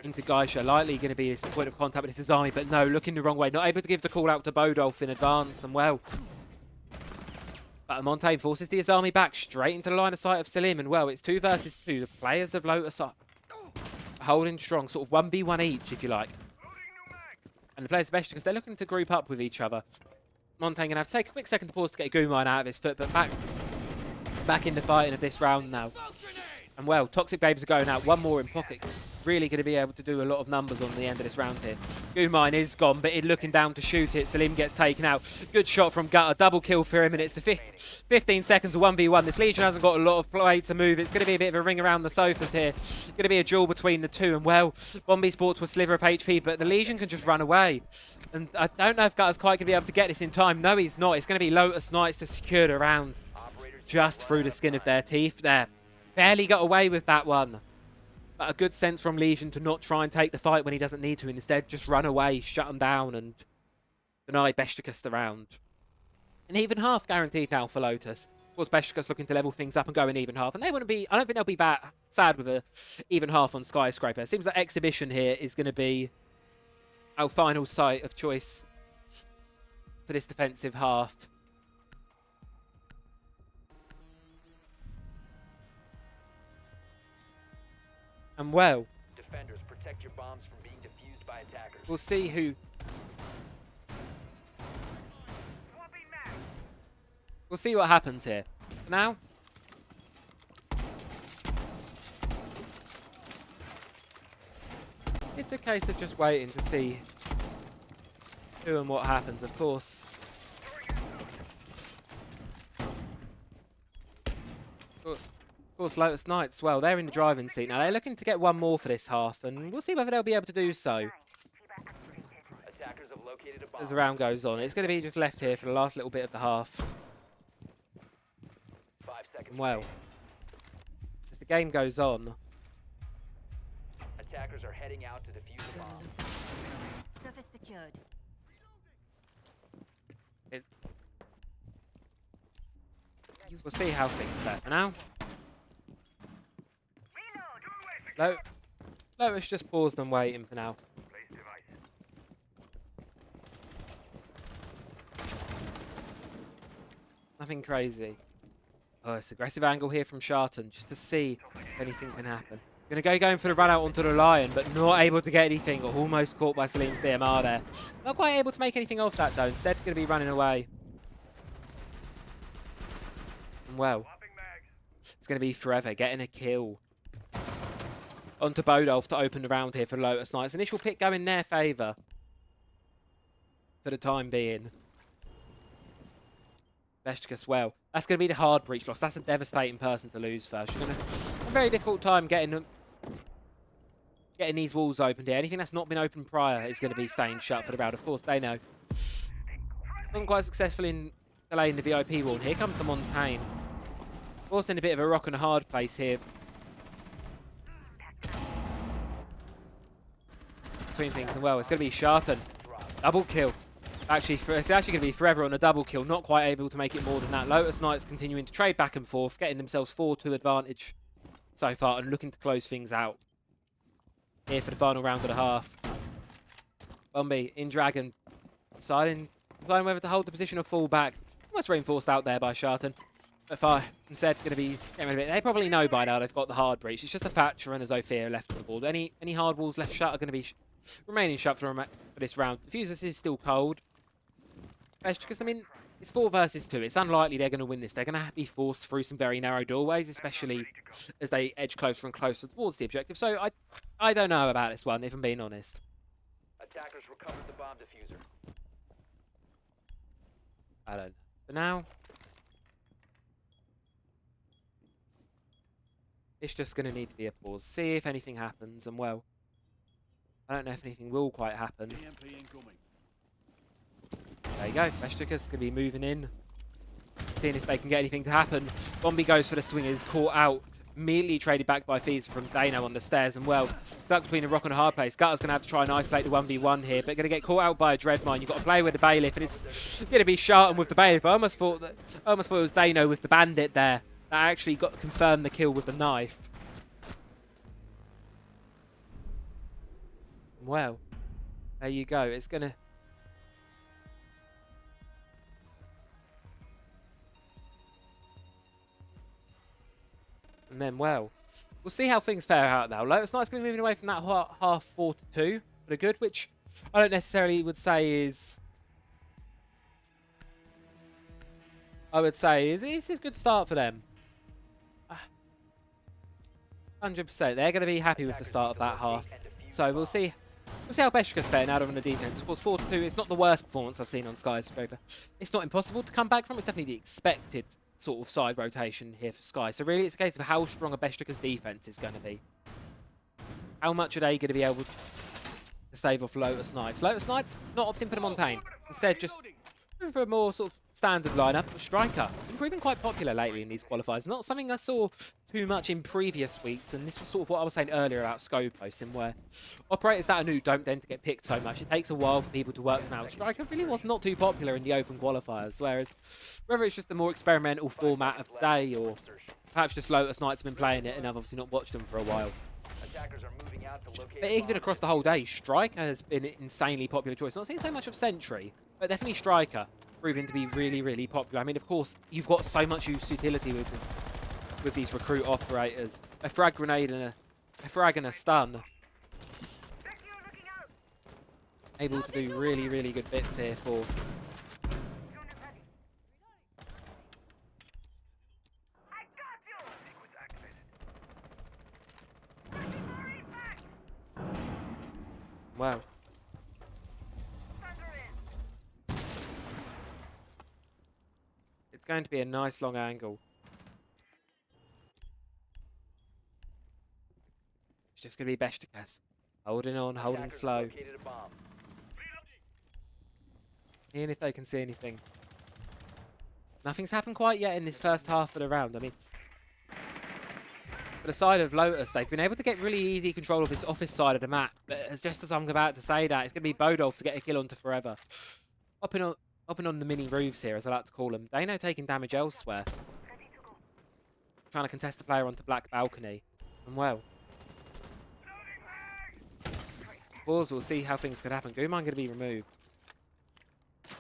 into Geisha. Likely going to be this point of contact with this army, but no, looking the wrong way. Not able to give the call out to Bodolf in advance, and well. But the Montaigne forces the army back straight into the line of sight of Salim, and well, it's 2 versus 2. The players of Lotus are holding strong, sort of 1v1 each, if you like. And the players of Beşiktaş, because they're looking to group up with each other. Montaigne going to have to take a quick second to pause to get Gumine out of his foot, but back in the fighting of this round now. And well, Toxic Babes are going out. 1 more in pocket. Really going to be able to do a lot of numbers on the end of this round here. Gumine is gone, but looking down to shoot it. Salim gets taken out. Good shot from Gutter. Double kill for him, and it's a 15 seconds of 1v1. This Legion hasn't got a lot of play to move. It's going to be a bit of a ring around the sofas here. It's going to be a duel between the two. And well, Bombi's brought to a sliver of HP, but the Legion can just run away. And I don't know if Gutter's quite going to be able to get this in time. No, he's not. It's going to be Lotus Knights to secure the round. Just through the skin of their teeth there. Barely got away with that one. But a good sense from Legion to not try and take the fight when he doesn't need to. Instead, just run away, shut him down, and deny Beşiktaş the round. An even half guaranteed now for Lotus. Of course, Beşiktaş looking to level things up and go an even half. And they wouldn't be, I don't think they'll be sad with a even half on Skyscraper. It seems that Exhibition here is going to be our final site of choice for this defensive half. And well, Defenders, protect your bombs from being defused by attackers. we'll see who... We'll see what happens here. For now, it's a case of just waiting to see who and what happens, of course. Of course, Lotus Knights, well, they're in the driving seat now. They're looking to get one more for this half, and we'll see whether they'll be able to do so Attackers have located a bomb. as the round goes on. It's going to be just left here for the last little bit of the half. 5 seconds. And well, as the game goes on, Attackers are heading out to defuse the bomb. Surface secured. we'll see how things fare. For now, Lotus just paused and waiting for now. Nothing crazy. Oh, it's aggressive angle here from Sharton just to see if anything can happen. Going for the run out onto the Lion, but not able to get anything. Or almost caught by Salim's DMR there. Not quite able to make anything of that though. Instead, going to be running away. And well, it's going to be Forever getting a kill onto Bodolf to open the round here for Lotus Knights. Initial pick going in their favour for the time being. Beşiktaş, well, that's going to be the hard breach loss. That's a devastating person to lose first. You're going to have a very difficult time getting these walls opened here. Anything that's not been opened prior is going to be staying shut for the round. Of course, they know. Wasn't quite successful in delaying the VIP wall. And here comes the Montaigne. Also in a bit of a rock and a hard place here. Between things, and well, it's going to be Sharton. Double kill. Actually, it's actually going to be Forever on a double kill. Not quite able to make it more than that. Lotus Knights continuing to trade back and forth, getting themselves 4-2 advantage so far and looking to close things out here for the final round of the half. Bombi in Dragon, deciding whether to hold the position or fall back. Almost reinforced out there by Sharton. But instead, going to be getting rid of it. They probably know by now they've got the hard breach. It's just a Thatcher and a Zofia left on the board. Any hard walls left shut are going to be remaining shut for this round. The Fusus is still cold. Because, I mean, it's 4 versus 2. It's unlikely they're going to win this. They're going to be forced through some very narrow doorways, especially as they edge closer and closer towards the objective. So I don't know about this one, if I'm being honest. Attackers recovered the bomb diffuser. I don't know. For now, it's just going to need to be a pause. See if anything happens, and well, I don't know if anything will quite happen. There you go. Beşiktaş going to be moving in, seeing if they can get anything to happen. Bombi goes for the swingers, caught out, immediately traded back by Fees from Dano on the stairs, and well, stuck between a rock and a hard place. Gutter's going to have to try and isolate the 1v1 here, but going to get caught out by a Dread Mine. You've got to play with the Bailiff, and it's going to be Sharton with the Bailiff. I almost thought it was Dano with the Bandit there that actually got to confirm the kill with the knife. Well, there you go. It's going to... And then, well, we'll see how things fare out now. Lotus Knights going to be moving away from that half 4-2 for the good, which I don't necessarily would say is... it's a good start for them. 100%. They're going to be happy with the start of that half. So we'll see. We'll see how Beşiktaş fare now on the defense. Of course, 4-2, it's not the worst performance I've seen on Skyscraper. It's not impossible to come back from. It's definitely the expected sort of side rotation here for Sky. So really, it's a case of how strong a Beşiktaş defense is going to be. How much are they going to be able to stave off Lotus Knights? Lotus Knights not opting for the Montaigne. Instead, just going for a more sort of standard lineup. Striker, been proving quite popular lately in these qualifiers. Not something I saw too much in previous weeks, and this was sort of what I was saying earlier about scope posting, where operators that are new don't tend to get picked so much. It takes a while for people to work them out. Striker really was not too popular in the open qualifiers, whereas whether it's just a more experimental format of the day, or perhaps just Lotus Knights have been playing it and I've obviously not watched them for a while. Attackers are moving out to locate But a even bomb. across the whole day, Striker has been an insanely popular choice. Not seeing so much of Sentry, but definitely Striker proving to be really, really popular. I mean, of course, you've got so much utility with these recruit operators. A frag grenade and a frag and a stun. Able to do really, really good bits here for... Wow. It's going to be a nice long angle. It's just going to be Beşiktaş. Holding on, holding Attackers slow. located a bomb. Seeing if they can see anything. Nothing's happened quite yet in this first half of the round. I mean, for the side of Lotus, they've been able to get really easy control of this office side of the map. But just as I'm about to say that, it's going to be Bodolf to get a kill onto Forever. Hopping on the mini roofs here, as I like to call them. Dano taking damage elsewhere. Trying to contest the player onto Black Balcony. And well. Pause, we'll see how things could happen. Guman going to be removed.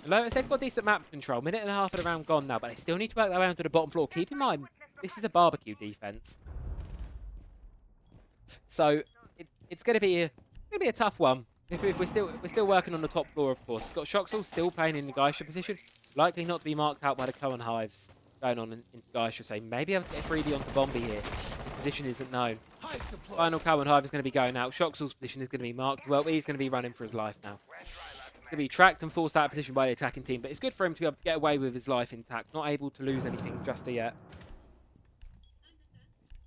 Lotus, they've got decent map control. Minute and a half of the round gone now, but they still need to work their way onto the bottom floor. Keep in mind, this is a barbecue defense. So it's going to be a tough one. If we're still working on the top floor, of course. Got Shoxel still playing in the Geisha position, likely not to be marked out by the Cohen Hives going on in Geisha. So maybe able to get 3D onto Bombi here. The position isn't known. Final Cohen Hive is going to be going out. Shoxel's position is going to be marked. Well, he's going to be running for his life now. Going to be tracked and forced out of position by the attacking team, but it's good for him to be able to get away with his life intact. Not able to lose anything just yet.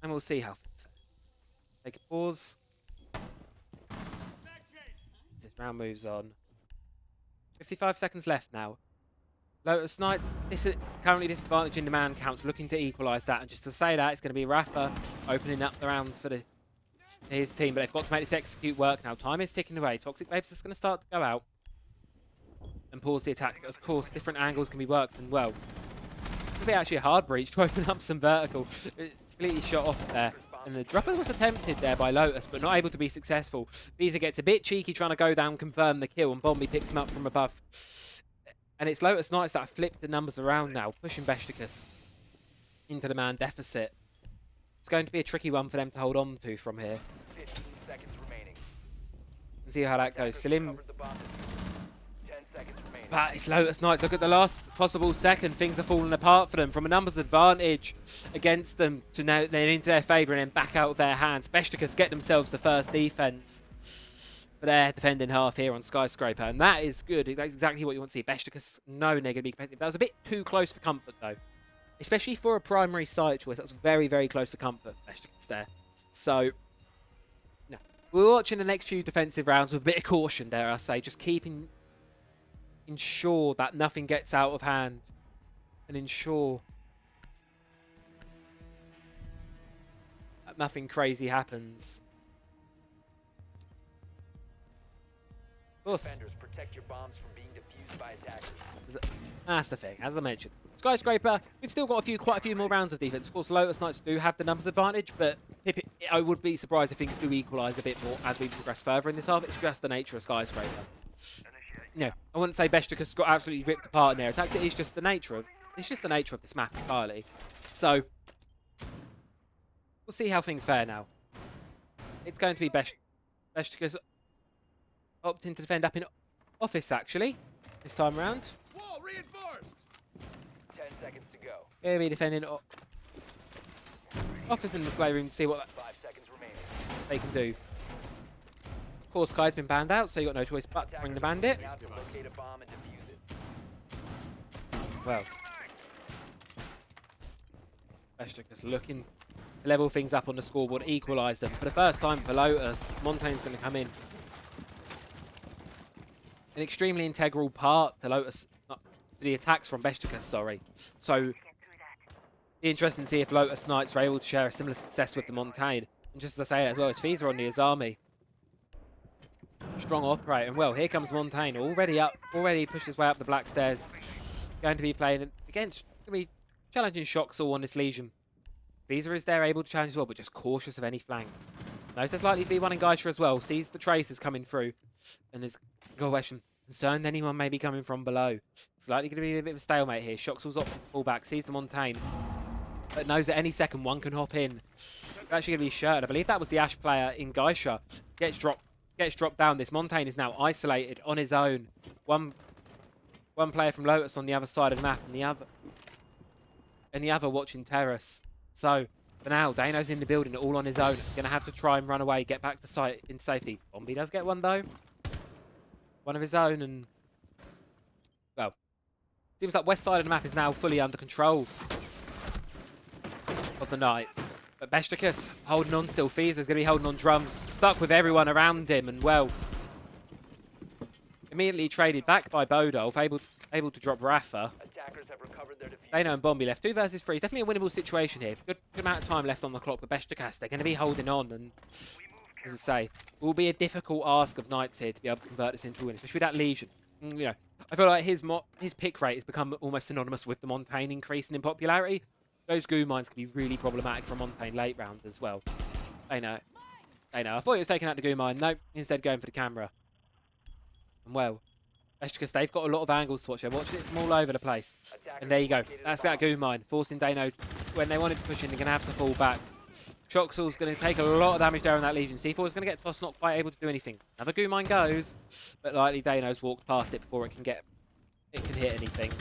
And we'll see how things fare. Take a pause. This round moves on. 55 seconds left now. Lotus Knights currently disadvantaged in the man counts, looking to equalise that. And just to say that, it's going to be Rafa opening up the round for his team, but they've got to make this execute work now. Time is ticking away. Toxic Vapors is going to start to go out and pause the attack. But of course, different angles can be worked, and well, it'll be actually a hard breach to open up some vertical. It completely shot off there. And the dropper was attempted there by Lotus, but not able to be successful. Visa gets a bit cheeky trying to go down, confirm the kill, and Bombi picks him up from above. And it's Lotus Knights that have flipped the numbers around now, pushing Beşiktaş into the man deficit. It's going to be a tricky one for them to hold on to from here. 15 seconds remaining. And see how that goes. Salim, Covered the bomb. 10 seconds remaining. but it's Lotus Knights. Look at the last possible second. Things are falling apart for them. From a numbers advantage against them to now they're into their favour and then back out of their hands. Beşiktaş get themselves the first defence. But they're defending half here on Skyscraper, and that is good. That's exactly what you want to see. Beşiktaş know they're going to be competitive. That was a bit too close for comfort, though. Especially for a primary site choice. That's very, very close for comfort, Beşiktaş there. So, no. We're watching the next few defensive rounds with a bit of caution, dare I say. Just ensure that nothing gets out of hand. And ensure that nothing crazy happens. Of course. Defenders, protect your bombs from being defused by attackers. That's the thing, as I mentioned. Skyscraper, we've still got quite a few more rounds of defense. Of course, Lotus Knights do have the numbers advantage, but I would be surprised if things do equalise a bit more as we progress further in this half. It's just the nature of Skyscraper. No, I wouldn't say Beşiktaş got absolutely ripped apart in their attacks. It is just the nature of this map entirely. So we'll see how things fare now. It's going to be Beşiktaş opting to defend up in office actually this time around. Wall reinforced. 10 seconds to go. We'll be defending office and display room to see what 5 seconds remaining. they can do. Of course, Kai's been banned out, so you've got no choice but to bring the bandit. Now to locate a bomb and defuse it. Well, Beşiktaş looking to level things up on the scoreboard, equalise them. For the first time for Lotus, Montaigne's going to come in. An extremely integral part to Lotus, to the attacks from Beşiktaş, sorry. So, be interesting to see if Lotus Knights are able to share a similar success with the Montaigne. And just as I say that as well, as Fiza on the Azami. Strong operator. And well, here comes Montaigne, already up, already pushed his way up the black stairs. Going to be playing against, going to be challenging Shoxel on this Legion. Fiza is there able to challenge as well, but just cautious of any flanks. Knows there's likely to be one in Geisha as well. Sees the traces coming through. And there's no question. Concerned anyone may be coming from below. It's likely going to be a bit of a stalemate here. Shoxel's up, pull back. Sees the Montaigne. But knows at any second one can hop in. They're actually going to be shirted. I believe that was the Ash player in Geisha. Gets dropped down. This Montaigne is now isolated on his own. One player from Lotus on the other side of the map, and the other watching Terrace. So for now, Dano's in the building, all on his own. Going to have to try and run away, get back to site in safety. Bombi does get one though. One of his own, and well, seems like west side of the map is now fully under control of the Knights. But Beşiktaş holding on still. Fees is going to be holding on drums, stuck with everyone around him, and well, immediately traded back by Bodolf, able to drop Rafa. Attackers have recovered their defuse. Dano and Bombi left 2 versus 3. Definitely a winnable situation here. Good amount of time left on the clock with Beşiktaş. They're going to be holding on, and as I say, will be a difficult ask of Knights here to be able to convert this into a win, especially with that Legion. You know, I feel like his pick rate has become almost synonymous with the Montaigne increasing in popularity. Those goo mines can be really problematic for Montaigne late round as well. They know. I thought he was taking out the goo mine. Nope, instead going for the camera. And well, Beşiktaş, they've got a lot of angles to watch. They're watching it from all over the place. And there you go. That's that goo mine. Forcing Dano, when they wanted to push in, they're going to have to fall back. Shoxel's going to take a lot of damage there on that Legion. C4 is going to get tossed, not quite able to do anything. Another goo mine goes, but likely Dano's walked past it before it can hit anything.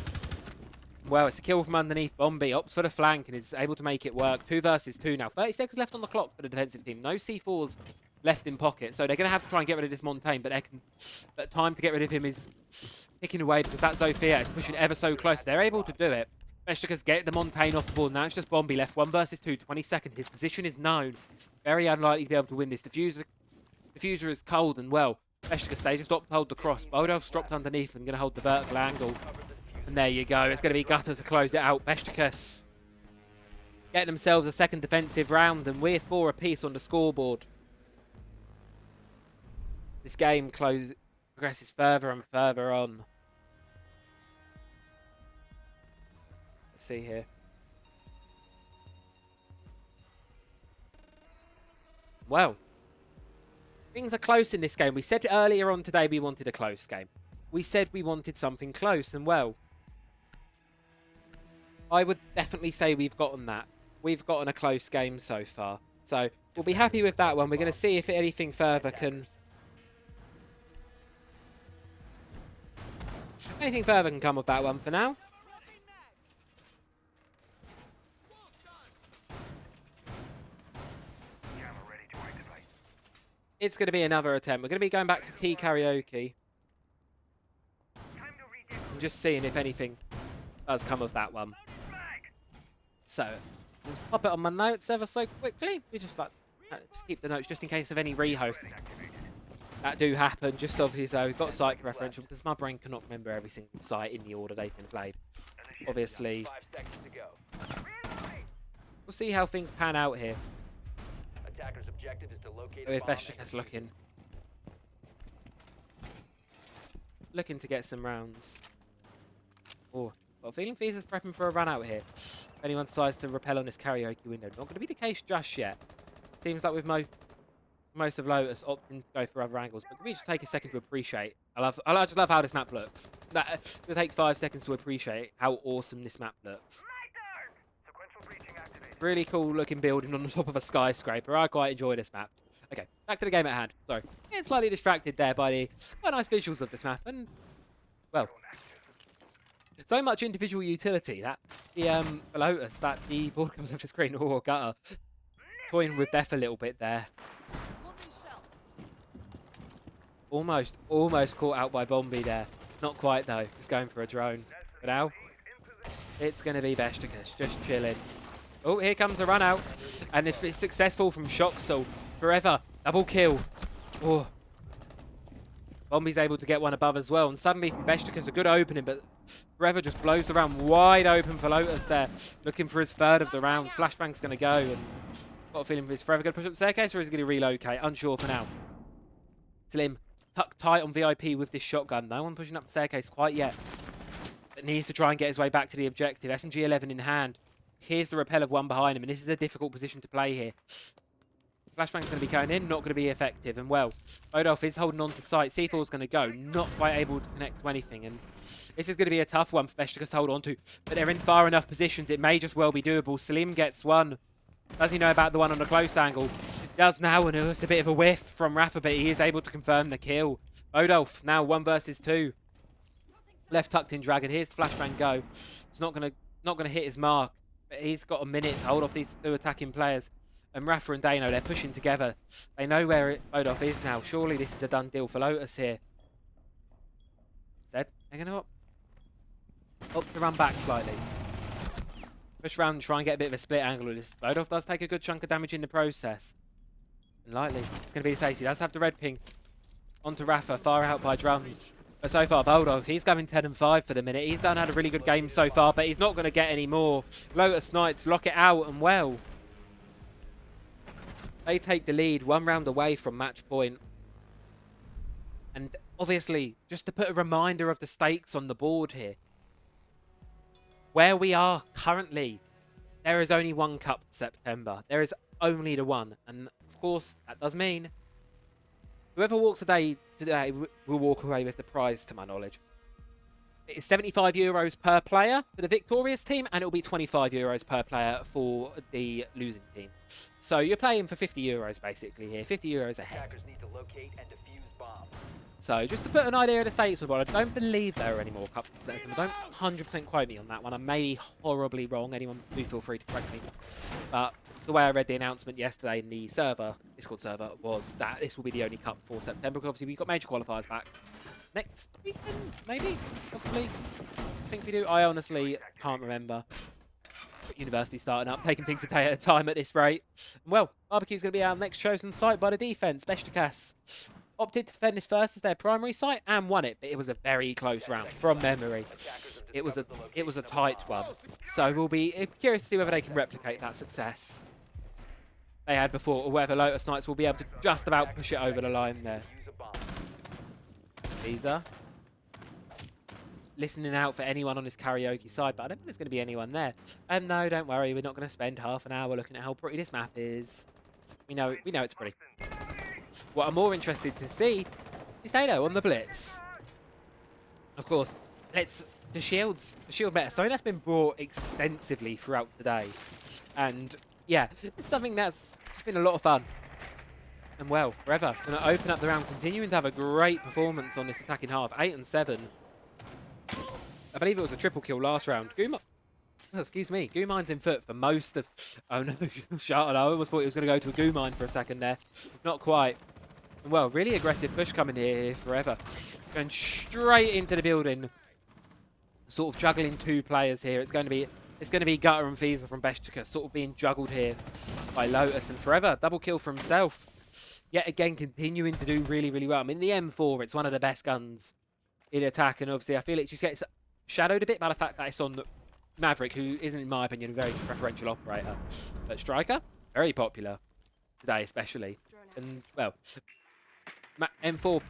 Well, it's a kill from underneath. Bombi opts for the flank and is able to make it work. 2 versus 2 now. 30 seconds left on the clock for the defensive team. No C4s left in pocket, so they're going to have to try and get rid of this Montaigne, but time to get rid of him is ticking away because that Zofia is pushing ever so close. They're able to do it. Beşiktaş get the Montaigne off the board. Now it's just Bombi left. 1 versus 2, 20 seconds. His position is known. Very unlikely to be able to win this. Diffuser is cold, and well, Beşiktaş, they just opt to hold the cross. Bodolf's dropped underneath and going to hold the vertical angle. And there you go. It's going to be Gutter to close it out. Beşiktaş getting themselves a second defensive round, and we're 4 apiece on the scoreboard. This game progresses further and further on. Let's see here. Well, things are close in this game. We said earlier on today we wanted a close game. We said we wanted something close, and well, I would definitely say we've gotten that. We've gotten a close game so far. So we'll be happy with that one. We're going to see if anything further can... anything further can come of that one for now. It's going to be another attempt. We're going to be going back to T Karaoke. And just seeing if anything does come of that one. So, let's pop it on my notes ever so quickly. We just keep the notes just in case of any rehosts that do happen. Just obviously so we've got site preferential because my brain cannot remember every single site in the order they've been played. Obviously, 5 seconds to go. we'll see how things pan out here. Attacker's objective is to locate With a bomb. Beşiktaş looking to get some rounds. Oh, got a feeling Fees prepping for a run out here. If anyone decides to repel on this karaoke window, not going to be the case just yet. Seems like with most of Lotus opting to go for other angles, but can we just take a second to appreciate? I just love how this map looks. It'll take 5 seconds to appreciate how awesome this map looks. Really cool looking building on the top of a skyscraper. I quite enjoy this map. Okay, back to the game at hand. Sorry. Getting slightly distracted there by the quite nice visuals of this map. And, well, so much individual utility that for Lotus that the board comes off the screen. Oh, Gutter. Toying with death a little bit there. Almost caught out by Bombi there. Not quite though. Just going for a drone. But now, it's going to be Beşiktaş just chilling. Oh, here comes a run out. And if it's successful from Shoxel, forever, double kill. Oh. Bombi's able to get one above as well. And suddenly from Beşiktaş, a good opening, but forever just blows the round wide open for Lotus there. Looking for his third of the round. Flashbang's going to go. And got a feeling is forever going to push up the staircase, or is he going to relocate? Unsure for now. Slim tucked tight on VIP with this shotgun. No one pushing up the staircase quite yet. But needs to try and get his way back to the objective. SMG 11 in hand. Here's the repel of one behind him, and this is a difficult position to play here. Flashbang's going to be going in, not going to be effective. And well, Bodolf is holding on to sight. C4's going to go, not quite able to connect to anything. And this is going to be a tough one for Beşiktaş to hold on to. But they're in far enough positions, it may just well be doable. Salim gets one. Does he know about the one on a close angle? Does now, and it's a bit of a whiff from Rafa, but he is able to confirm the kill. Bodolf now 1 versus 2. Left tucked in Dragon. Here's the flashbang go. It's not gonna hit his mark, but he's got a minute to hold off these 2 attacking players. And Rafa and Dano, they're pushing together. They know where Bodolf is now. Surely this is a done deal for Lotus here. Zed, they're gonna up to run back slightly. Push around and try and get a bit of a split angle of this. Bodolf does take a good chunk of damage in the process. And lightly, it's going to be the ace. He does have the red ping onto Rafa, far out by drums. But so far, Bodolf, he's going 10 and 5 for the minute. He's done had a really good game so far, but he's not going to get any more. Lotus Knights lock it out, and well, they take the lead 1 round away from match point. And obviously, just to put a reminder of the stakes on the board here, where we are currently, there is only 1 cup for September. There is only the one. And of course, that does mean whoever walks today will walk away with the prize, to my knowledge. It is €75 per player for the victorious team, and it will be €25 per player for the losing team. So you're playing for €50 basically here, €50 a head. Attackers need to locate and defuse bombs. So just to put an idea of the stakes of the board, I don't believe there are any more cups. Don't 100% quote me on that one. I may be horribly wrong. Anyone do feel free to correct me. But the way I read the announcement yesterday in the server, Discord server, was that this will be the only cup for September. Because obviously we've got major qualifiers back next weekend, maybe, possibly. I think we do. I honestly can't remember. University starting up, taking things a day at a time at this rate. Well, Barbecue's going to be our next chosen site by the defense. Beşiktaş opted to defend this first as their primary site and won it, but it was a very close round from memory. It was a tight one. So we'll be curious to see whether they can replicate that success they had before, or whether Lotus Knights will be able to just about push it over the line there. Visa listening out for anyone on this karaoke side, but I don't think there's going to be anyone there. And no, don't worry, we're not going to spend half an hour looking at how pretty this map is. We know it's pretty. What I'm more interested to see is Dano on the blitz. Of course, the shield meta, something that's been brought extensively throughout the day. And yeah, it's something that's just been a lot of fun. And well, forever. Going to open up the round, continuing to have a great performance on this attacking half. 8 and 7. I believe it was a triple kill last round. Gumine's in foot for most of... Oh no, Charlotte, I almost thought he was going to go to a Gumine for a second there. Not quite. And well, really aggressive push coming here forever. Going straight into the building. Sort of juggling 2 players here. It's going to be Gutter and Visa from Beşiktaş sort of being juggled here by Lotus. And forever, double kill for himself. Yet again, continuing to do really, really well. I mean, the M4, it's one of the best guns in attack. And obviously, I feel it just gets shadowed a bit by the fact that it's on Maverick, who isn't, in my opinion, a very preferential operator. But Striker, very popular today, especially. And, well, M4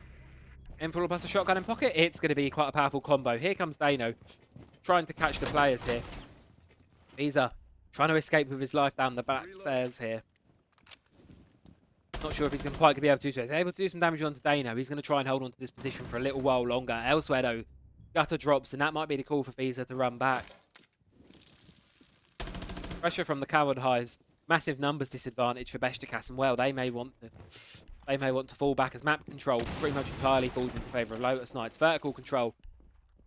plus a shotgun in pocket, it's going to be quite a powerful combo. Here comes Dano, trying to catch the players here. Visa trying to escape with his life down the back stairs here. Not sure if he's quite going to be able to do so. He's able to do some damage onto Dano. He's going to try and hold on to this position for a little while longer. Elsewhere, though, Gutter drops, and that might be the call for Visa to run back. Pressure from the Coward Hives. Massive numbers disadvantage for Beşiktaş, and well, they may want to fall back as map control pretty much entirely falls into favour of Lotus Knights. Vertical control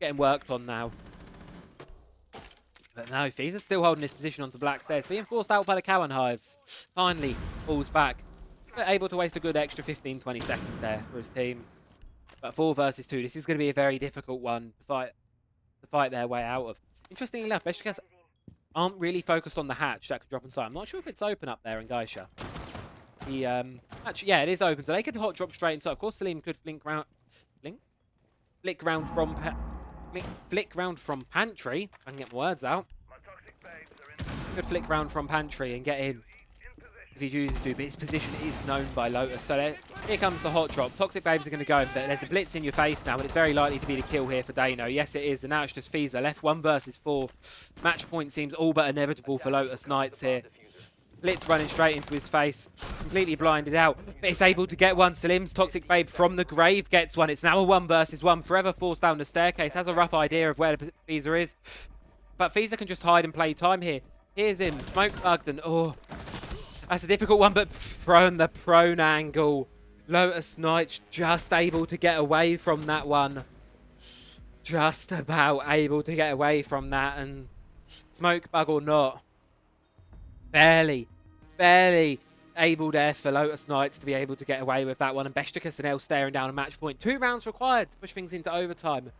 getting worked on now. But no, Visa's still holding this position onto Black Stairs, being forced out by the Cowan Hives. Finally falls back. But able to waste a good extra 15-20 seconds there for his team. But 4 versus 2, this is going to be a very difficult one to fight their way out of. Interestingly enough, Beşiktaş aren't really focused on the hatch that could drop inside. I'm not sure if it's open up there in Geisha. Actually, yeah, it is open, so they could hot drop straight inside. Of course, Salim could flick round from pantry. I can get my words out. Could flick round from pantry and get in if he chooses to, but his position is known by Lotus. So here comes the hot drop. Toxic Babes are going to go, but there's a blitz in your face now, and it's very likely to be the kill here for Dano. Yes, it is, and now it's just Visa left 1 versus 4. Match point seems all but inevitable for Lotus Knights here. Blitz running straight into his face. Completely blinded out. But it's able to get one. Salim's Toxic Babe from the grave gets one. It's now a 1 versus 1. Forever forced down the staircase. Has a rough idea of where Fiza is. But Fiza can just hide and play time here. Here's him. Smoke bugged and oh. That's a difficult one, but thrown the prone angle. Lotus Knights just able to get away from that one. Just about able to get away from that. And smoke bug or not, barely able there for Lotus Knights to be able to get away with that one. And Beşiktaş and El staring down a match point. 2 rounds required to push things into overtime.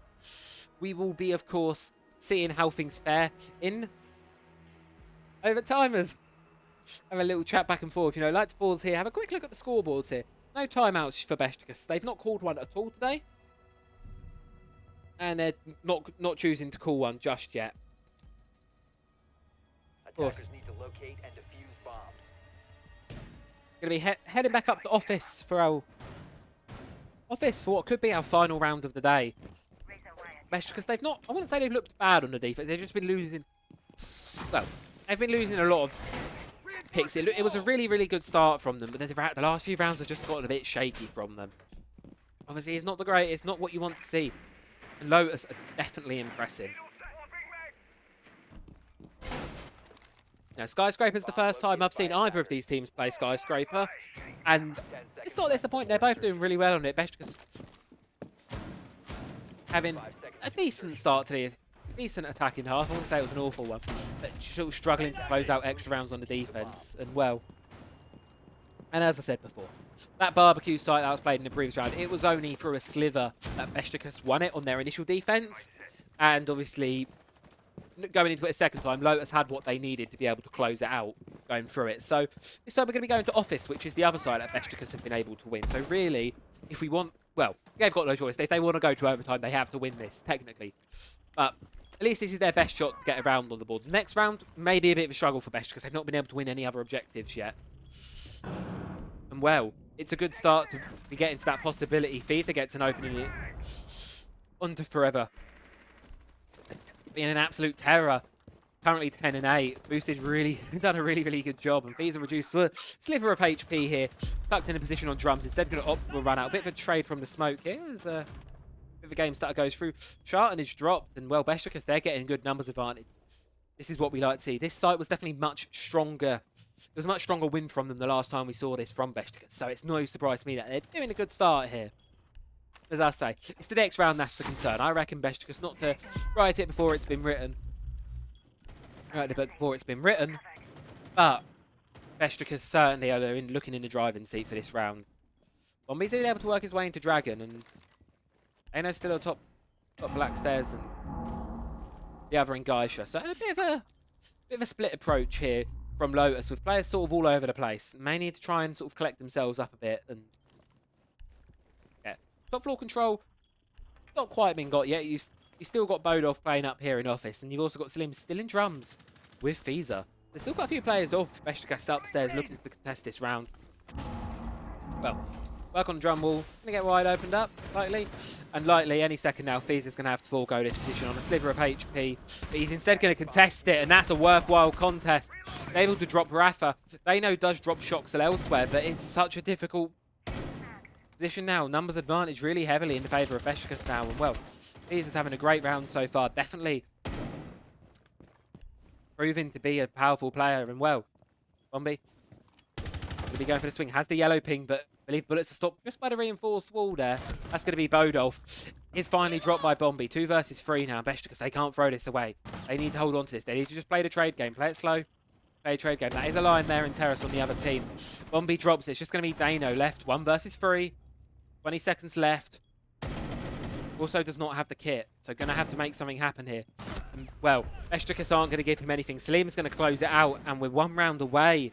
We will be, of course, seeing how things fare in overtimers. Have a little chat back and forth. You know, like to pause here. Have a quick look at the scoreboards here. No timeouts for Beşiktaş. They've not called one at all today. And they're not choosing to call one just yet. Of course. Attackers need to locate and defuse bombs. Going to be heading back up to office for what could be our final round of the day. Because they've not, I wouldn't say they've looked bad on the defense. They've just been losing. Well, they've been losing a lot of picks. It was a really, really good start from them, but then the last few rounds have just gotten a bit shaky from them. Obviously, it's not the great. It's not what you want to see. And Lotus are definitely impressive. Now, Skyscraper's the first time I've seen either of these teams play Skyscraper, and it's not disappointing. They're both doing really well on it. Beşiktaş having a decent start to the decent attacking half. I wouldn't say it was an awful one, but sort of struggling to close out extra rounds on the defense. And well, and as I said before, that barbecue site that was played in the previous round, it was only through a sliver that Beşiktaş won it on their initial defense, and obviously going into it a second time, Lotus had what they needed to be able to close it out going through it. So this time we're going to be going to office, which is the other side that Beşiktaş have been able to win. So really, if we want, well, they've got no choice. If they want to go to overtime, they have to win this, technically. But at least this is their best shot to get around on the board. The next round may be a bit of a struggle for Beşiktaş because they've not been able to win any other objectives yet. And well, it's a good start to be getting to that possibility. Fiza gets an opening it onto Forever. Being an absolute terror. Currently 10 and 8. Boosted really done a really, really good job. And Fiza reduced to a sliver of HP here. Tucked in a position on drums. Instead going to opt for a run out. A bit of a trade from the smoke here as a bit of a game starter goes through. Charlton is dropped. And well, Beşiktaş, they're getting good numbers advantage. This is what we like to see. This site was definitely much stronger. It was a much stronger win from them the last time we saw this from Beşiktaş. So it's no surprise to me that they're doing a good start here. As I say, it's the next round that's the concern. I reckon Beşiktaş not to write it before it's been written. Write the book before it's been written. But Beşiktaş certainly are looking in the driving seat for this round. Bombi's been able to work his way into Dragon, and Ano's still on top Black Stairs, and the other in Geisha. So a bit of a split approach here from Lotus, with players sort of all over the place. May need to try and sort of collect themselves up a bit. And yeah, top floor control not quite been got yet. You still got Bodov playing up here in office, and you've also got Slim still in drums with Fiza. There's still got a few players off Beşiktaş upstairs looking to contest this round. Well, work on the drum wall. Gonna get wide opened up, lightly. And lightly, any second now, Fiza's gonna have to forego this position on a sliver of HP. But he's instead gonna contest it, and that's a worthwhile contest. They're able to drop Rafa. They know does drop Shoxel elsewhere, but it's such a difficult position now. Numbers advantage really heavily in the favour of Beşiktaş now. And well, Fiza's having a great round so far. Definitely proving to be a powerful player. And well, Bombi will be going for the swing. Has the yellow ping, but I believe bullets are stopped just by the reinforced wall there. That's going to be Bodolf. Is finally dropped by Bombi. 2 versus 3 now. Beşiktaş, they can't throw this away. They need to hold on to this. They need to just play the trade game. Play it slow. Play a trade game. That is a line there in Terrace on the other team. Bombi drops it. It's just going to be Dano left. 1 versus 3. 20 seconds left. Also does not have the kit, so going to have to make something happen here. And, well, Beşiktaş aren't going to give him anything. Salim's going to close it out, and we're 1 round away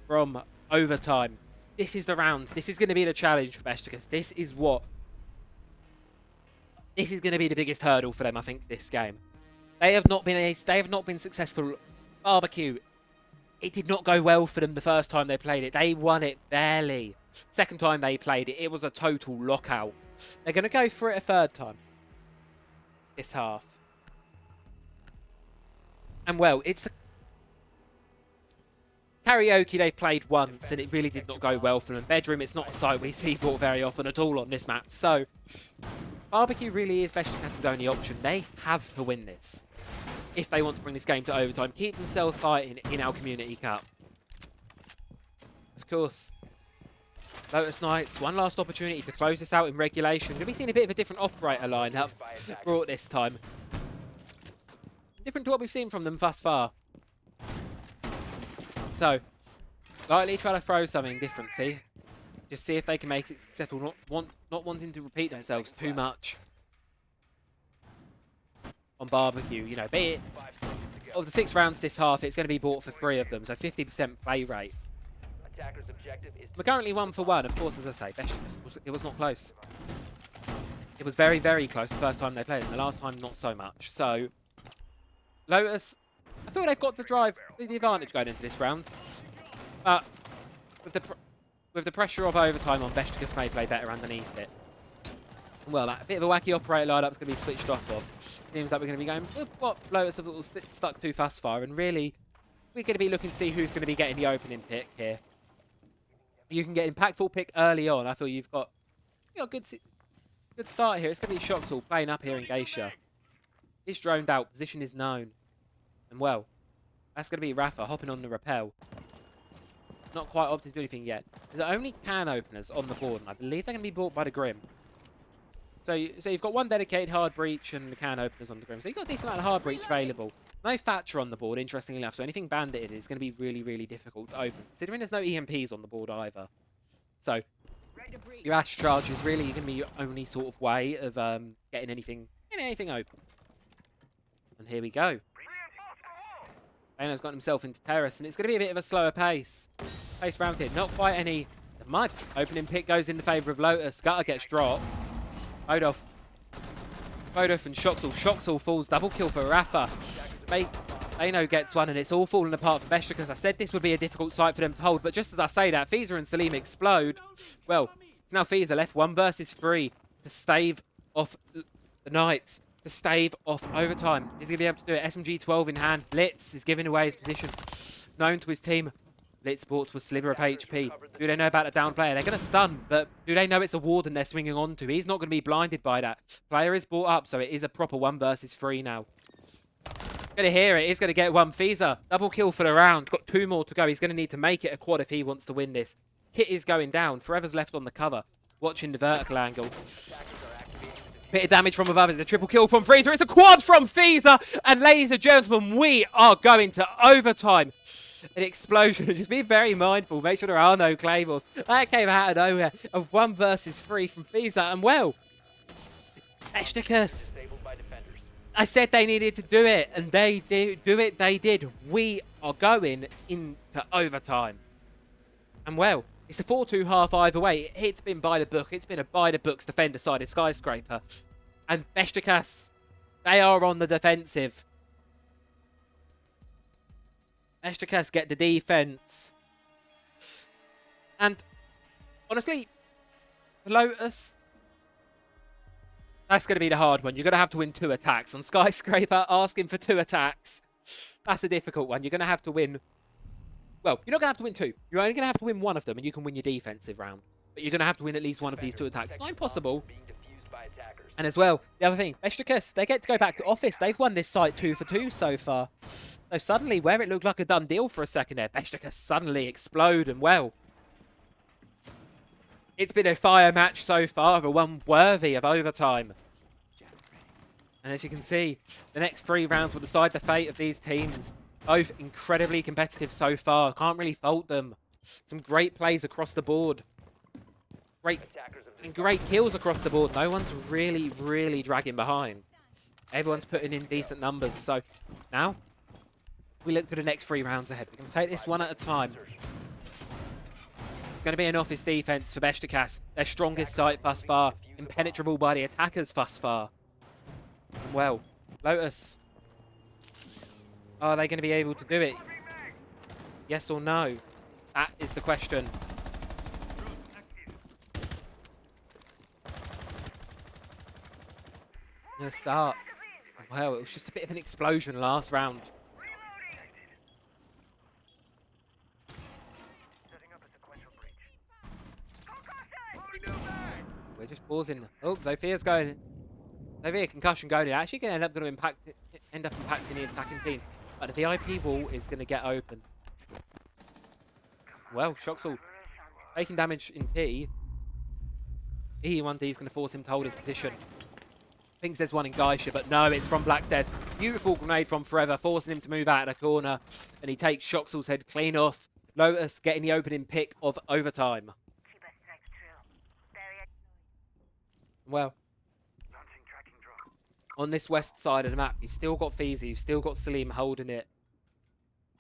from overtime. This is the round. This is going to be the challenge for Beşiktaş. This is going to be the biggest hurdle for them, I think, this game. They have not been ace. They have not been successful. Barbecue, it did not go well for them the first time they played it. They won it barely. Second time they played it, it was a total lockout. They're going to go for it a third time this half. And well, it's Karaoke they've played once and it really did not go well for them. Bedroom, it's not a site we see bought very often at all on this map. So barbecue really is Beşiktaş's only option. They have to win this if they want to bring this game to overtime. Keep themselves fighting in our Community Cup. Of course, Lotus Knights, one last opportunity to close this out in regulation. Going to be seeing a bit of a different operator lineup brought this time. Different to what we've seen from them thus far. So, lightly try to throw something different, see? Just see if they can make it successful, not wanting to repeat themselves too much on barbecue. You know, be it, of the 6 rounds this half, it's going to be bought for 3 of them, so 50% play rate. We're currently 1 for 1, of course, as I say, it was not close. It was very, very close the first time they played, and the last time not so much. So, Lotus, I feel they've got the advantage going into this round. But with the pressure of overtime on, Beşiktaş may play better underneath it. Well, that bit of a wacky operator lineup is going to be switched off of. Seems like we're going to be going with what Lotus have stuck to thus far, and really, we're going to be looking to see who's going to be getting the opening pick here. You can get impactful pick early on. I feel you've got a good start here. It's going to be Shoxall playing up here in Geisha. It's droned out. Position is known. And well, that's going to be Rafa hopping on the rappel. Not quite opted to do anything yet. There's only can openers on the board, and I believe they're going to be bought by the Grim. So you've got 1 dedicated hard breach and the can openers on the Grim. So you've got a decent amount of hard breach available. No Thatcher on the board, interestingly enough. So anything bandited is going to be really, really difficult to open, considering there's no EMPs on the board either. So your Ash Charge is really going to be your only sort of way of getting anything open. And here we go. Aino's got himself into terrace, and it's going to be a bit of a slower pace round here. Not quite any mud. Opening pick goes in the favour of Lotus. Gutter gets dropped. Bodov and Shoxall. Shoxall falls. Double kill for Rafa. Aino gets one, and it's all falling apart for Beşiktaş. I said this would be a difficult site for them to hold, but just as I say that, Fiza and Salim explode. Well, it's now Fiza left 1 versus 3 to stave off the Knights. To stave off overtime. Is he going to be able to do it? SMG 12 in hand. Blitz is giving away his position. Known to his team. Blitz brought to a sliver of HP. Do they know about the down player? They're going to stun, but do they know it's a warden they're swinging on to? He's not going to be blinded by that. Player is brought up, so it is a proper 1 versus 3 now. Going to hear it. He's going to get 1. Fiza, double kill for the round. Got 2 more to go. He's going to need to make it a quad if he wants to win this. Kit is going down. Forever's left on the cover. Watching the vertical angle. Bit of damage from above. It's a triple kill from Fiza. It's a quad from Fiza. And ladies and gentlemen, we are going to overtime. An explosion. Just be very mindful. Make sure there are no claymores. That came out of nowhere. A 1 versus 3 from Fiza. And well, Beşiktaş. I said they needed to do it. And they did do it. They did. We are going into overtime. And well, it's a 4-2 half either way. It's been by the book. It's been a by the books defender-sided skyscraper. And Beşiktaş, they are on the defensive. Beşiktaş get the defense. And honestly, Lotus, that's going to be the hard one. You're going to have to win 2 attacks. On Skyscraper, asking for 2 attacks. That's a difficult one. You're going to have to win. Well, you're not going to have to win 2. You're only going to have to win 1 of them, and you can win your defensive round. But you're going to have to win at least 1 of these 2 attacks. Not impossible. And as well, the other thing, Beşiktaş, they get to go back to office. They've won this site 2 for 2 so far. So suddenly, where it looked like a done deal for a second there, Beşiktaş suddenly explode, and well, it's been a fire match so far, a one worthy of overtime. And as you can see, the next 3 rounds will decide the fate of these teams. Both incredibly competitive so far. Can't really fault them. Some great plays across the board. Great kills across the board. No one's really dragging behind. Everyone's putting in decent numbers. So now we look to the next 3 rounds ahead. We're going to take this one at a time. It's going to be an office defense for Beşiktaş. Their strongest site thus far. Impenetrable by the attackers thus far. Well, Lotus, are they going to be able to do it? Yes or no? That is the question. Going to start. Well, it was just a bit of an explosion last round. We're just pausing. Oh, Zophia's going. Sophia concussion going in. Actually, going to end up impacting the attacking team. But the VIP wall is going to get open. Well, Shoxall taking damage in T. E1D is going to force him to hold his position. Thinks there's one in Geisha, but no, it's from Blackstairs. Beautiful grenade from Forever, forcing him to move out of the corner. And he takes Shoxall's head clean off. Lotus getting the opening pick of overtime. Well, on this west side of the map, you've still got Feezy, you've still got Salim holding it.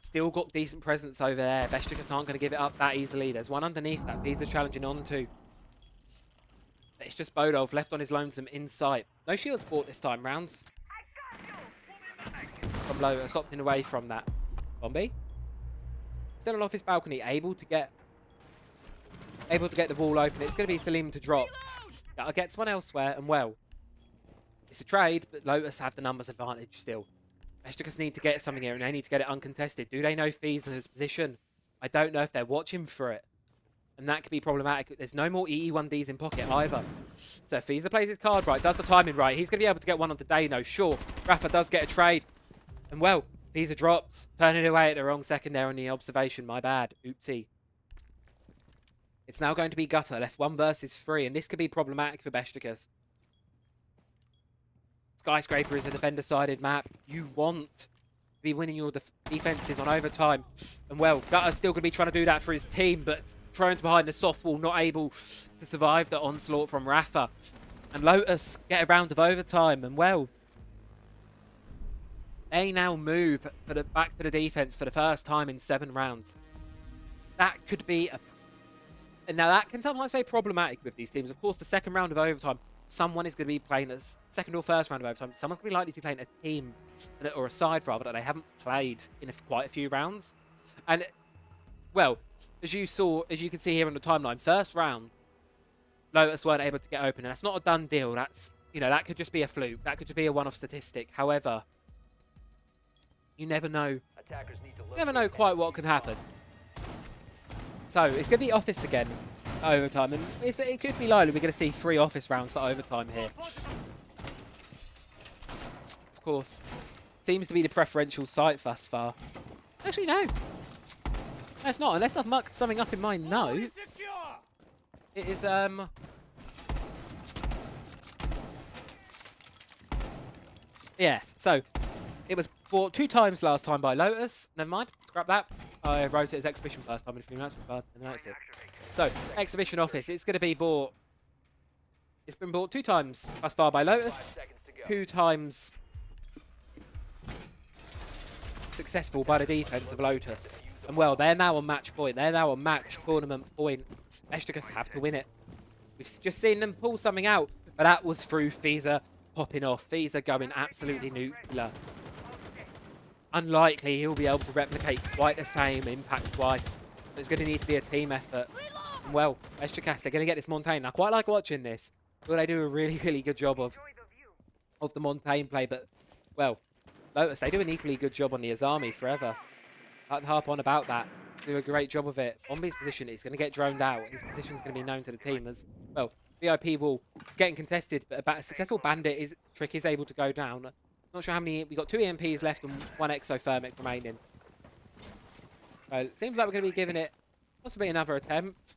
Still got decent presence over there. Beşiktaş aren't going to give it up that easily. There's one underneath that Feezy's challenging onto. It's just Bodolf left on his lonesome in sight. No shields bought this time. Rounds from Lotus, opting away from that. Bombi still on off his balcony, able to get the wall open. It's going to be Salim to drop. That gets one elsewhere, and well, it's a trade, but Lotus have the numbers advantage still. Beşiktaş need to get something here, and they need to get it uncontested. Do they know Feezy's position? I don't know if they're watching for it. And that could be problematic. There's no more EE1Ds in pocket either. So if Feezy plays his card right, does the timing right, he's going to be able to get one on today, no, sure. Rafa does get a trade. And well, Feezy drops, turning away at the wrong second there on the observation. My bad. Oopsie. It's now going to be Gutter, left 1 versus 3, and this could be problematic for Beşiktaş. Skyscraper is a defender-sided map. You want to be winning your defenses on overtime. And well, Gutter's still going to be trying to do that for his team, but Trone's behind the soft wall, not able to survive the onslaught from Rafa. And Lotus get a round of overtime, and well, they now move back to the defense for the first time in 7 rounds. That could be a... And now that can sometimes be problematic with these teams. Of course, the second round of overtime, someone is going to be playing a second or first round of overtime. Someone's going to be likely to be playing a team or a side rather that they haven't played in quite a few rounds. And well, as you can see here on the timeline, first round, Lotus weren't able to get open, and that's not a done deal. That's, you know, that could just be a fluke. That could just be a one-off statistic. However, you never know. You never know quite what can happen. So it's going to be Office again at overtime, and it could be likely we're going to see 3 Office rounds for overtime here. Of course, seems to be the preferential site thus far. Actually, no. No, it's not. Unless I've mucked something up in my notes. It is, yes, so it was bought 2 times last time by Lotus. Never mind, scrap that. I wrote it as Exhibition first time in a few minutes, but I announced it. So, Exhibition Office, it's going to be bought... It's been bought 2 times thus far by Lotus. 2 times successful by the defense of Lotus. And well, they're now on match point. They're now on match tournament point. Beşiktaş have to win it. We've just seen them pull something out, but that was through Feezy popping off. Feezy going absolutely nuclear. Unlikely he'll be able to replicate quite the same impact twice. It's going to need to be a team effort. And well, Beşiktaş, they're going to get this Montaigne. I quite like watching this. Well, they do a really, really good job of the Montaigne play, but, well, Lotus, they do an equally good job on the Azami forever. I like to harp on about that. Do a great job of it. Bombi's position is going to get droned out. His position is going to be known to the team as, well, VIP wall is getting contested, but a successful bandit trick is able to go down. Not sure how many... We've got 2 EMPs left and 1 exothermic remaining. So it seems like we're going to be giving it possibly another attempt.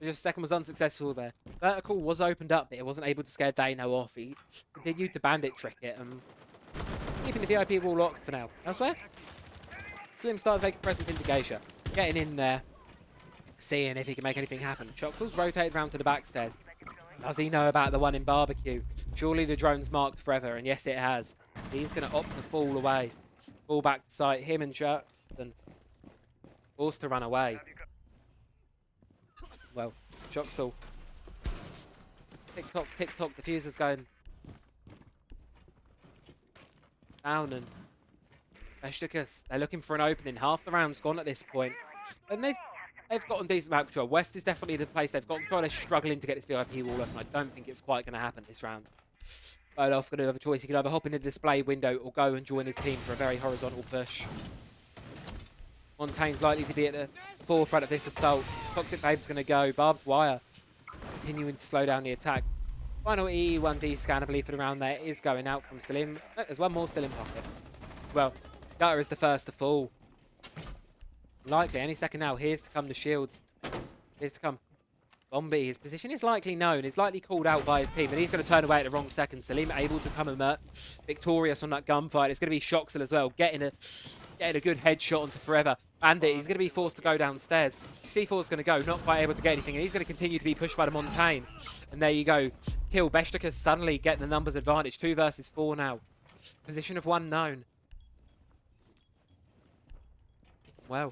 Just the second was unsuccessful there. Vertical was opened up, but it wasn't able to scare Dano off. He continued to bandit trick it and keeping the VIP wall locked for now. Elsewhere, Slim started making presence into Geisha. Getting in there, seeing if he can make anything happen. Shoxall's rotated round to the back stairs. Does he know about the one in barbecue? Surely the drone's marked forever, and yes, it has. He's going to opt to fall away. Fall back to sight. Him and Jerkton forced to run away. Well, Shoxall. Tick-tock, tick-tock. The fuser's going down, and Beşiktaş, they're looking for an opening. Half the round's gone at this point. And they've gotten decent map control. West is definitely the place they've got control. They're struggling to get this VIP wall open. I don't think it's quite going to happen this round. Bodolf going to have a choice. He can either hop in the display window or go and join his team for a very horizontal push. Montaigne's likely to be at the forefront of this assault. Toxic Babe's going to go. Barbed wire. continuing to slow down the attack. Final E1D scan, I believe, for the round there is going out from Salim. Oh, there's one more still in pocket. Well, Gutter is the first to fall. Likely, any second now. Here's to come the shields. Here's to come Bombi. His position is likely known. He's likely called out by his team, and he's going to turn away at the wrong second. Salim able to come victorious on that gunfight. It's going to be Shoxel as well, getting a good headshot onto Forever. Bandit, he's going to be forced to go downstairs. C4's going to go, not quite able to get anything, and he's going to continue to be pushed by the Montaigne. And there you go. Kill. Beşiktaş suddenly getting the numbers advantage. 2 versus 4 now. Position of 1 known. Well,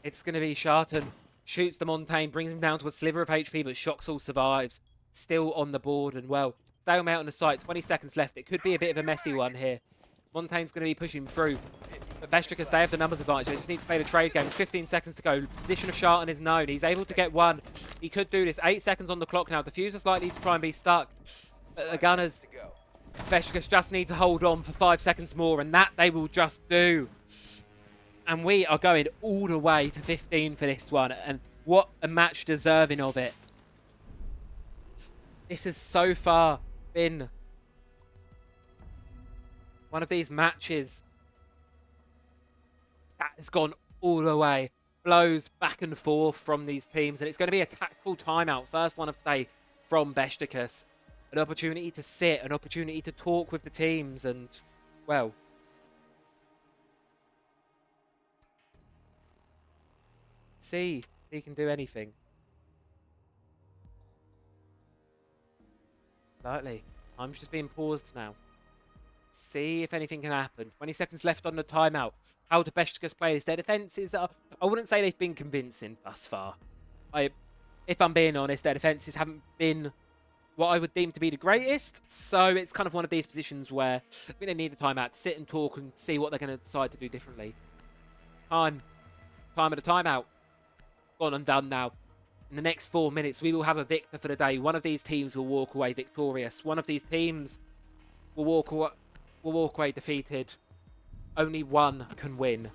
it's going to be Sharton. Shoots the Montaigne, brings him down to a sliver of HP, but Shoxel survives. Still on the board, and well, stalemate on the site. 20 seconds left. It could be a bit of a messy one here. Montaigne's going to be pushing through. But Beşiktaş, they have the numbers advantage. They just need to play the trade game. It's 15 seconds to go. Position of Sharton is known. He's able to get one. He could do this. 8 seconds on the clock now. Diffuser's likely to try and be stuck. But the Gunners, Beşiktaş just need to hold on for 5 seconds more, and that they will just do. And we are going all the way to 15 for this one. And what a match deserving of it. This has so far been one of these matches that has gone all the way. Blows back and forth from these teams. And it's going to be a tactical timeout. First one of today from Beşiktaş. An opportunity to sit, an opportunity to talk with the teams. And, well, see if he can do anything. Lightly. Time's just being paused now. See if anything can happen. 20 seconds left on the timeout. How do Beşiktaş play this? Their defences are... I wouldn't say they've been convincing thus far. If I'm being honest, their defences haven't been what I would deem to be the greatest. So it's kind of one of these positions where I think they need a timeout to sit and talk and see what they're going to decide to do differently. Time of the timeout. Gone and done now. In the next 4 minutes, we will have a victor for the day. One of these teams will walk away victorious. One of these teams will walk away defeated. Only one can win.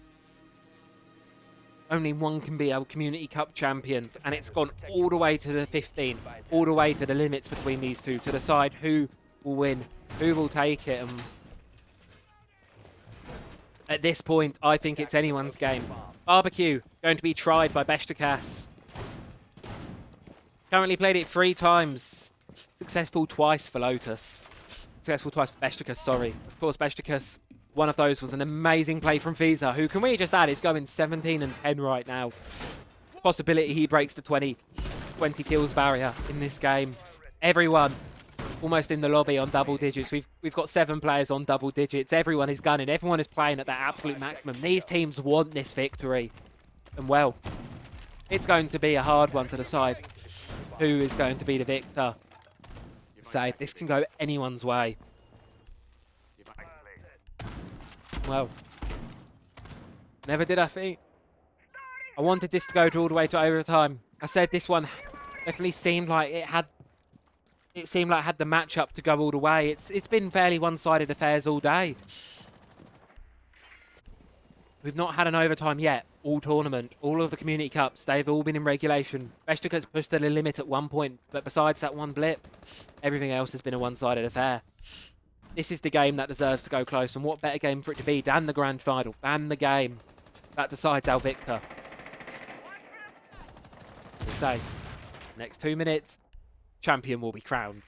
Only one can be our Community Cup champions. And it's gone all the way to the 15. All the way to the limits between these two. To decide who will win. Who will take it. And at this point, I think it's anyone's game. Barbecue going to be tried by Beşiktaş. Currently played it 3 times. Successful twice for Lotus. Successful twice for Beşiktaş, sorry. Of course, Beşiktaş, one of those was an amazing play from Fiza, who, can we just add, is going 17 and 10 right now. Possibility he breaks the 20 kills barrier in this game. Everyone almost in the lobby on double digits. We've got 7 players on double digits. Everyone is gunning. Everyone is playing at their absolute maximum. These teams want this victory. And, well, it's going to be a hard one to decide who is going to be the victor. So this can go anyone's way. Well, never did I think. I wanted this to go all the way to overtime. I said this one definitely seemed like it had the matchup to go all the way. It's been fairly one-sided affairs all day. We've not had an overtime yet. All tournament, all of the Community Cups, they've all been in regulation. Beşiktaş pushed to the limit at one point, but besides that one blip, everything else has been a one-sided affair. This is the game that deserves to go close, and what better game for it to be than the grand final, than the game that decides our victor. We say, next 2 minutes, champion will be crowned.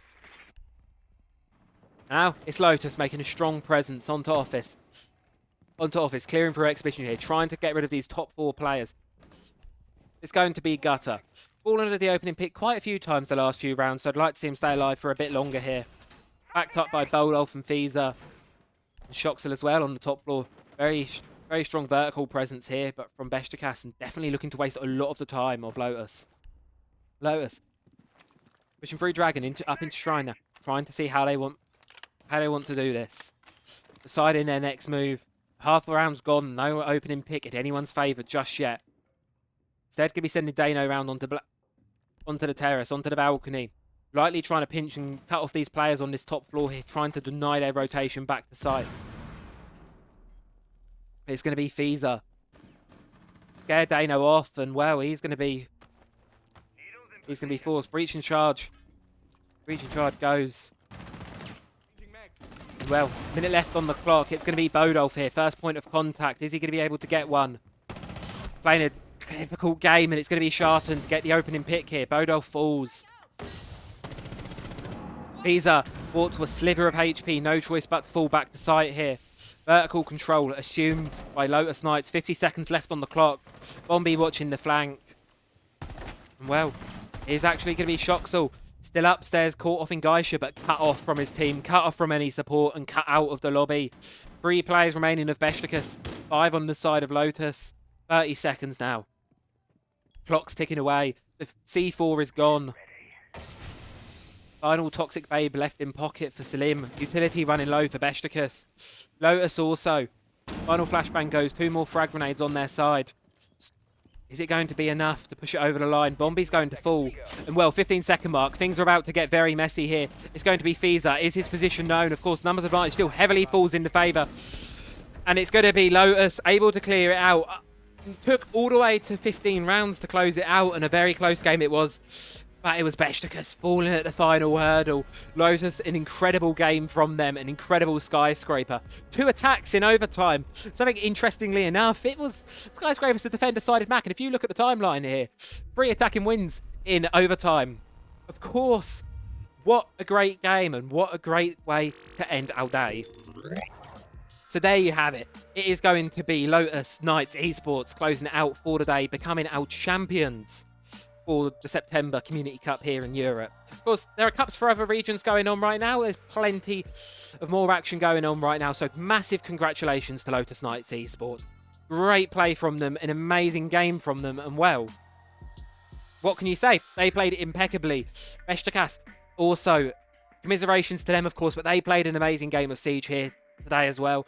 Now, it's Lotus making a strong presence onto Office. Clearing for exhibition here, trying to get rid of these top 4 players. It's going to be Gutter. Fallen under the opening pick quite a few times the last few rounds, so I'd like to see him stay alive for a bit longer here. Backed up by Boldolf and Fiza. And Shoxel as well on the top floor. Very strong vertical presence here, but from Beşiktaş, and definitely looking to waste a lot of the time of Lotus. Lotus. Pushing through Dragon up into Shrine now. Trying to see how they want to do this. Deciding their next move. Half the round's gone. No opening pick in anyone's favour just yet. Instead, could be sending Dano around onto the terrace, onto the balcony. Lightly trying to pinch and cut off these players on this top floor here, trying to deny their rotation back to side. It's going to be Fiza. Scare Dano off, and well, he's going to be He's going to be forced. Breach in charge. Breach in charge goes. Well, minute left on the clock. It's going to be Bodolf here. First point of contact. Is he going to be able to get one? Playing a difficult game, and it's going to be Sharton to get the opening pick here. Bodolf falls. Visa brought to a sliver of HP. No choice but to fall back to site here. Vertical control assumed by Lotus Knights. 50 seconds left on the clock. Bombi watching the flank. And well, here's actually going to be Shoxel. Still upstairs, caught off in Geisha, but cut off from his team, cut off from any support, and cut out of the lobby. 3 players remaining of Beşiktaş, 5 on the side of Lotus. 30 seconds now. Clock's ticking away. The C4 is gone. Final Toxic Babe left in pocket for Salim. Utility running low for Beşiktaş. Lotus also. Final flashbang goes. 2 more frag grenades on their side. Is it going to be enough to push it over the line? Bombi's going to fall. And well, 15-second mark. Things are about to get very messy here. It's going to be Fiza. Is his position known? Of course, numbers advantage still heavily falls into favour. And it's going to be Lotus able to clear it out. Took all the way to 15 rounds to close it out, and a very close game it was. But it was Beşiktaş falling at the final hurdle. Lotus, an incredible game from them, an incredible skyscraper. 2 attacks in overtime. Something interestingly enough, it was Skyscraper's the defender-sided map, and if you look at the timeline here, 3 attacking wins in overtime. Of course, what a great game, and what a great way to end our day. So there you have it. It is going to be Lotus Knights Esports closing it out for the day, becoming our champions for the September Community Cup here in Europe. Of course, there are cups for other regions going on right now. There's plenty of more action going on right now. So massive congratulations to Lotus Knights Esports. Great play from them, an amazing game from them, and well, what can you say? They played it impeccably. Beşiktaş also, commiserations to them, of course, but they played an amazing game of Siege here today as well.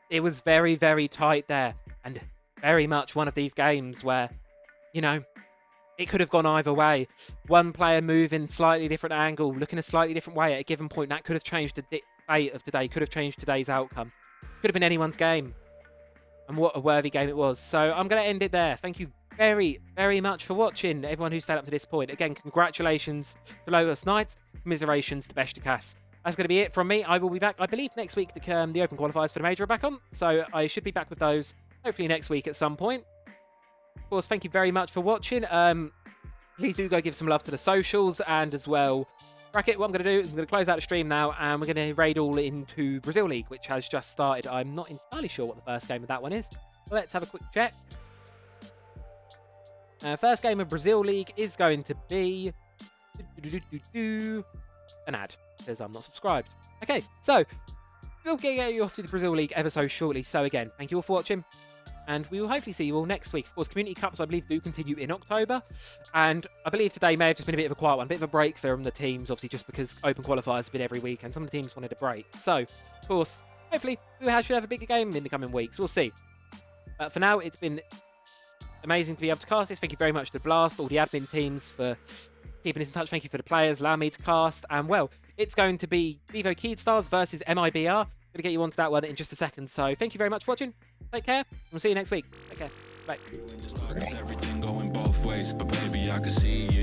It was very, very tight there, and very much one of these games where, you know, it could have gone either way. One player moving slightly different angle, looking a slightly different way at a given point, that could have changed the fate of today, could have changed today's outcome. Could have been anyone's game. And what a worthy game it was. So I'm going to end it there. Thank you very, very much for watching, everyone who stayed up to this point. Again, congratulations to Lotus Knights, commiserations to Beşiktaş. That's going to be it from me. I will be back, I believe, next week. The Open qualifiers for the Major are back on. So I should be back with those, hopefully next week at some point. Of course, thank you very much for watching. Please do go give some love to the socials, and as well, bracket, what I'm going to do is I'm going to close out the stream now, and we're going to raid all into Brazil League, which has just started. I'm not entirely sure what the first game of that one is. But let's have a quick check. First game of Brazil League is going to be an ad, because I'm not subscribed. Okay, so we'll get you off to the Brazil League ever so shortly. So again, thank you all for watching, and we will hopefully see you all next week. Of course, Community Cups, I believe, do continue in October. And I believe today may have just been a bit of a quiet one, a bit of a break from the teams, obviously, just because Open qualifiers have been every week, and some of the teams wanted a break. So, of course, hopefully, we should have a bigger game in the coming weeks. We'll see. But for now, it's been amazing to be able to cast this. Thank you very much to Blast, all the admin teams for keeping us in touch. Thank you for the players, allowing me to cast. And, well, it's going to be Vivo Keydstars versus MIBR. Going to get you onto that one in just a second. So, thank you very much for watching. Take care. We'll see you next week. Take care. Bye. Everything going both ways, but baby, I can see it.